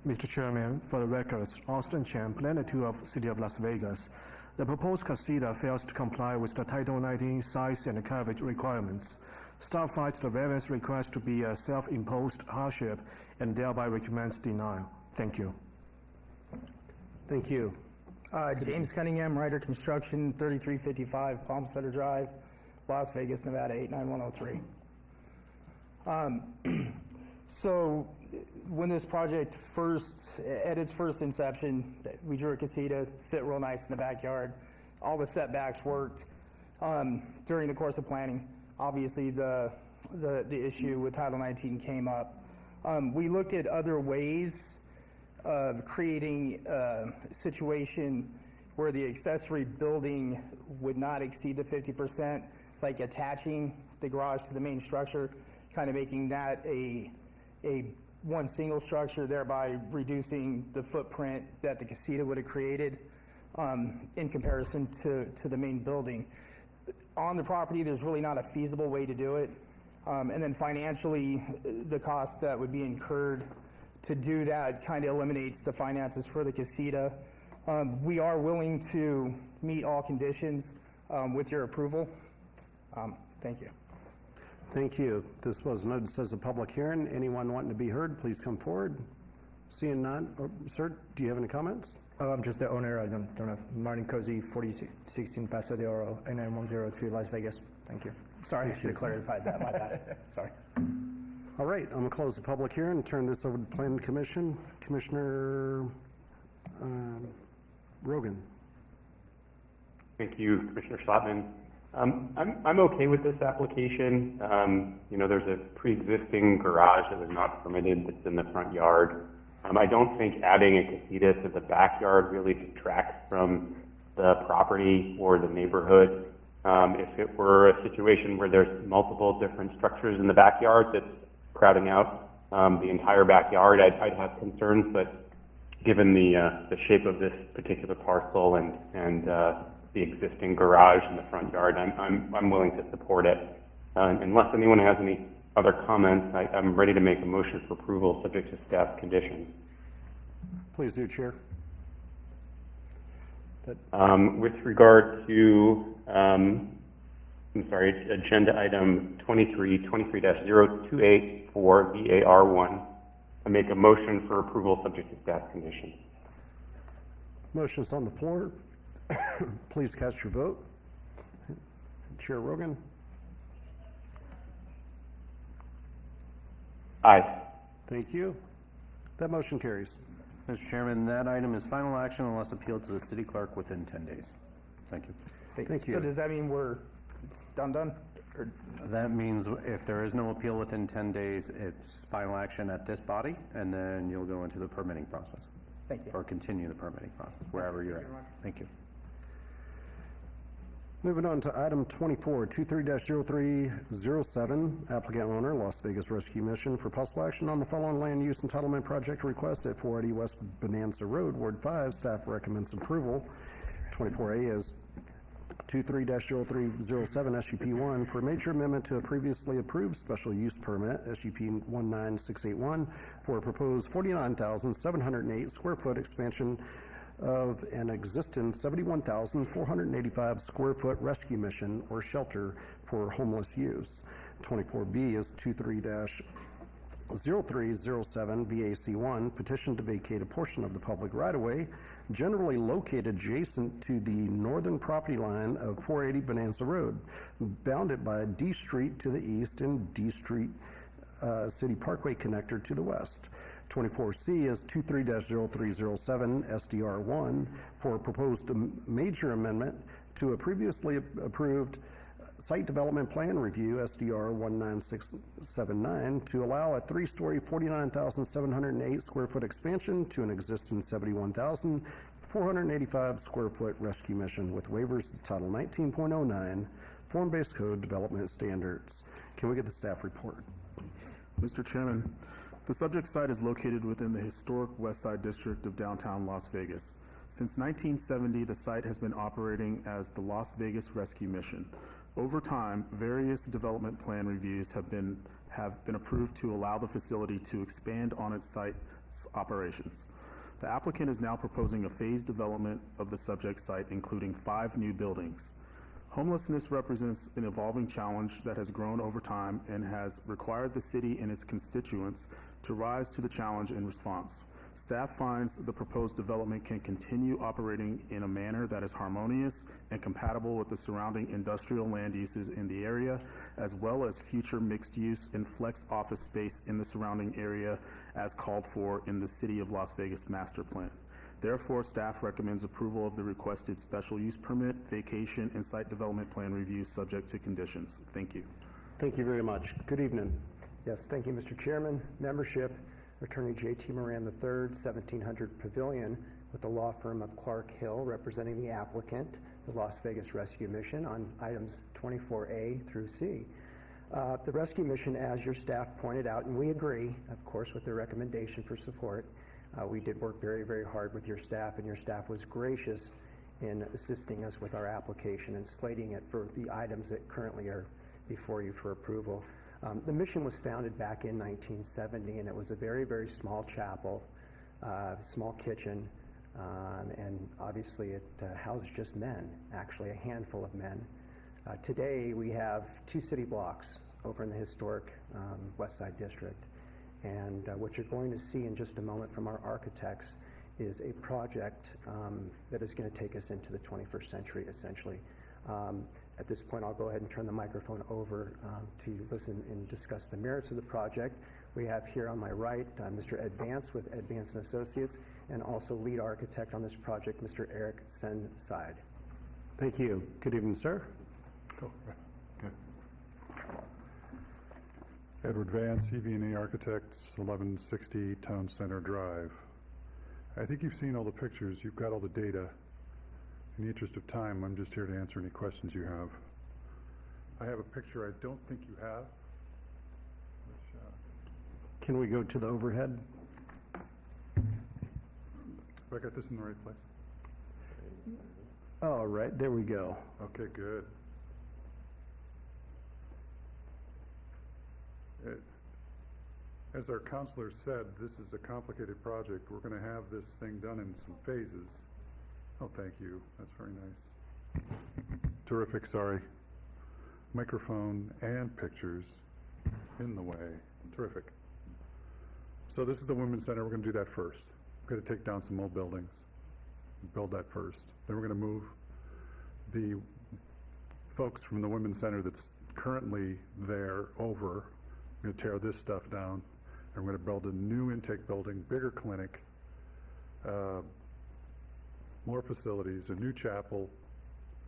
Mr. Chairman, for the records, Austin Chan, Planner 2 of City of Las Vegas. The proposed casita fails to comply with the Title 19 size and coverage requirements. Staff finds the variance request to be a self-imposed hardship and thereby recommends denial. Thank you. Thank you. James Cunningham, Ryder Construction, 3355 Palm Center Drive, Las Vegas, Nevada, 89103. So when this project at its first inception, we drew a casita, fit real nice in the backyard. All the setbacks worked. During the course of planning, obviously the issue with Title 19 came up. We looked at other ways of creating a situation where the accessory building would not exceed the 50%, like attaching the garage to the main structure, kind of making that a one single structure, thereby reducing the footprint that the casita would have created in comparison to the main building. On the property, there's really not a feasible way to do it. And then financially, the cost that would be incurred to do that kind of eliminates the finances for the casita. We are willing to meet all conditions with your approval. Thank you. Thank you. This was noticed as a public hearing. Anyone wanting to be heard, please come forward. Seeing none. Oh, sir, do you have any comments? I'm just the owner. I don't have Martin Cozy, 4016 Paso de Oro, 89102 Las Vegas. Thank you. Sorry, I should have clarified that. My bad. Sorry. All right, I'm going to close the public hearing and turn this over to the Planning Commission. Commissioner Rogan. Thank you, Commissioner Slotman. I'm okay with this application. There's a pre-existing garage that was not permitted that's in the front yard. I don't think adding a casita to the backyard really detracts from the property or the neighborhood. If it were a situation where there's multiple different structures in the backyard that's crowding out the entire backyard, I'd have concerns, but given the shape of this particular parcel and the existing garage in the front yard, I'm willing to support it. Unless anyone has any other comments, I'm ready to make a motion for approval subject to staff conditions. Please do, Chair. With regard to, agenda item 23-028 for VAR1, I make a motion for approval subject to staff conditions. Motion's on the floor. Please cast your vote. Chair Rogan. Aye. Thank you. That motion carries. Mr. Chairman, that item is final action unless appealed to the city clerk within 10 days. Thank you. Thank you. So does that mean it's done? Or? That means if there is no appeal within 10 days, it's final action at this body, and then you'll go into the permitting process. Thank you. Or continue the permitting process, wherever you're at. Thank you. Moving on to item 24, 23-0307, applicant owner, Las Vegas Rescue Mission, for possible action on the following land use entitlement project request at 480 West Bonanza Road, Ward 5. Staff recommends approval. 24A is 23-0307 SUP1 for a major amendment to a previously approved special use permit, SUP 19681, for a proposed 49,708 square foot expansion of an existing 71,485 square foot rescue mission or shelter for homeless use. 24B is 23-0307 VAC1, petition to vacate a portion of the public right-of-way generally located adjacent to the northern property line of 480 Bonanza Road, bounded by D Street to the east and D Street City Parkway connector to the west. 24C is 23-0307 SDR1 for a proposed major amendment to a previously approved Site Development Plan Review, SDR 19679, to allow a three-story, 49,708 square foot expansion to an existing 71,485 square foot rescue mission with waivers of Title 19.09 Form-Based Code Development Standards. Can we get the staff report? Mr. Chairman, the subject site is located within the historic West Side District of downtown Las Vegas. Since 1970, the site has been operating as the Las Vegas Rescue Mission. Over time, various development plan reviews have been approved to allow the facility to expand on its site's operations. The applicant is now proposing a phased development of the subject site, including 5 new buildings. Homelessness represents an evolving challenge that has grown over time and has required the city and its constituents to rise to the challenge in response. Staff finds the proposed development can continue operating in a manner that is harmonious and compatible with the surrounding industrial land uses in the area, as well as future mixed use and flex office space in the surrounding area as called for in the City of Las Vegas Master Plan. Therefore, staff recommends approval of the requested special use permit, vacation, and site development plan review subject to conditions. Thank you. Thank you very much. Good evening. Yes, thank you, Mr. Chairman. Membership, Attorney J.T. Moran III, 1700 Pavilion, with the law firm of Clark Hill, representing the applicant, the Las Vegas Rescue Mission, on items 24A through C. The rescue mission, as your staff pointed out, and we agree, of course, with the recommendation for support. We did work very, very hard with your staff, and your staff was gracious in assisting us with our application and slating it for the items that currently are before you for approval. The mission was founded back in 1970, and it was a very, very small chapel, small kitchen, and obviously it housed just men, actually a handful of men. Today we have 2 city blocks over in the historic West Side District. And what you're going to see in just a moment from our architects is a project that is going to take us into the 21st century, essentially. At this point, I'll go ahead and turn the microphone over to listen and discuss the merits of the project. We have here on my right Mr. Ed Vance with Ed Vance & Associates, and also lead architect on this project, Mr. Eric Senside. Thank you. Good evening, sir. Go. Good. Edward Vance, EV&A Architects, 1160 Town Center Drive. I think you've seen all the pictures. You've got all the data. In the interest of time, I'm just here to answer any questions you have. I have a picture I don't think you have. Can we go to the overhead? Have I got this in the right place? All right, there we go. Okay, good. As our counselor said, this is a complicated project. We're going to have this thing done in some phases. Oh, thank you. That's very nice. Terrific, sorry. Microphone and pictures in the way. Terrific. So this is the Women's Center. We're going to do that first. We're going to take down some old buildings, build that first. Then we're going to move the folks from the Women's Center that's currently there over. We're going to tear this stuff down, and we're going to build a new intake building, bigger clinic, more facilities, a new chapel,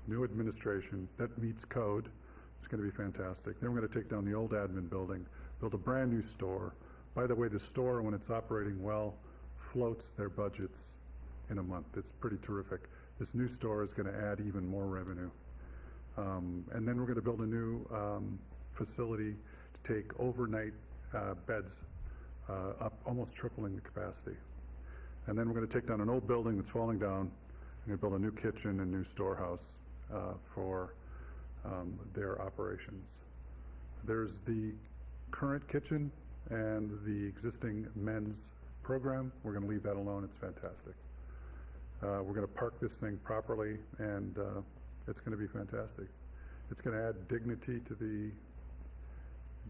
new administration that meets code. It's going to be fantastic. Then we're going to take down the old admin building, build a brand new store. By the way, the store, when it's operating well, floats their budgets in a month. It's pretty terrific. This new store is going to add even more revenue. And then we're going to build a new facility to take overnight beds up, almost tripling the capacity. And then we're going to take down an old building that's falling down. We're going to build a new kitchen and new storehouse for their operations. There's the current kitchen and the existing men's program. We're going to leave that alone. It's fantastic. We're going to park this thing properly, and it's going to be fantastic. It's going to add dignity to the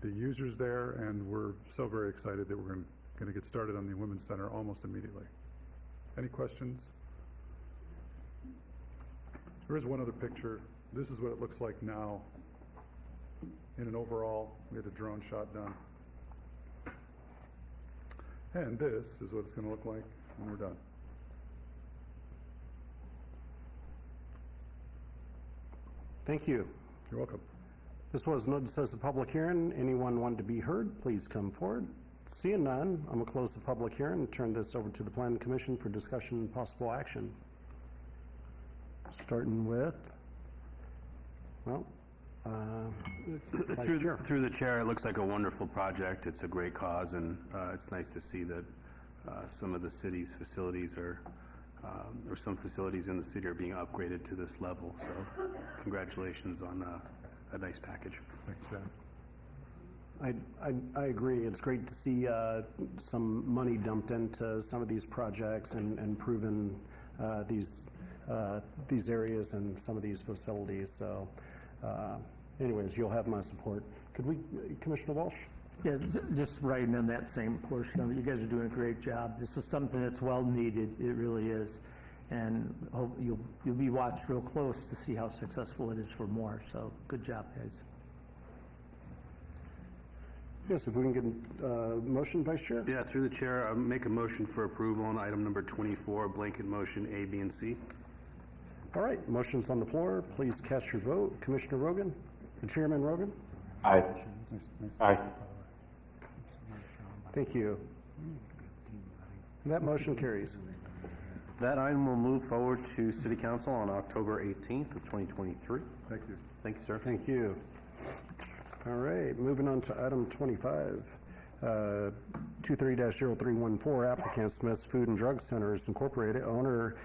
users there, and we're so very excited that we're going to get started on the Women's Center almost immediately. Any questions? There is one other picture. This is what it looks like now in an overall. We had a drone shot done. And this is what it's going to look like when we're done. Thank you. You're welcome. This was noticed as a public hearing. Anyone want to be heard, please come forward. Seeing none, I'm going to close the public hearing and turn this over to the Planning Commission for discussion and possible action. Starting with, well, Vice Chair. Through the chair, it looks like a wonderful project. It's a great cause, and it's nice to see that some of the city's facilities are, or some facilities in the city are being upgraded to this level. So congratulations on a nice package. Thanks, Sam. I agree. It's great to see some money dumped into some of these projects and improving these areas and some of these facilities. So anyways, you'll have my support. Could we, Commissioner Walsh? Yeah, just right in that same portion of it. You guys are doing a great job. This is something that's well needed. It really is. And hope you'll be watched real close to see how successful it is for more. So good job, guys. Yes, if we can get a motion, Vice Chair? Yeah, through the chair, I make a motion for approval on item number 24, blanket motion A, B, and C. All right, motion's on the floor. Please cast your vote. Commissioner Rogan? Chairman Rogan? Aye. Aye. Thank you. That motion carries. That item will move forward to City Council on October 18th of 2023. Thank you. Thank you, sir. Thank you. All right, moving on to item 25, 23-0314, applicant Smith's Food and Drug Centers Incorporated, owner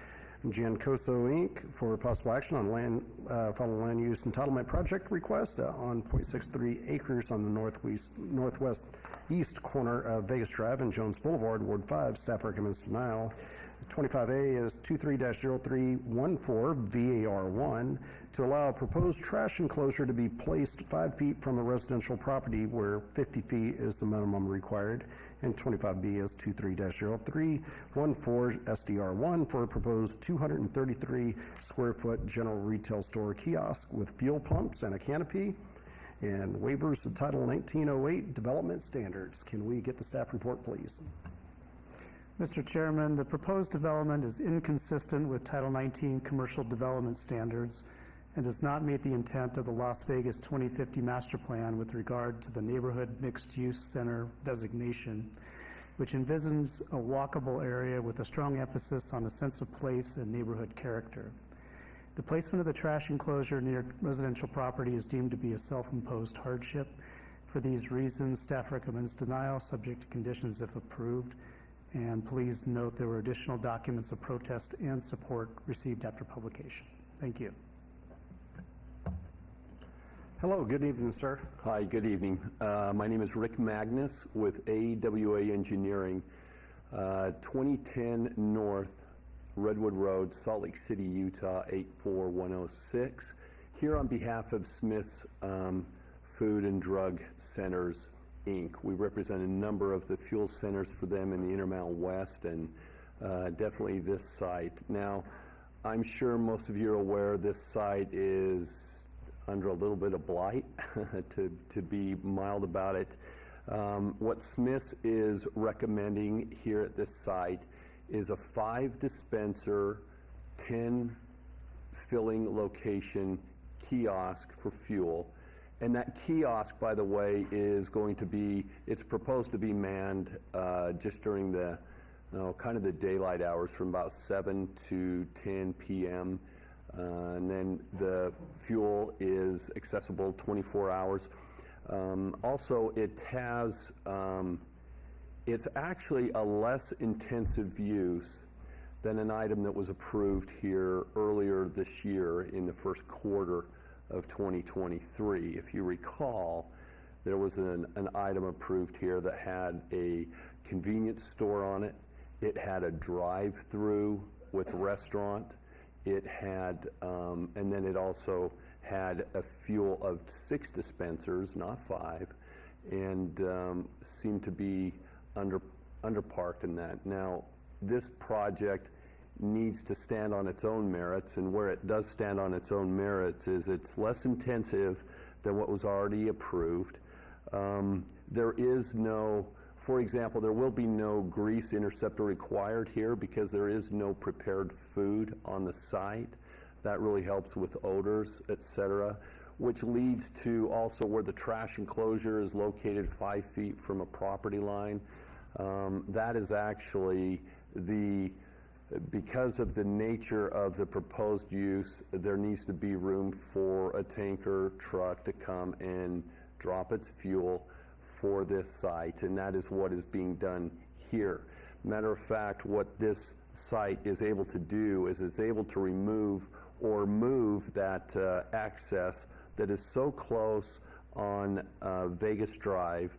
Giancoso Inc., for possible action on land, following land use entitlement project request on 0.63 acres on the northwest east corner of Vegas Drive and Jones Boulevard, Ward 5. Staff recommends denial. 25A is 23-0314 VAR1 to allow a proposed trash enclosure to be placed 5 feet from a residential property where 50 feet is the minimum required. And 25B is 23-0314 SDR1 for a proposed 233 square foot general retail store kiosk with fuel pumps and a canopy and waivers of Title 1908 development standards. Can we get the staff report, please? Mr. Chairman, the proposed development is inconsistent with Title 19 commercial development standards and does not meet the intent of the Las Vegas 2050 Master Plan with regard to the Neighborhood Mixed-Use Center designation, which envisions a walkable area with a strong emphasis on a sense of place and neighborhood character. The placement of the trash enclosure near residential property is deemed to be a self-imposed hardship. For these reasons, staff recommends denial, subject to conditions if approved. And please note there were additional documents of protest and support received after publication. Thank you. Hello, good evening, sir. Hi, good evening. My name is Rick Magnus with AWA Engineering, 2010 North Redwood Road, Salt Lake City, Utah, 84106. Here on behalf of Smith's Food and Drug Centers, Inc. We represent a number of the fuel centers for them in the Intermountain West and definitely this site. Now, I'm sure most of you are aware this site is under a little bit of blight, to be mild about it. What Smith's is recommending here at this site is a 5 dispenser, 10 filling location kiosk for fuel. And that kiosk, by the way, is going to be, it's proposed to be manned just during the, kind of the daylight hours from about 7 to 10 p.m. And then the fuel is accessible 24 hours. Also, it has, it's actually a less intensive use than an item that was approved here earlier this year in the first quarter of 2023. If you recall, there was an item approved here that had a convenience store on it. It had a drive-through with restaurant. It had, and then it also had a fuel of 6 dispensers, not 5, and seemed to be underparked in that. Now, this project needs to stand on its own merits, and where it does stand on its own merits is it's less intensive than what was already approved. There is no For example, there will be no grease interceptor required here because there is no prepared food on the site. That really helps with odors, et cetera, which leads to also where the trash enclosure is located 5 feet from a property line. That is actually because of the nature of the proposed use, there needs to be room for a tanker truck to come and drop its fuel for this site, and that is what is being done here. Matter of fact, what this site is able to do is it's able to remove or move that access that is so close on Vegas Drive.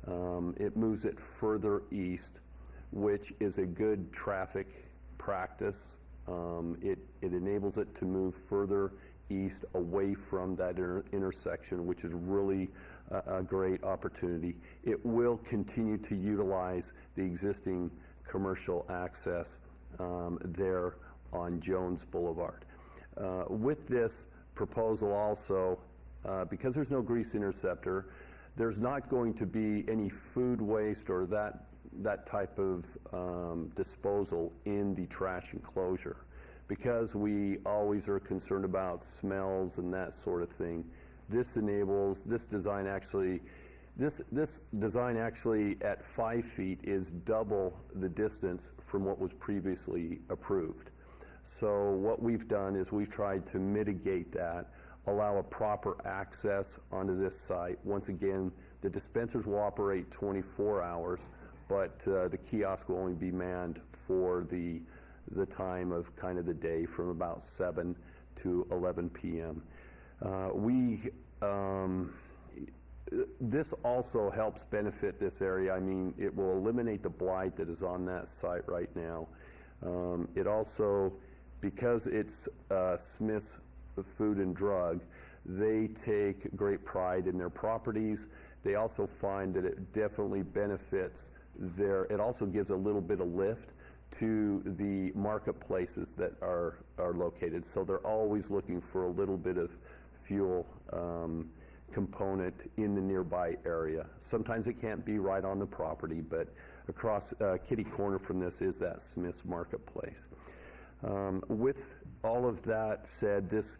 It moves it further east, which is a good traffic practice. It enables it to move further east away from that intersection, which is really a great opportunity. It will continue to utilize the existing commercial access there on Jones Boulevard. With this proposal also, because there's no grease interceptor, there's not going to be any food waste or that type of disposal in the trash enclosure. Because we always are concerned about smells and that sort of thing, this design actually at 5 feet is double the distance from what was previously approved. So what we've done is we've tried to mitigate that, allow a proper access onto this site. Once again, the dispensers will operate 24 hours, but the kiosk will only be manned for the time of kind of the day from about 7 to 11 p.m. This also helps benefit this area. I mean, it will eliminate the blight that is on that site right now. It also, because it's Smith's Food and Drug, they take great pride in their properties. They also find that it definitely benefits it also gives a little bit of lift to the marketplaces that are located. So they're always looking for a little bit of fuel component in the nearby area. Sometimes it can't be right on the property, but across kitty corner from this is that Smith's Marketplace. With all of that said, this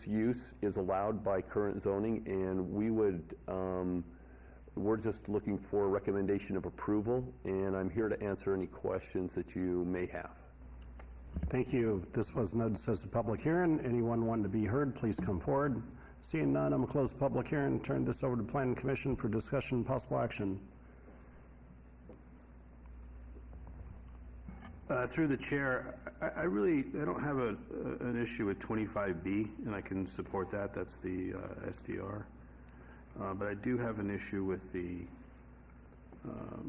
use is allowed by current zoning, and we're just looking for a recommendation of approval, and I'm here to answer any questions that you may have. Thank you. This was noticed as a public hearing. Anyone wanting to be heard, please come forward. Seeing none, I'm going to close the public hearing and turn this over to Planning Commission for discussion and possible action. Through the chair, I don't have an issue with 25B, and I can support that. That's the SDR. But I do have an issue with the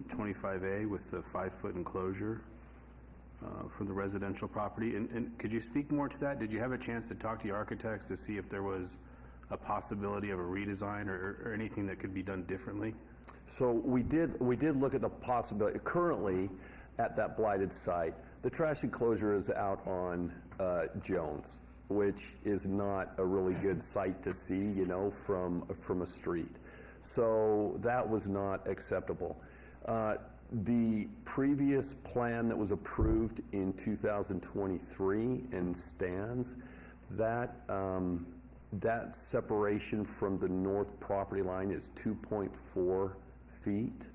25A with the 5-foot enclosure for the residential property. And could you speak more to that? Did you have a chance to talk to your architects to see if there was a possibility of a redesign or anything that could be done differently? So we did look at the possibility. Currently, at that blighted site, the trash enclosure is out on Jones, which is not a really good sight to see, from a street. So that was not acceptable. The previous plan that was approved in 2023 and stands, that separation from the north property line is 2.4 feet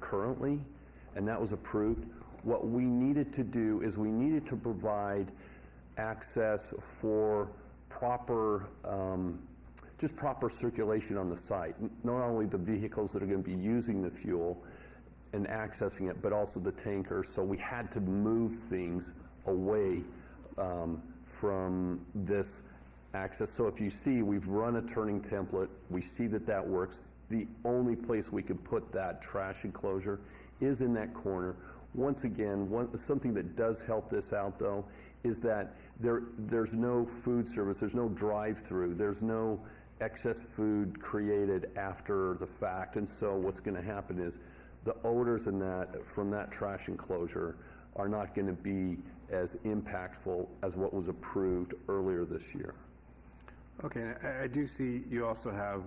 currently, and that was approved. What we needed to do is we needed to provide access for proper circulation on the site. Not only the vehicles that are going to be using the fuel and accessing it, but also the tanker. So we had to move things away from this access. So if you see, we've run a turning template. We see that works. The only place we could put that trash enclosure is in that corner. Once again, something that does help this out, though, is that there's no food service, there's no drive-through, there's no excess food created after the fact, and so what's going to happen is the odors from that trash enclosure are not going to be as impactful as what was approved earlier this year. Okay, I do see you also have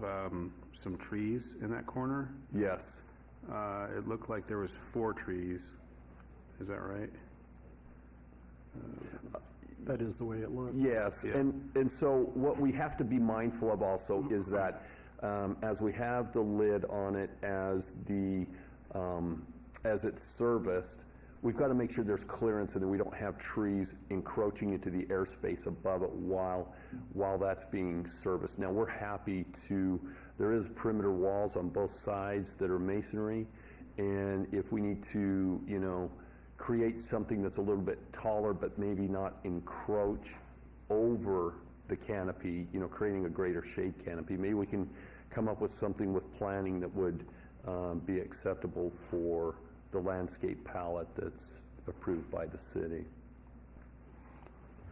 some trees in that corner. Yes. it looked like there was 4 trees. Is that right? That is the way it looks. Yes, and so what we have to be mindful of also is that as we have the lid on it as it's serviced, we've got to make sure there's clearance and that we don't have trees encroaching into the airspace above it while that's being serviced. Now, we're happy to, there is perimeter walls on both sides that are masonry, and if we need to, you know, create something that's a little bit taller but maybe not encroach over the canopy, you know, creating a greater shade canopy, maybe we can come up with something with planning that would be acceptable for the landscape palette that's approved by the city.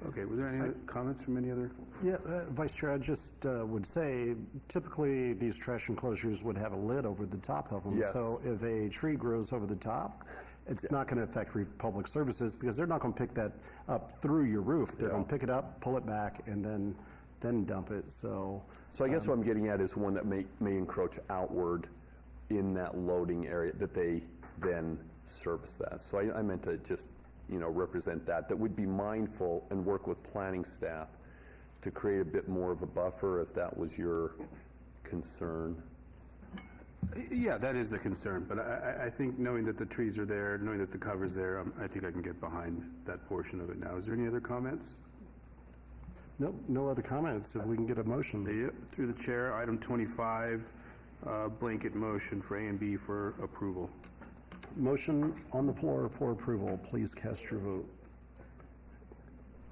Okay, were there any other comments from any other? Yeah, Vice Chair, I just would say, typically these trash enclosures would have a lid over the top of them. Yes. So if a tree grows over the top, it's not going to affect public services because they're not going to pick that up through your roof. They're going to pick it up, pull it back, and then dump it. So I guess what I'm getting at is one that may encroach outward in that loading area that they then service that. So I meant to just, you know, represent that would be mindful and work with planning staff to create a bit more of a buffer if that was your concern. Yeah, that is the concern, but I think knowing that the trees are there, knowing that the cover's there, I think I can get behind that portion of it now. Is there any other comments? Nope, no other comments. If we can get a motion. Through the chair, item 25, blanket motion for A and B for approval. Motion on the floor for approval. Please cast your vote.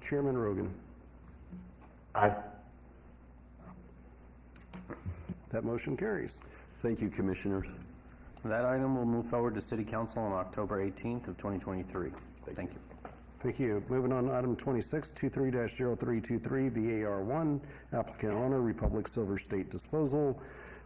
Chairman Rogan. Aye. That motion carries. Thank you, Commissioners. That item will move forward to City Council on October 18th of 2023. Thank you. Thank you. Moving on to item 26, 23-0323, VAR1, applicant owner, Republic Silver State Disposal,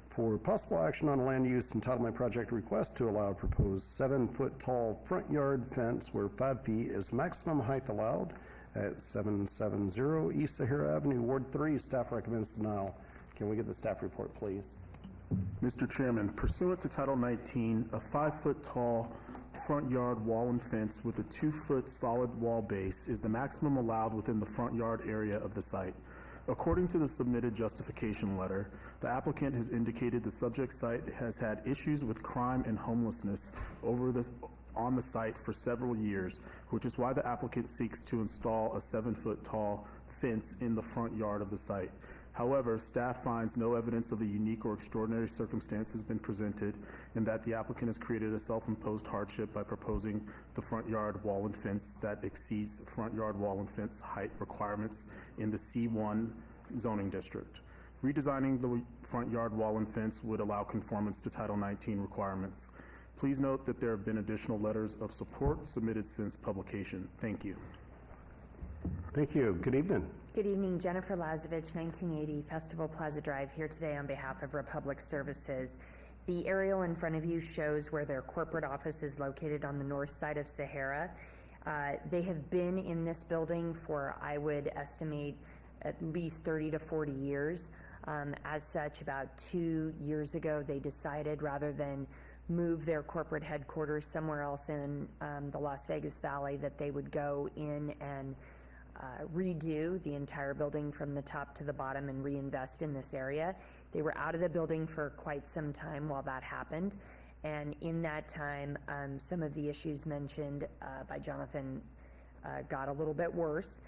for possible action on land use entitlement project request to allow a proposed 7-foot tall front yard fence where 5 feet is maximum height allowed at 770 East Sahara Avenue, Ward 3. Staff recommends denial. Can we get the staff report, please? Mr. Chairman, pursuant to Title 19, a 5-foot tall front yard wall and fence with a 2-foot solid wall base is the maximum allowed within the front yard area of the site. According to the submitted justification letter, the applicant has indicated the subject site has had issues with crime and homelessness on the site for several years, which is why the applicant seeks to install a 7-foot tall fence in the front yard of the site. However, staff finds no evidence of a unique or extraordinary circumstance has been presented and that the applicant has created a self-imposed hardship by proposing the front yard wall and fence that exceeds front yard wall and fence height requirements in the C1 zoning district. Redesigning the front yard wall and fence would allow conformance to Title 19 requirements. Please note that there have been additional letters of support submitted since publication. Thank you. Thank you. Good evening. Good evening, Jennifer Lazovich, 1980 Festival Plaza Drive, here today on behalf of Republic Services. The aerial in front of you shows where their corporate office is located on the north side of Sahara. They have been in this building for, I would estimate, at least 30 to 40 years. As such, about 2 years ago, they decided rather than move their corporate headquarters somewhere else in the Las Vegas Valley that they would go in and redo the entire building from the top to the bottom and reinvest in this area. They were out of the building for quite some time while that happened, and in that time some of the issues mentioned by Jonathan got a little bit worse.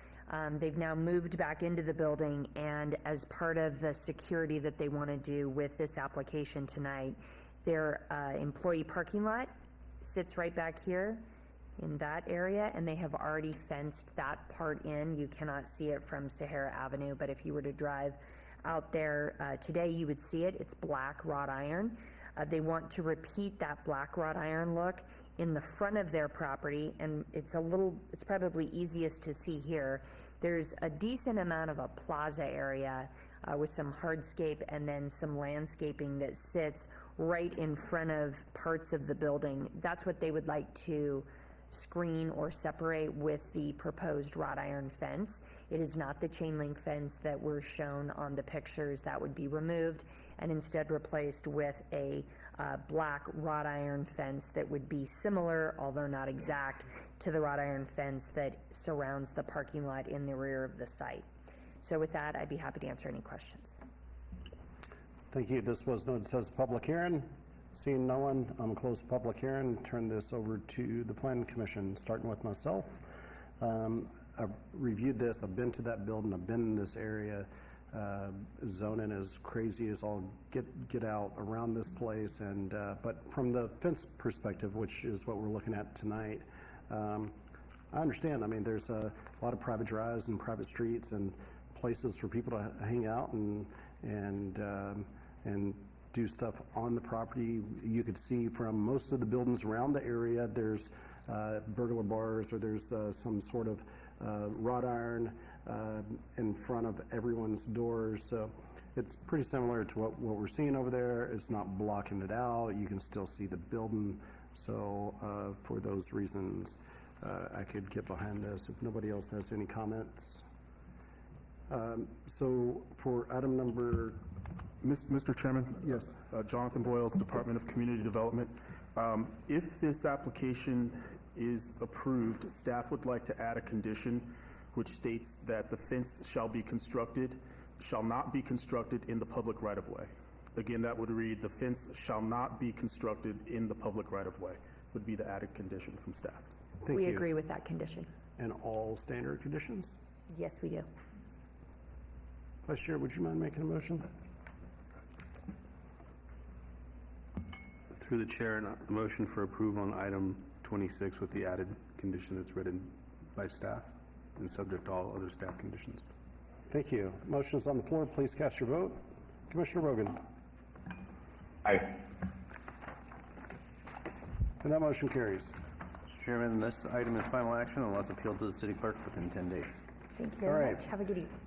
They've now moved back into the building, and as part of the security that they want to do with this application tonight, their employee parking lot sits right back here in that area, and they have already fenced that part in. You cannot see it from Sahara Avenue, but if you were to drive out there today, you would see it. It's black wrought iron. They want to repeat that black wrought iron look in the front of their property, and it's probably easiest to see here. There's a decent amount of a plaza area with some hardscape and then some landscaping that sits right in front of parts of the building. That's what they would like to screen or separate with the proposed wrought iron fence. It is not the chain link fence that were shown on the pictures. That would be removed, and instead replaced with a black wrought iron fence that would be similar, although not exact, to the wrought iron fence that surrounds the parking lot in the rear of the site. So with that, I'd be happy to answer any questions. Thank you. This was noted as a public hearing. Seeing no one, I'm close to public hearing. Turn this over to the Planning Commission, starting with myself. I've reviewed this. I've been to that building. I've been in this area. Zoning is crazy as all get out around this place. And but from the fence perspective, which is what we're looking at tonight, I understand. I mean, there's a lot of private drives and private streets and places for people to hang out and do stuff on the property. You could see from most of the buildings around the area, there's burglar bars or there's some sort of wrought iron in front of everyone's doors. So it's pretty similar to what we're seeing over there. It's not blocking it out. You can still see the building. So for those reasons, I could get behind this if nobody else has any comments. So for item number... Mr. Chairman? Yes. Jonathan Boyles, Department of Community Development. If this application is approved, staff would like to add a condition which states that the fence shall not be constructed in the public right-of-way. Again, that would read, the fence shall not be constructed in the public right-of-way, would be the added condition from staff. Thank we you. agree with that condition. And all standard conditions? Yes, we do. Vice Chair, would you mind making a motion? Through the chair, a motion for approval on item 26 with the added condition that's written by staff and subject to all other staff conditions. Thank you. Motion is on the floor. Please cast your vote. Commissioner Rogan. Aye. And that motion carries. Mr. Chairman, this item is final action unless appealed to the city clerk within 10 days. Thank you very much. Have a good evening.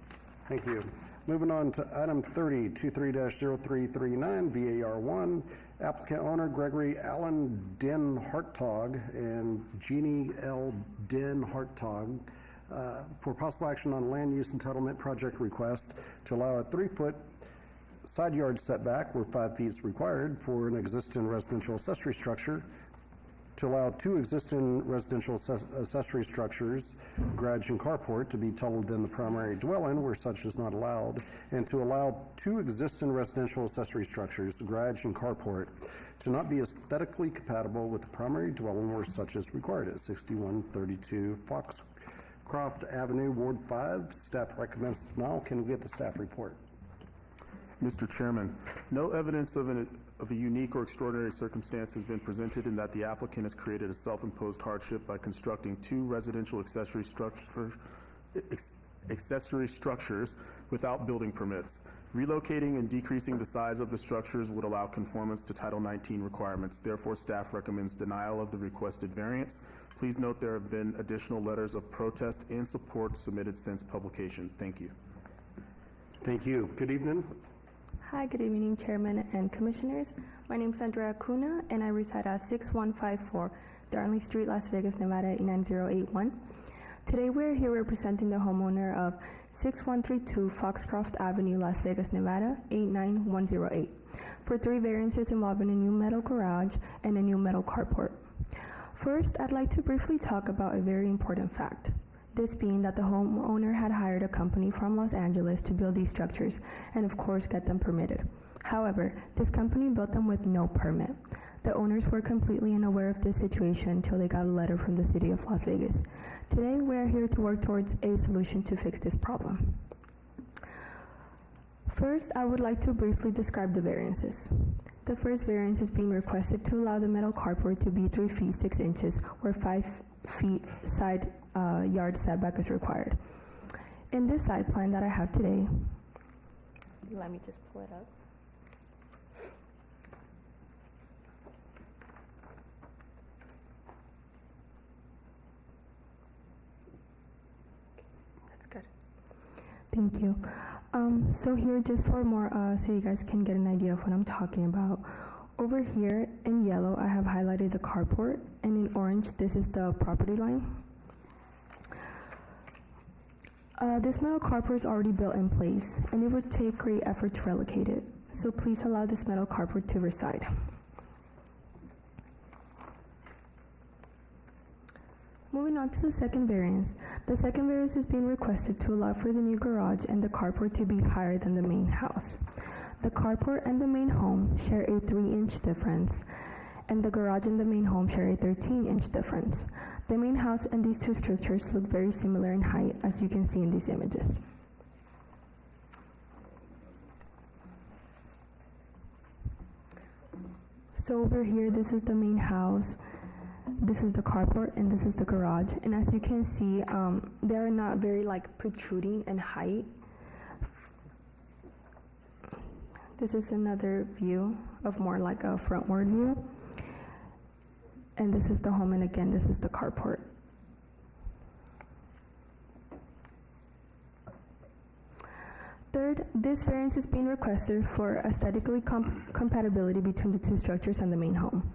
Thank you. Moving on to item 30, 23-0339, VAR1. Applicant owner Gregory Allen Den Hartog and Jeannie L. Den Hartog for possible action on land use entitlement project request to allow a 3-foot side yard setback where 5 feet is required for an existing residential accessory structure, to allow 2 existing residential accessory structures, garage and carport, to be taller than the primary dwelling where such is not allowed, and to allow 2 existing residential accessory structures, garage and carport, to not be aesthetically compatible with the primary dwelling where such is required at 6132 Foxcroft Avenue, Ward 5. Staff recommends denial. Can we get the staff report? Mr. Chairman, no evidence of a unique or extraordinary circumstance has been presented in that the applicant has created a self-imposed hardship by constructing 2 residential accessory structures without building permits. Relocating and decreasing the size of the structures would allow conformance to Title 19 requirements. Therefore, staff recommends denial of the requested variance. Please note there have been additional letters of protest and support submitted since publication. Thank you. Thank you. Good evening. Hi, good evening, Chairman and Commissioners. My name is Andrea Cuna, and I reside at 6154 Darnley Street, Las Vegas, Nevada, 89081. Today, we're here representing the homeowner of 6132 Foxcroft Avenue, Las Vegas, Nevada, 89108, for 3 variances involving a new metal garage and a new metal carport. First, I'd like to briefly talk about a very important fact. This being that the homeowner had hired a company from Los Angeles to build these structures and of course get them permitted. However, this company built them with no permit. The owners were completely unaware of this situation until they got a letter from the city of Las Vegas. Today, we are here to work towards a solution to fix this problem. First, I would like to briefly describe the variances. The first variance is being requested to allow the metal carport to be 3 feet 6 inches where 5 feet side yard setback is required. In this site plan that I have today, let me just pull it up. That's good. Thank you. So here, just for more, so you guys can get an idea of what I'm talking about. Over here in yellow, I have highlighted the carport, and in orange, this is the property line. This metal carport is already built in place, and it would take great effort to relocate it. so please allow this metal carport to reside. Moving on to the second variance. The second variance is being requested to allow for the new garage and the carport to be higher than the main house. The carport and the main home share a 3-inch difference, and the garage and the main home share a 13-inch difference. The main house and these two structures look very similar in height, as you can see in these images. So over here, this is the main house, this is the carport, and this is the garage. And as you can see, they are not very protruding in height. This is another view of more like a frontward view. And this is the home, and again, this is the carport. Third, this variance is being requested for aesthetically compatibility between the two structures and the main home.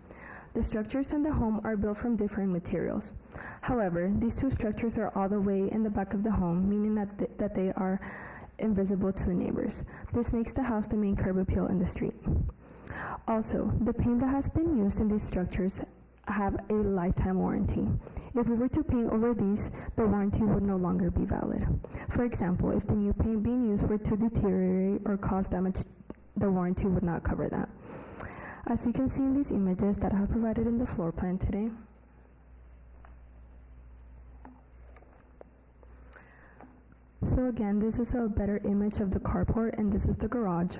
The structures and the home are built from different materials. However, these two structures are all the way in the back of the home, meaning that they are invisible to the neighbors. This makes the house the main curb appeal in the street. Also, the paint that has been used in these structures have a lifetime warranty. If we were to paint over these, the warranty would no longer be valid. For example, if the new paint being used were to deteriorate or cause damage, the warranty would not cover that. As you can see in these images that I have provided in the floor plan today, so again, this is a better image of the carport, and this is the garage.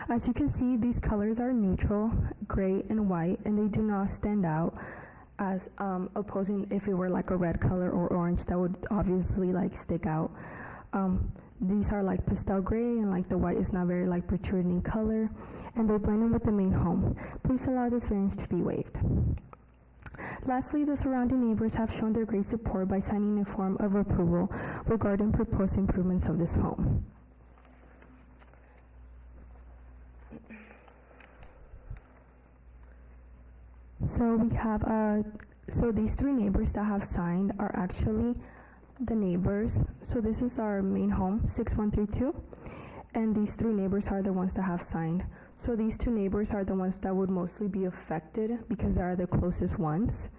As you can see, these colors are neutral, gray and white, and they do not stand out as opposing if it were like a red color or orange, that would obviously stick out. These are pastel gray, and the white is not very protruding color, and they blend in with the main home. Please allow this variance to be waived. Lastly, the surrounding neighbors have shown their great support by signing a form of approval regarding proposed improvements of this home. So we have, so these three neighbors that have signed are actually the neighbors. So this is our main home, 6132, and these three neighbors are the ones that have signed. So these two neighbors are the ones that would mostly be affected because they are the closest ones.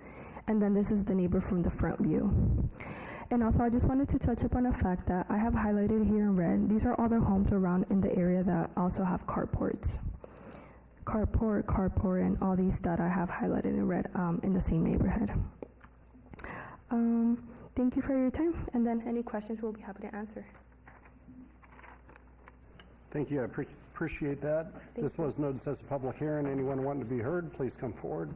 And then this is the neighbor from the front view. And also, I just wanted to touch upon a fact that I have highlighted here in red. These are all the homes around in the area that also have carports. Carport, and all these that I have highlighted in red in the same neighborhood. Thank you for your time, and then any questions we'll be happy to answer. Thank you. I appreciate that. This was noticed as a public hearing. Anyone wanting to be heard, please come forward.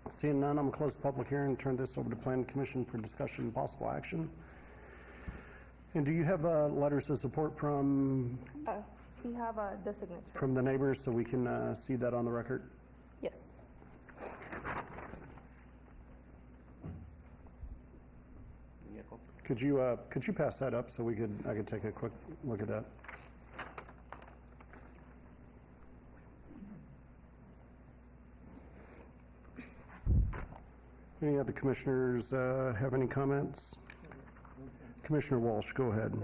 Seeing none, I'm going to close the public hearing and turn this over to Planning Commission for discussion and possible action. And do you have letters of support from We have the signature. from the neighbors so we can see that on the record? Yes. Could you pass that up so I could take a quick look at that? Any other commissioners have any comments? Commissioner Walsh, go ahead.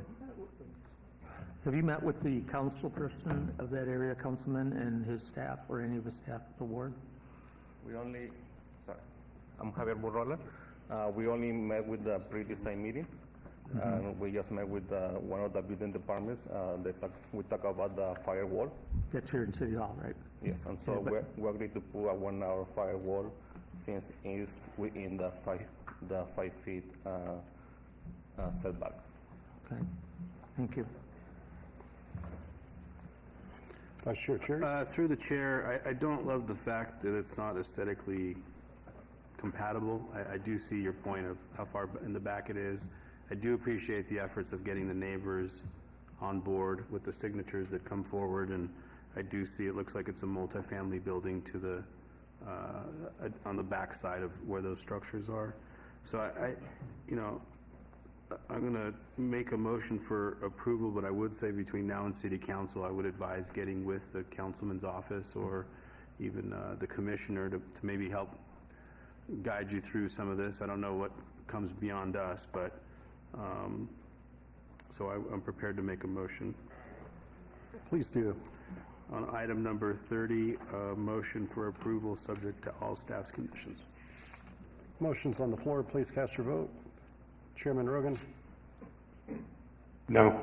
Have you met with the council person of that area, councilman, and his staff, or any of his staff at the ward? I'm Javier Burrola. We only met with the pre-design meeting. We just met with one of the building departments. We talk about the firewall. That's here in City Hall, right? Yes, and so we agreed to put a 1 hour firewall since it's within the 5 feet setback. Okay, thank you. Vice Chair Cherry? Through the chair, I don't love the fact that it's not aesthetically compatible. I do see your point of how far in the back it is. I do appreciate the efforts of getting the neighbors on board with the signatures that come forward, and I do see it looks like it's a multifamily building to the on the back side of where those structures are. So I'm going to make a motion for approval, but I would say between now and City Council, I would advise getting with the councilman's office or even the commissioner to maybe help guide you through some of this. I don't know what comes beyond us, but so I'm prepared to make a motion. Please do. On item number 30, motion for approval subject to all staff's conditions. Motion's on the floor. Please cast your vote. Chairman Rogan? No.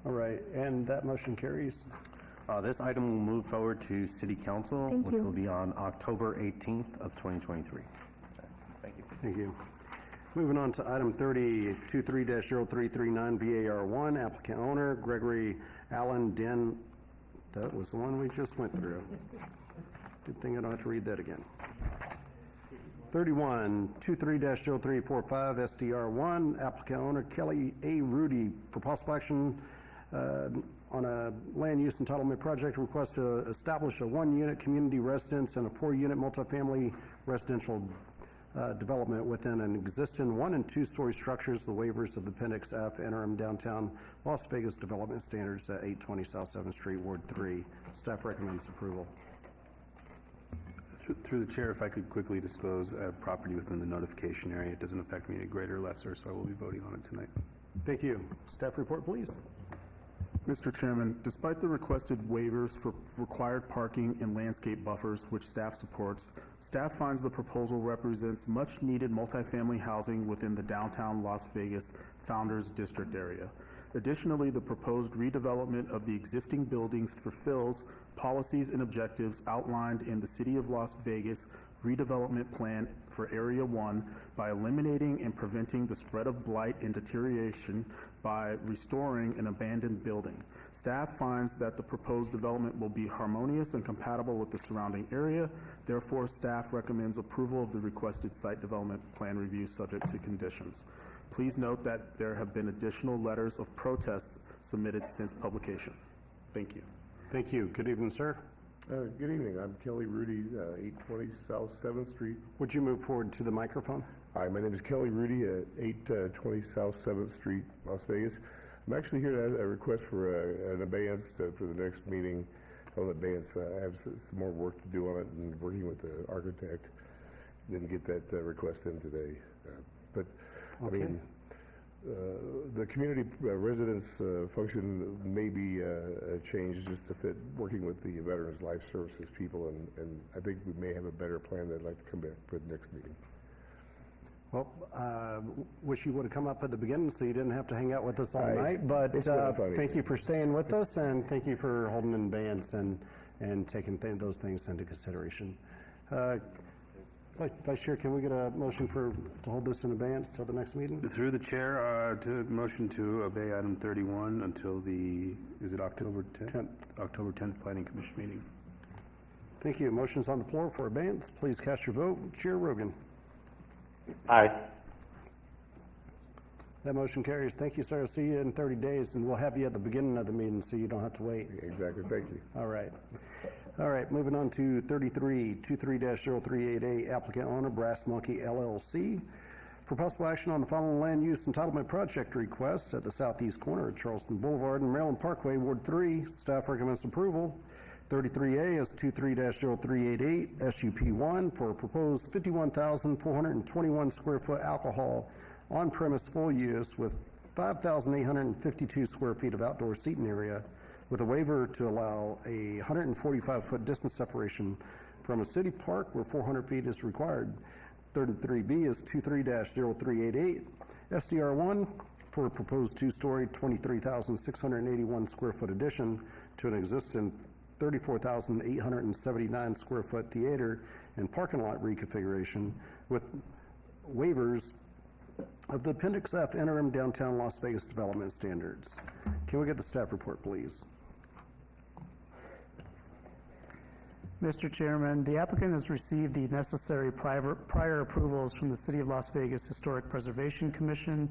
All right, and that motion carries. This item will move forward to City Council, Thank which you. will be on October 18th of 2023. Thank you. Thank you. Moving on to item 30, 23-0339 VAR1, applicant owner Gregory Allen Den. That was the one we just went through. Good thing I don't have to read that again. 31, 23-0345 SDR1, applicant owner Kelly A. Rudy for possible action on a land use entitlement project request to establish a one-unit community residence and a four-unit multifamily residential development within an existing 1- and 2-story structures, the waivers of Appendix F, interim downtown Las Vegas development standards at 820 South 7th Street, Ward 3. Staff recommends approval. Through the chair, if I could quickly disclose property within the notification area. It doesn't affect me any greater or lesser, so I will be voting on it tonight. Thank you. Staff report, please. Mr. Chairman, despite the requested waivers for required parking and landscape buffers, which staff supports, staff finds the proposal represents much-needed multifamily housing within the downtown Las Vegas Founders District area. Additionally, the proposed redevelopment of the existing buildings fulfills policies and objectives outlined in the City of Las Vegas redevelopment plan for Area 1 by eliminating and preventing the spread of blight and deterioration by restoring an abandoned building. Staff finds that the proposed development will be harmonious and compatible with the surrounding area. Therefore, staff recommends approval of the requested site development plan review subject to conditions. Please note that there have been additional letters of protests submitted since publication. Thank you. Thank you. Good evening, sir. Good evening. I'm Kelly Rudy, 820 South 7th Street. Would you move forward to the microphone? Hi, my name is Kelly Rudy at 820 South 7th Street, Las Vegas. I'm actually here to have a request for an abeyance for the next meeting. On abeyance, I have some more work to do on it and working with the architect. Didn't get that request in today. But, Okay. I mean, the community residence function may be changed just to fit working with the Veterans Life Services people, and I think we may have a better plan that I'd like to come back for the next meeting. Well, wish you would have come up at the beginning so you didn't have to hang out with us all night, but It's been funny. thank you for staying with us, and thank you for holding in abeyance and taking those things into consideration. Vice Chair, can we get a motion to hold this in abeyance till the next meeting? Through the chair, to motion to obey item 31 until is it October 10th? October 10th Planning Commission meeting. Thank you. Motion's on the floor for abeyance. Please cast your vote. Chair Rogan. Aye. That motion carries. Thank you, sir. I'll see you in 30 days, and we'll have you at the beginning of the meeting so you don't have to wait. Exactly. Thank you. All right. All right, moving on to 33, 23-0388, applicant owner Brass Monkey LLC. For possible action on the following land use entitlement project request at the southeast corner of Charleston Boulevard and Maryland Parkway, Ward 3. Staff recommends approval. 33A is 23-0388 SUP1 for a proposed 51,421 square foot alcohol on-premise full use with 5,852 square feet of outdoor seating area, with a waiver to allow a 145-foot distance separation from a city park where 400 feet is required. 33B is 23-0388 SDR1 for a proposed two-story, 23,681 square foot addition to an existing 34,879 square foot theater and parking lot reconfiguration with waivers of the Appendix F interim downtown Las Vegas development standards. Can we get the staff report, please? Mr. Chairman, the applicant has received the necessary prior approvals from the City of Las Vegas Historic Preservation Commission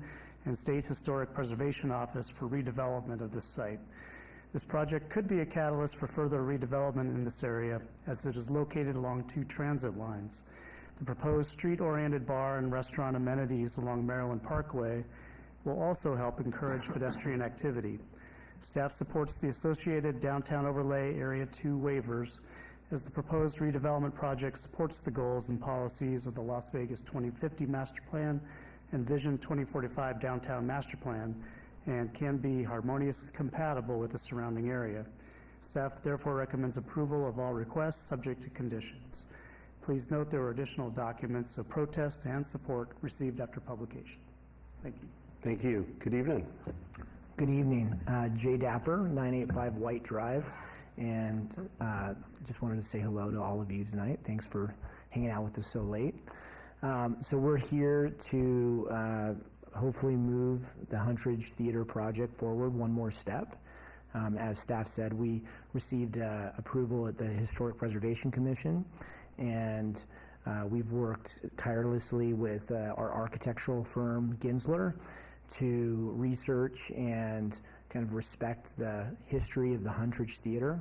and State Historic Preservation Office for redevelopment of this site. This project could be a catalyst for further redevelopment in this area, as it is located along 2 transit lines. The proposed street-oriented bar and restaurant amenities along Maryland Parkway will also help encourage pedestrian activity. Staff supports the associated downtown overlay Area 2 waivers, as the proposed redevelopment project supports the goals and policies of the Las Vegas 2050 Master Plan and Vision 2045 Downtown Master Plan, and can be harmoniously compatible with the surrounding area. Staff therefore recommends approval of all requests, subject to conditions. Please note there were additional documents of protest and support received after publication. Thank you. Thank you. Good evening. Good evening. Jay Dapper, 985 White Drive, and just wanted to say hello to all of you tonight. Thanks for hanging out with us so late. So we're here to hopefully move the Huntridge Theater project forward one more step. As staff said, we received approval at the Historic Preservation Commission, and we've worked tirelessly with our architectural firm, Ginsler, to research and kind of respect the history of the Huntridge Theater.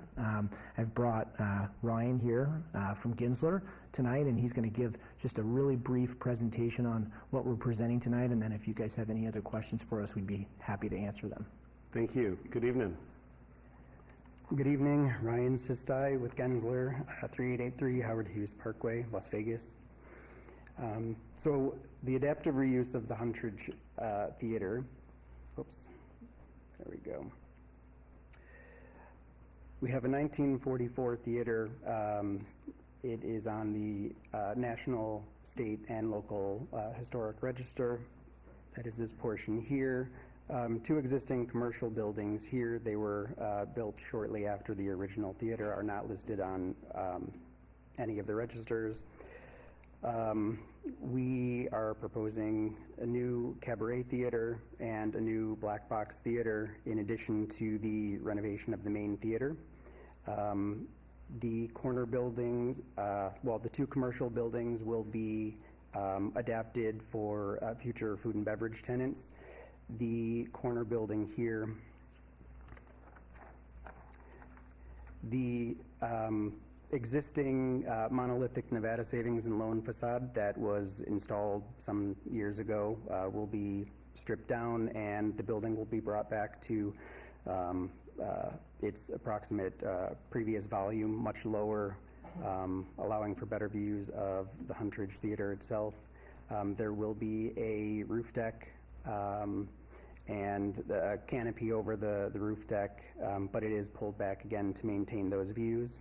I've brought Ryan here from Ginsler tonight, and he's going to give just a really brief presentation on what we're presenting tonight, and then if you guys have any other questions for us, we'd be happy to answer them. Thank you. Good evening. Good evening, Ryan Sistai with Gensler, 3883 Howard Hughes Parkway, Las Vegas. So the adaptive reuse of the Huntridge Theater, oops, there we go. We have a 1944 theater. It is on the National, State, and Local Historic Register. That is this portion here. Two existing commercial buildings here. They were built shortly after the original theater, are not listed on any of the registers. We are proposing a new cabaret theater and a new black box theater in addition to the renovation of the main theater. The corner buildings, the two commercial buildings will be adapted for future food and beverage tenants. The corner building here, the existing monolithic Nevada savings and loan facade that was installed some years ago will be stripped down, and the building will be brought back to its approximate previous volume, much lower, allowing for better views of the Huntridge Theater itself. There will be a roof deck and a canopy over the roof deck, but it is pulled back again to maintain those views.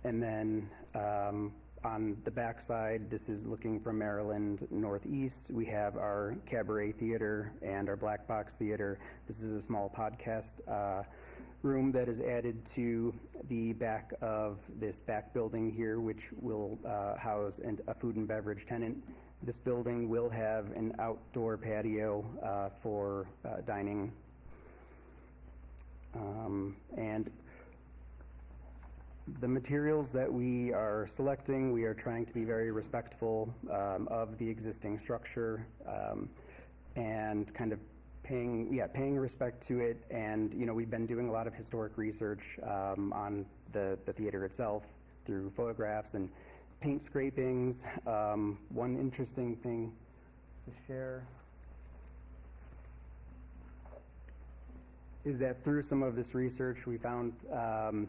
And then on the back side, this is looking from Maryland northeast. We have our cabaret theater and our black box theater. This is a small podcast room that is added to the back of this back building here, which will house a food and beverage tenant. This building will have an outdoor patio for dining. And the materials that we are selecting, we are trying to be very respectful of the existing structure and kind of paying respect to it. And, you know, we've been doing a lot of historic research on the theater itself through photographs and paint scrapings. One interesting thing to share is that through some of this research, we found a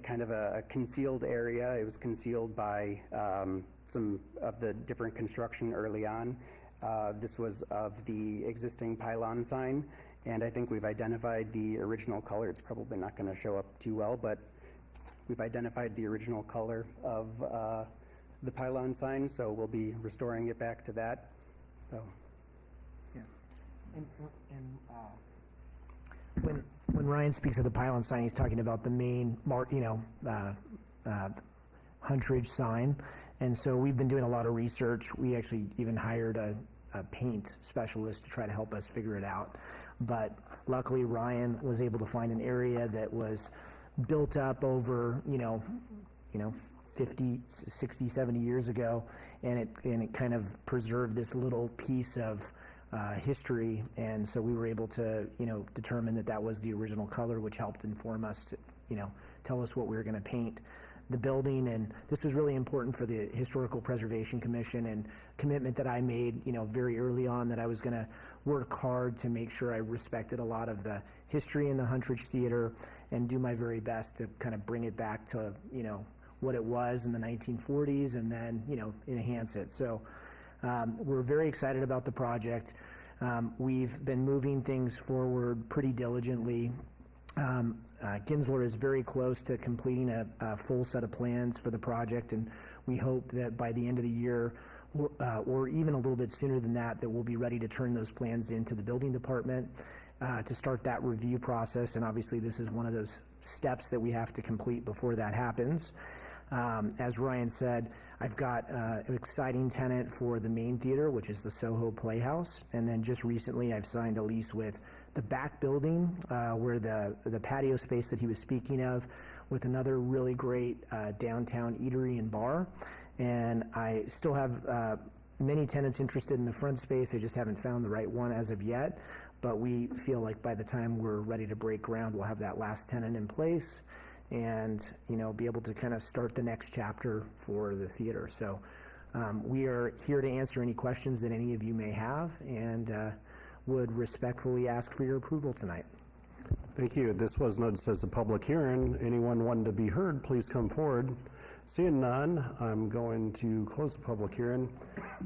kind of a concealed area. It was concealed by some of the different construction early on. This was of the existing pylon sign, and I think we've identified the original color. It's probably not going to show up too well, but we've identified the original color of the pylon sign, so we'll be restoring it back to that. So, yeah. When Ryan speaks of the pylon sign, he's talking about the main, Huntridge sign. And so we've been doing a lot of research. We actually even hired a paint specialist to try to help us figure it out. But luckily, Ryan was able to find an area that was built up over, 50, 60, 70 years ago, and it kind of preserved this little piece of history, and so we were able to, determine that was the original color, which helped inform us to, tell us what we were going to paint the building. And this was really important for the Historical Preservation Commission, and commitment that I made, very early on, that I was going to work hard to make sure I respected a lot of the history in the Huntridge Theater and do my very best to kind of bring it back to, what it was in the 1940s, and then, enhance it. So We're very excited about the project. We've been moving things forward pretty diligently. Ginsler is very close to completing a full set of plans for the project, and we hope that by the end of the year, or even a little bit sooner than that, that we'll be ready to turn those plans into the building department to start that review process. And obviously, this is one of those steps that we have to complete before that happens. As Ryan said, I've got an exciting tenant for the main theater, which is the Soho Playhouse. And then just recently, I've signed a lease with the back building where the patio space that he was speaking of, with another really great downtown eatery and bar. And I still have many tenants interested in the front space. I just haven't found the right one as of yet. But we feel like by the time we're ready to break ground, we'll have that last tenant in place and, you know, be able to kind of start the next chapter for the theater. So we are here to answer any questions that any of you may have, and would respectfully ask for your approval tonight. Thank you. This was noticed as a public hearing. Anyone wanting to be heard, please come forward. Seeing none, I'm going to close the public hearing,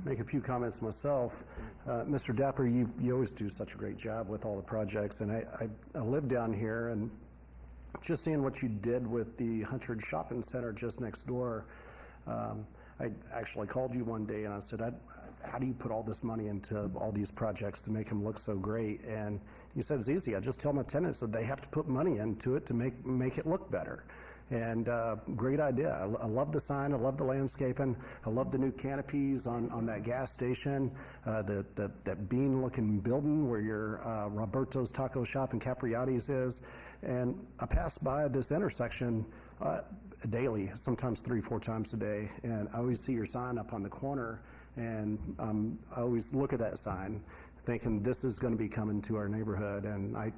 make a few comments myself. Mr. Dapper, you always do such a great job with all the projects, and I live down here, and just seeing what you did with the Huntridge Shopping Center just next door, I actually called you one day and I said, how do you put all this money into all these projects to make them look so great? And you said, it's easy. I just tell my tenants that they have to put money into it to make it look better. And great idea. I love the sign. I love the landscaping. I love the new canopies on that gas station. That bean-looking building where your Roberto's Taco Shop and Capriati's is. And I pass by this intersection daily, sometimes 3-4 times a day, and I always see your sign up on the corner, and I always look at that sign thinking this is going to be coming to our neighborhood. And I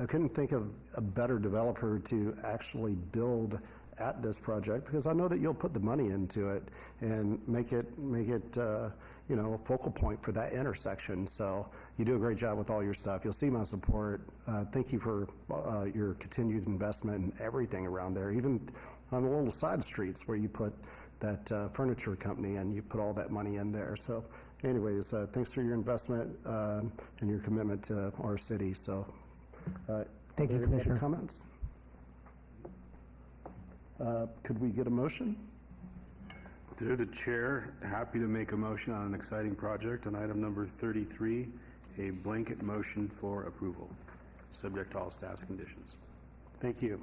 couldn't think of a better developer to actually build at this project, because I know that you'll put the money into it and make it you know, a focal point for that intersection. So you do a great job with all your stuff. You'll see my support. Thank you for your continued investment in everything around there, even on the little side streets where you put that furniture company and you put all that money in there. So anyways, thanks for your investment and your commitment to our city. So thank you, Commissioner. Comments? Could we get a motion? Through the chair, happy to make a motion on an exciting project on item number 33, a blanket motion for approval, subject to all staff's conditions. Thank you.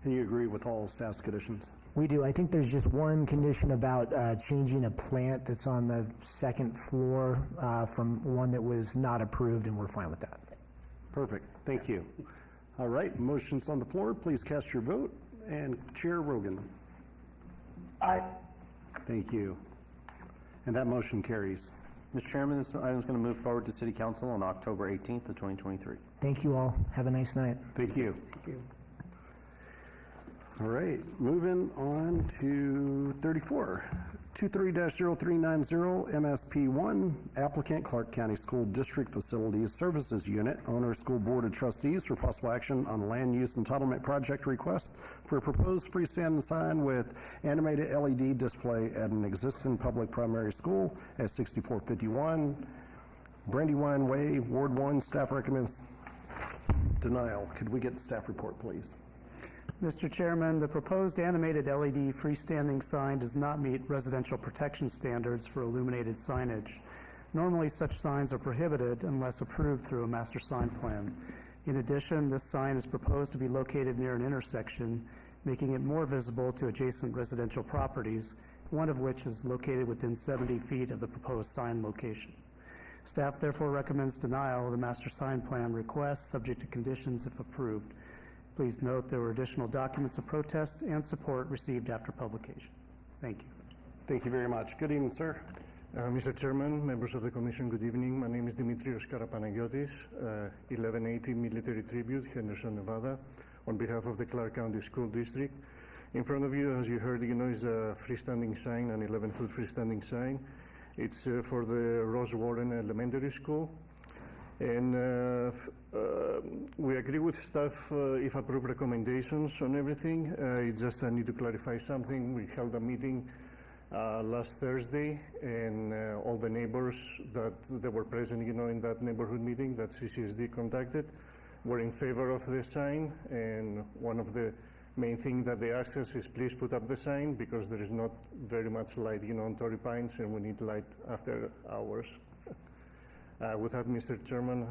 And you agree with all staff's conditions? We do. I think there's just one condition about changing a plant that's on the second floor from one that was not approved, and we're fine with that. Perfect. Thank you. All right, motion's on the floor. Please cast your vote. And Chair Rogan. Aye. Thank you. And that motion carries. Mr. Chairman, this item is going to move forward to City Council on October 18th of 2023. Thank you all. Have a nice night. Thank you. Thank you. All right, moving on to 34. 23-0390 MSP1, applicant Clark County School District Facilities Services Unit, owner School Board of Trustees for possible action on land use entitlement project request for a proposed freestanding sign with animated LED display at an existing public primary school at 6451 Brandywine Way, Ward 1. Staff recommends denial. Could we get the staff report, please? Mr. Chairman, the proposed animated LED freestanding sign does not meet residential protection standards for illuminated signage. Normally, such signs are prohibited unless approved through a master sign plan. In addition, this sign is proposed to be located near an intersection, making it more visible to adjacent residential properties, one of which is located within 70 feet of the proposed sign location. Staff therefore recommends denial of the master sign plan request, subject to conditions if approved. Please note there were additional documents of protest and support received after publication. Thank you. Thank you very much. Good evening, sir. Mr. Chairman, members of the Commission, good evening. My name is Dimitrios Karapanagiotis, 1180 Military Tribute, Henderson, Nevada, on behalf of the Clark County School District. In front of you, as you heard, is a freestanding sign, an 11-foot freestanding sign. It's for the Rose Warren Elementary School. And we agree with staff if approved recommendations on everything. It's just I need to clarify something. We held a meeting last Thursday, and all the neighbors that were present, in that neighborhood meeting that CCSD conducted were in favor of the sign. And one of the main things that they asked us is please put up the sign because there is not very much light, on Torrey Pines, and we need light after hours. With that, Mr. Chairman,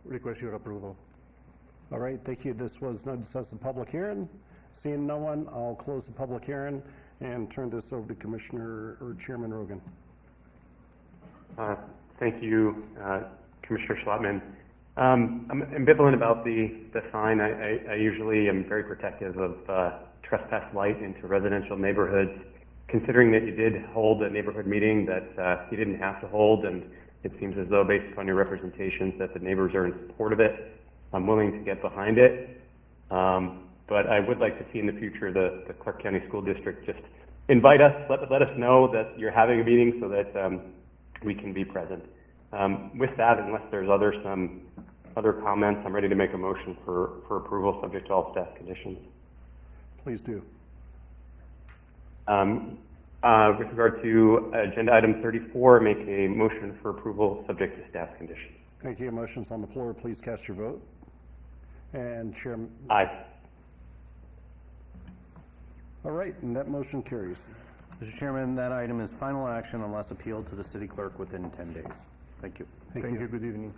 request your approval. All right, thank you. This was noticed as a public hearing. Seeing no one, I'll close the public hearing and turn this over to Commissioner or Chairman Rogan. Thank you, Commissioner Schlotman. I'm ambivalent about the sign. I usually am very protective of trespass light into residential neighborhoods. Considering that you did hold a neighborhood meeting that you didn't have to hold, and it seems as though based upon your representations that the neighbors are in support of it, I'm willing to get behind it. But I would like to see in the future the Clark County School District just invite us, let us know that you're having a meeting so that we can be present. With that, unless there's some other comments, I'm ready to make a motion for approval subject to all staff conditions. Please do. With regard to agenda item 34, make a motion for approval subject to staff conditions. Thank you. Motion's on the floor. Please cast your vote. And Chairman. Aye. All right, and that motion carries. Mr. Chairman, that item is final action unless appealed to the city clerk within 10 days. Thank you. Thank you. Good evening.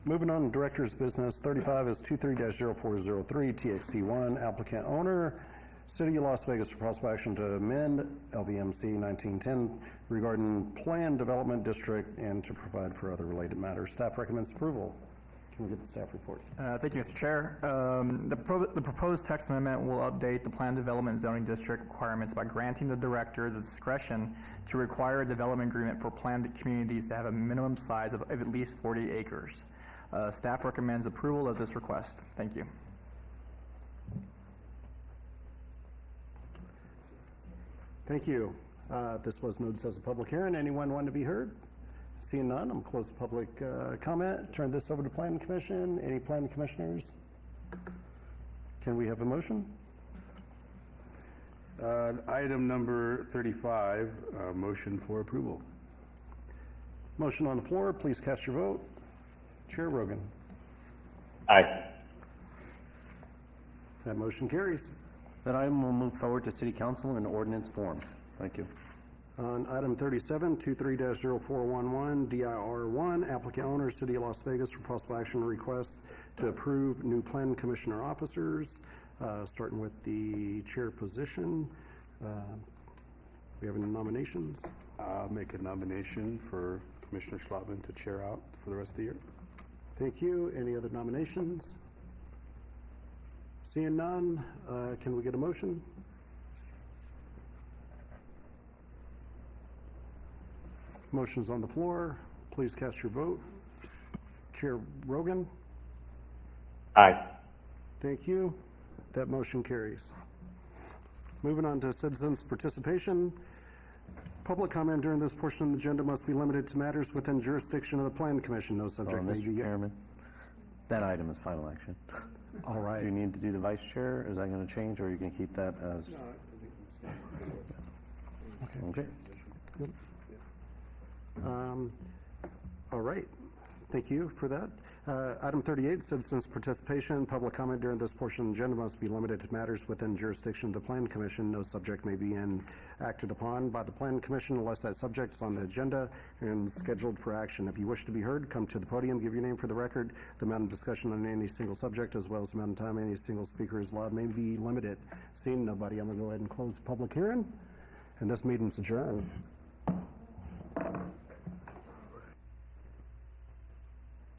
Moving on to Director's Business, 35 is 23-0403, TXT1, applicant owner, City of Las Vegas for possible action to amend LVMC 1910 regarding planned development district and to provide for other related matters. Staff recommends approval. Can we get the staff report? Thank you, Mr. Chair. The proposed text amendment will update the planned development zoning district requirements by granting the director the discretion to require a development agreement for planned communities to have a minimum size of at least 40 acres. Staff recommends approval of this request. Thank you. Thank you. This was noticed as a public hearing. Anyone want to be heard? Seeing none, I'm close to public comment. Turn this over to Planning Commission. Any Planning Commissioners? Can we have a motion? Item number 35, motion for approval. Motion on the floor. Please cast your vote. Chair Rogan. Aye. That motion carries. That item will move forward to City Council in ordinance form. Thank you. On item 37, 23-0411, DIR1, applicant owner, City of Las Vegas for possible action request to approve new plan commissioner officers, starting with the chair position. We have any nominations? I'll make a nomination for Commissioner Schlotman to chair out for the rest of the year. Thank you. Any other nominations? Seeing none, can we get a motion? Motion's on the floor. Please cast your vote. Chair Rogan. Aye. Thank you. That motion carries. Moving on to citizens' participation. Public comment during this portion of the agenda must be limited to matters within jurisdiction of the Planning Commission. No subject may be. Mr. Chairman, that item is final action. All right. Do you need to do the vice chair? Is that going to change, or are you going to keep that as? Okay. Yep. All right. Thank you for that. Item 38, citizens' participation. Public comment during this portion of the agenda must be limited to matters within jurisdiction of the Planning Commission. No subject may be acted upon by the Planning Commission unless that subject is on the agenda and scheduled for action. If you wish to be heard, come to the podium, give your name for the record. The amount of discussion on any single subject, as well as the amount of time any single speaker is allowed, may be limited. Seeing nobody, I'm going to go ahead and close the public hearing, and this meeting's adjourned.